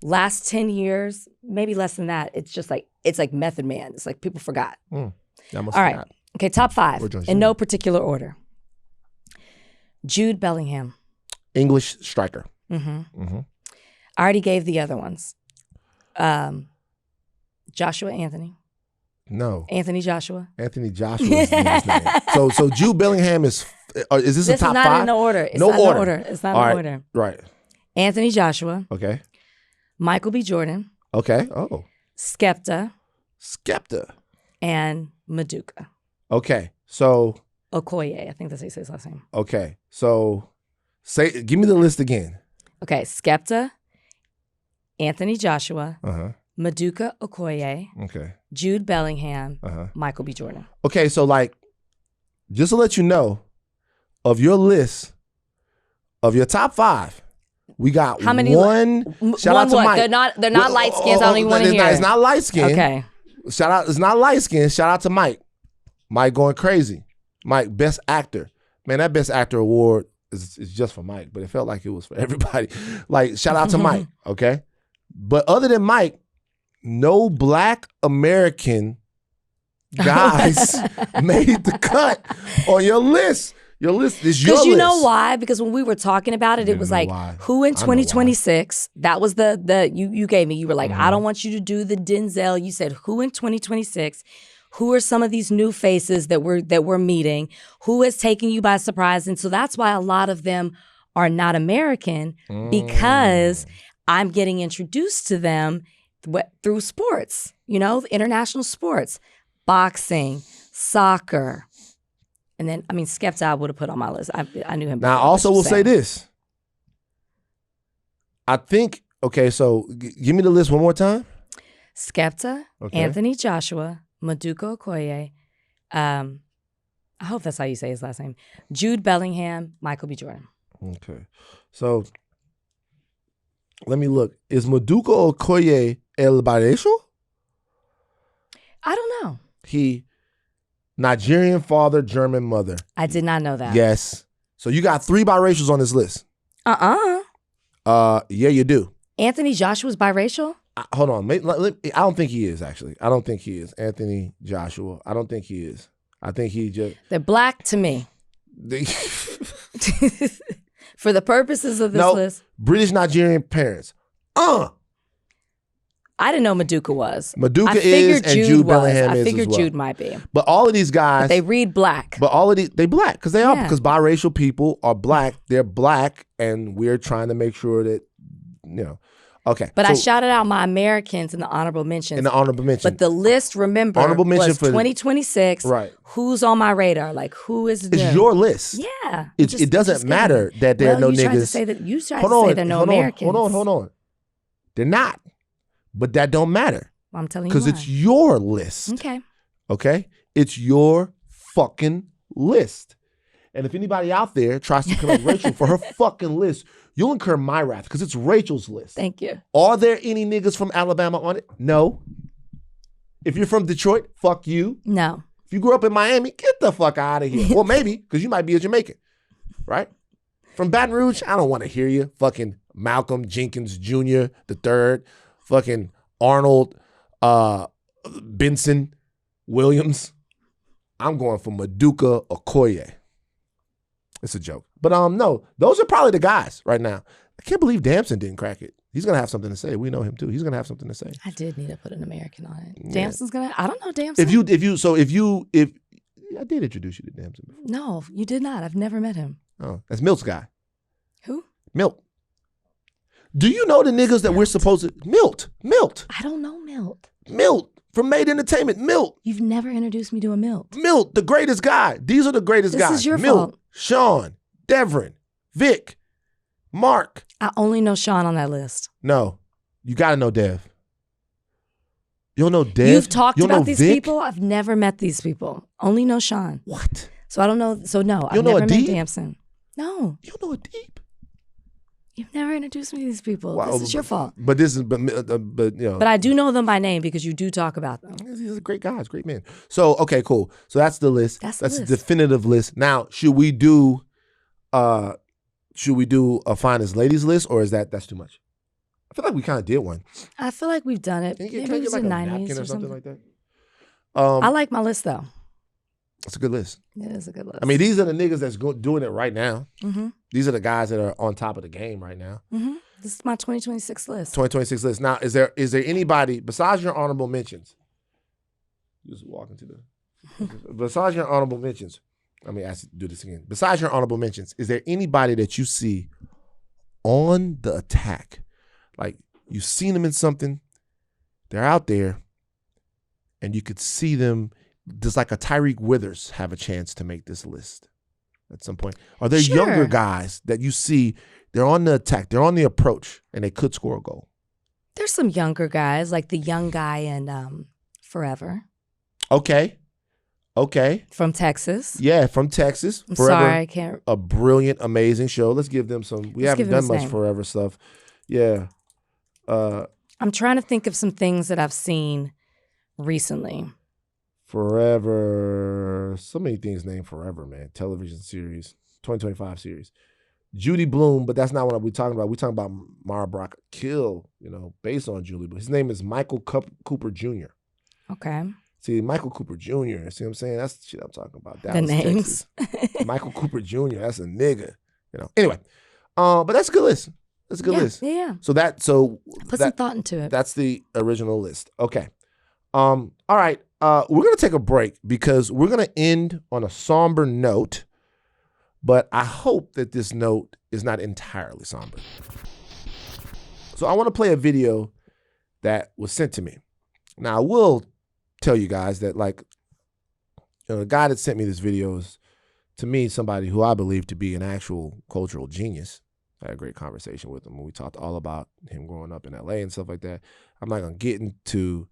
last 10 years, maybe less than that, it's just like, it's like Method Man. It's like people forgot. All right. Okay, top 5 in no particular order. Jude Bellingham. English striker. I already gave the other ones. Joshua Anthony. No. Anthony Joshua. Anthony Joshua is his name. So Jude Bellingham is this a top 5? This is not in the order. It's not in order. It's not in order. Right. Anthony Joshua. Okay. Michael B. Jordan. Okay. Oh. Skepta. And Maduka. Okay. So Okoye. I think that's how you say his last name. Okay. So give me the list again. Okay. Skepta, Anthony Joshua, Maduka Okoye, Jude Bellingham, Michael B. Jordan. Okay, so like, just to let you know, of your list, of your top 5, we got how many? Shout out to Mike. They're not light skins. I don't even want to hear. It's not light skin. Okay. Shout out. It's not light skin. Shout out to Mike. Mike going crazy. Mike, best actor. Man, that best actor award is just for Mike, but it felt like it was for everybody. Like, shout out to Mike. Okay. But other than Mike, no Black American guys made the cut on your list. Your list is your list. Because you know why? Because when we were talking about it, it was like, who in 2026? That was the you gave me. You were like, I don't want you to do the Denzel. You said, who in 2026? Who are some of these new faces that we're meeting? Who is taking you by surprise? And so that's why a lot of them are not American, because I'm getting introduced to them through sports, international sports, boxing, soccer. And then, Skepta I would have put on my list. I knew him. Now, I also will say this. I think, so give me the list one more time. Skepta, Anthony Joshua, Maduka Okoye, I hope that's how you say his last name, Jude Bellingham, Michael B. Jordan. Okay. So, let me look. Is Maduka Okoye el biracial? I don't know. He... Nigerian father, German mother. I did not know that. Yes. So you got 3 biracials on this list. Yeah, you do. Anthony Joshua's biracial? Hold on. I don't think he is, actually. I don't think he is. Anthony Joshua. I don't think he is. I think he just... They're Black to me. For the purposes of this list. British Nigerian parents. I didn't know Maduka was. Maduka is, and Jude Bellingham is I figured as well. Jude might be. But all of these guys... But they read Black. But all of these... They Black, because they are. Because biracial people are Black. They're Black, and we're trying to make sure that, Okay. But I shouted out my Americans in the honorable mentions. In the honorable mention. But the list, remember, honorable mention was for 2026. Right. Who's on my radar? Like, who is new? It's your list. Yeah. It doesn't matter that there are no niggas. You tried to say there are no Americans. Hold on. They're not. But that don't matter. Well, I'm telling you why. Because it's your list. Okay? It's your fucking list. And if anybody out there tries to correct Rachel for her fucking list, you'll incur my wrath because it's Rachel's list. Thank you. Are there any niggas from Alabama on it? No. If you're from Detroit, fuck you. No. If you grew up in Miami, get Get the fuck out of here. Well, maybe, because you might be a Jamaican, right? From Baton Rouge, I don't want to hear you. Fucking Malcolm Jenkins Jr. the third. Fucking Arnold Benson Williams. I'm going for Maduka Okoye. It's a joke. But no, those are probably the guys right now. I can't believe Damson didn't crack it. He's going to have something to say. We know him too. He's going to have something to say. I did need to put an American on it. Yeah. Damson's going to, I don't know Damson. If I did introduce you to Damson before. No, you did not. I've never met him. Oh, that's Milt's guy. Who? Milt. Do you know the niggas that we're supposed to? Milt. I don't know Milt. Milt from Made Entertainment. Milt. You've never introduced me to a Milt. Milt, the greatest guy. These are the greatest guys. This is your Milt, fault. Sean, Devrin, Vic, Mark. I only know Sean on that list. No, you got to know Dev. You don't know Dev? You've talked about these Vic? people. I've never met these people. Only know Sean. What? So I don't know. So no, You I've know never met Adib? Damson. No. You don't know Adib? You've never introduced me to these people. This is your fault. But you know. But I do know them by name because you do talk about them. These are great guys, great men. So okay, cool. So that's the list. That's the list. A definitive list. Now, should we do a finest ladies list, or that's too much? I feel like we kind of did one. I feel like we've done it. Can Maybe I it get was like the a 90s napkin or or something something. like that? I like my list though. It's a good list. It is a good list. I mean, these are the niggas that's doing it right now. Mm-hmm. These are the guys that are on top of the game right now. Mm-hmm. This is my 2026 list. 2026 list. Now, is there anybody besides your honorable mentions? Just walking to the. Besides your honorable mentions, let me ask you to do this again. Besides your honorable mentions, is there anybody that you see on the attack? Like you've seen them in something, they're out there, and you could see them. Does like a Tyreek Withers have a chance to make this list at some point? Are there younger guys that you see? They're on the attack, they're on the approach, and they could score a goal. There's some younger guys, like the young guy in Forever. Okay. From Texas. Yeah, from Texas. I'm Forever, sorry, I can't. A brilliant, amazing show. Let's give them some. We haven't done much Forever stuff. Yeah. I'm trying to think of some things that I've seen recently. Forever. So many things named Forever, man. Television series. 2025 series. Judy Blume, but that's not what we're talking about. We're talking about Mara Brock Kill, based on Julie. But his name is Michael Cooper Jr. Okay. See, Michael Cooper Jr., see what I'm saying? That's the shit I'm talking about. Dallas, the names. Michael Cooper Jr., that's a nigga. Anyway, but that's a good list. That's a good list. Yeah. Put some thought into it. That's the original list. Okay. All right. We're going to take a break because we're going to end on a somber note, but I hope that this note is not entirely somber. So I want to play a video that was sent to me. Now, I will tell you guys that, the guy that sent me this video is, to me, somebody who I believe to be an actual cultural genius. I had a great conversation with him when we talked all about him growing up in LA and stuff like that. I'm not going to get into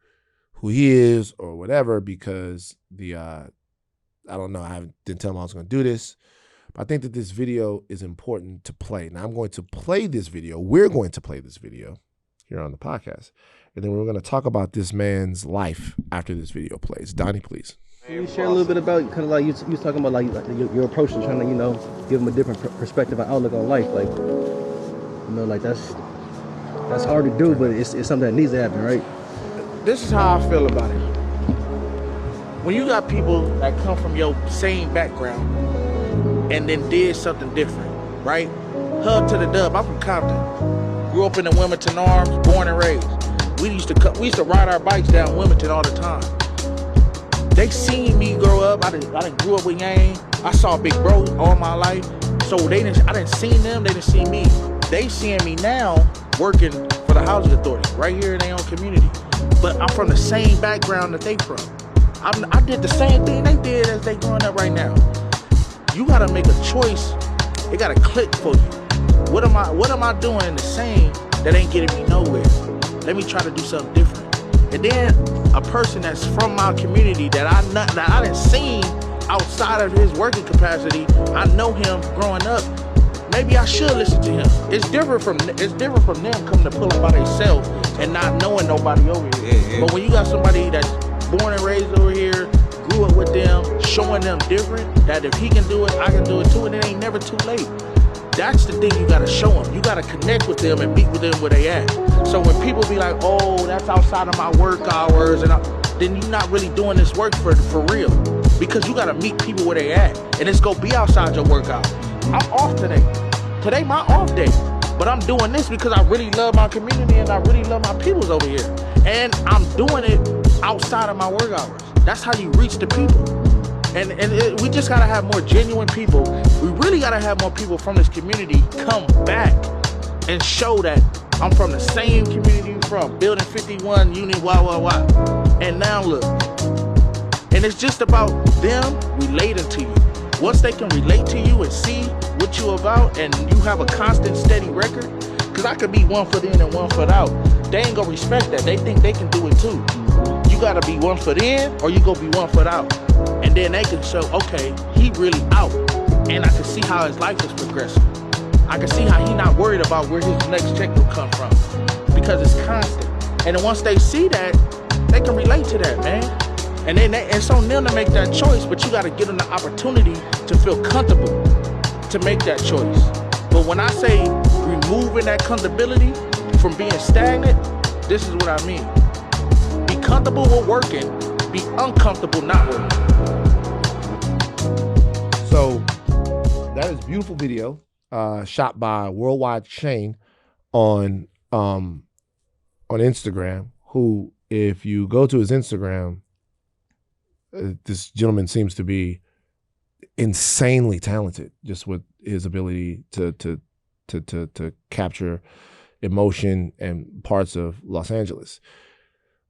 who he is or whatever because I don't know. I didn't tell him I was going to do this. But I think that this video is important to play. Now, I'm going to play this video. We're going to play this video here on the podcast. And then we're going to talk about this man's life after this video plays. Donnie, please. Can you share a little bit about, kind of like you was talking about your approach to trying to, give them a different perspective and outlook on life. That's hard to do, but it's something that needs to happen, right? This is how I feel about it. When you got people that come from your same background and then did something different, right? Hug to the dub. I'm from Compton. Grew up in the Wilmington Arms, born and raised. We used to ride our bikes down Wilmington all the time. They seen me grow up. I didn't grew up with Yang. I saw Big Bro all my life. So I didn't see them. They didn't see me. They seeing me now working for the housing authority right here in their own community. But I'm from the same background that they from. I did the same thing they did as they growing up right now. You gotta make a choice. It gotta click for you. What am I doing the same that ain't getting me nowhere? Let me try to do something different. And then a person that's from my community that I didn't see outside of his working capacity, I know him growing up. Maybe I should listen to him. It's different from them coming to pull up by themselves and not knowing nobody over here. Yeah. But when you got somebody that's born and raised over here, grew up with them, showing them different, that if he can do it, I can do it too, and it ain't never too late. That's the thing you gotta show them. You gotta connect with them and meet with them where they at. So when people be like, oh, that's outside of my work hours, then you're not really doing this work for real. Because you gotta meet people where they at. And it's gonna be outside your work hours. I'm off today. Today my off day. But I'm doing this because I really love my community and I really love my peoples over here. And I'm doing it outside of my work hours. That's how you reach the people. We just gotta have more genuine people. We really gotta have more people from this community come back and show that I'm from the same community you're from, Building 51, Unit, And now look. And it's just about them relating to you. Once they can relate to you and see what you about and you have a constant, steady record, because I could be 1 foot in and 1 foot out. They ain't gonna respect that. They think they can do it too. You gotta be 1 foot in or you gonna be 1 foot out. And then they can show, okay, he really out. And I can see how his life is progressing. I can see how he not worried about where his next check will come from. Because it's constant. And then once they see that, they can relate to that, man. And then it's on them to make that choice, but you gotta give them the opportunity to feel comfortable to make that choice. But when I say removing that comfortability from being stagnant, this is what I mean. Be comfortable with working, be uncomfortable not working. So that is a beautiful video shot by Worldwide Chain on Instagram, who, if you go to his Instagram, this gentleman seems to be insanely talented just with his ability to capture emotion and parts of Los Angeles.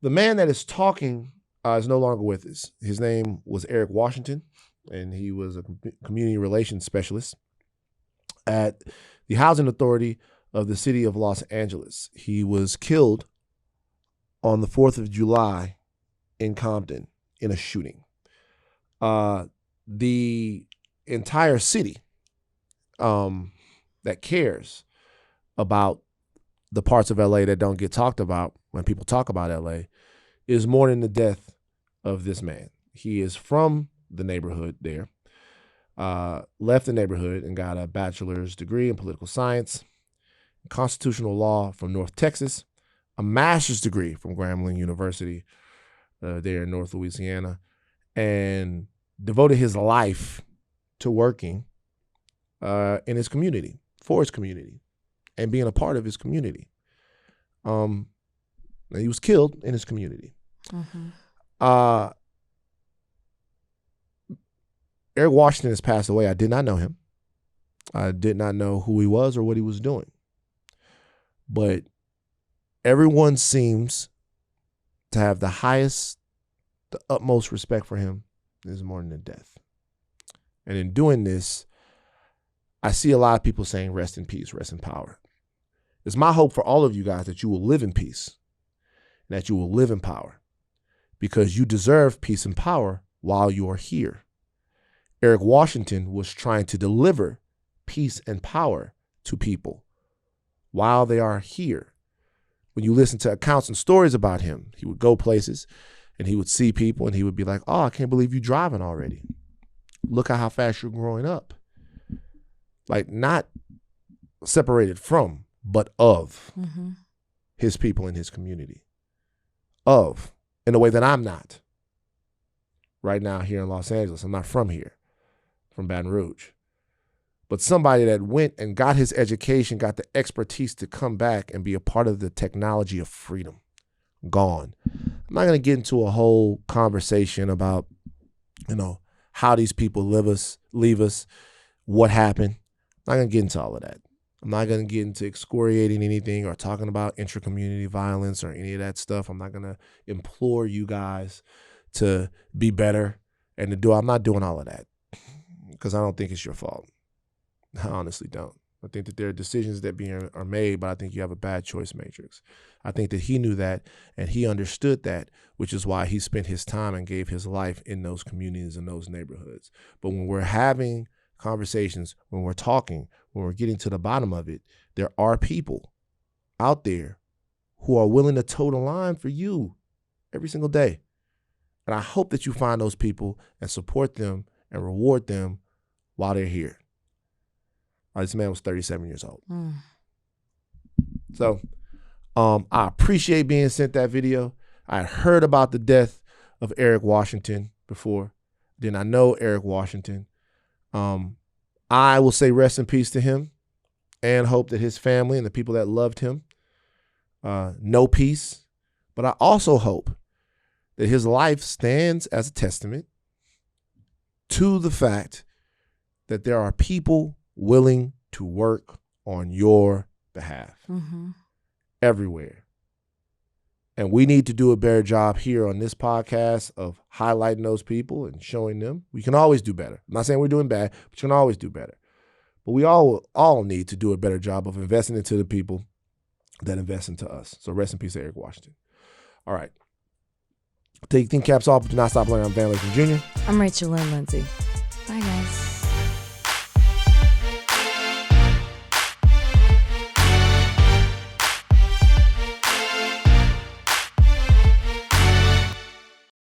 The man that is talking is no longer with us. His name was Eric Washington, and he was a community relations specialist at the Housing Authority of the city of Los Angeles. He was killed on the 4th of July in Compton in a shooting. The entire city that cares about the parts of LA that don't get talked about when people talk about LA is mourning the death of this man. He is from the neighborhood there, left the neighborhood and got a bachelor's degree in political science, constitutional law from North Texas, a master's degree from Grambling University there in North Louisiana, and devoted his life to working in his community, for his community, and being a part of his community. He was killed in his community. Mm-hmm. Eric Washington has passed away. I did not know him. I did not know who he was or what he was doing. But everyone seems to have the utmost respect for him this morning to death. And in doing this, I see a lot of people saying, rest in peace, rest in power. It's my hope for all of you guys that you will live in peace, and that you will live in power, because you deserve peace and power while you are here. Eric Washington was trying to deliver peace and power to people while they are here. When you listen to accounts and stories about him, he would go places and he would see people and he would be like, oh, I can't believe you're driving already. Look at how fast you're growing up. Like, not separated from, but of his people in his community. Of, in a way that I'm not. Right now here in Los Angeles, I'm not from here, from Baton Rouge. But somebody that went and got his education, got the expertise to come back and be a part of the technology of freedom. Gone. I'm not going to get into a whole conversation about, how these people leave us, what happened. I'm not going to get into all of that. I'm not going to get into excoriating anything or talking about intra-community violence or any of that stuff. I'm not going to implore you guys to be better and to do. I'm not doing all of that because I don't think it's your fault. I honestly don't. I think that there are decisions that are made, but I think you have a bad choice matrix. I think that he knew that and he understood that, which is why he spent his time and gave his life in those communities and those neighborhoods. But when we're having conversations, when we're talking, when we're getting to the bottom of it, there are people out there who are willing to toe the line for you every single day. And I hope that you find those people and support them and reward them while they're here. This man was 37 years old. So I appreciate being sent that video. I heard about the death of Eric Washington before. Then I know Eric Washington. I will say rest in peace to him and hope that his family and the people that loved him know peace. But I also hope that his life stands as a testament to the fact that there are people willing to work on your behalf everywhere. And we need to do a better job here on this podcast of highlighting those people and showing them. We can always do better. I'm not saying we're doing bad, but you can always do better. But we all need to do a better job of investing into the people that invest into us. So rest in peace to Eric Washington. All right. Take your team caps off, but do not stop learning. I'm Van Lathan Jr. I'm Rachel Lynn Lindsay.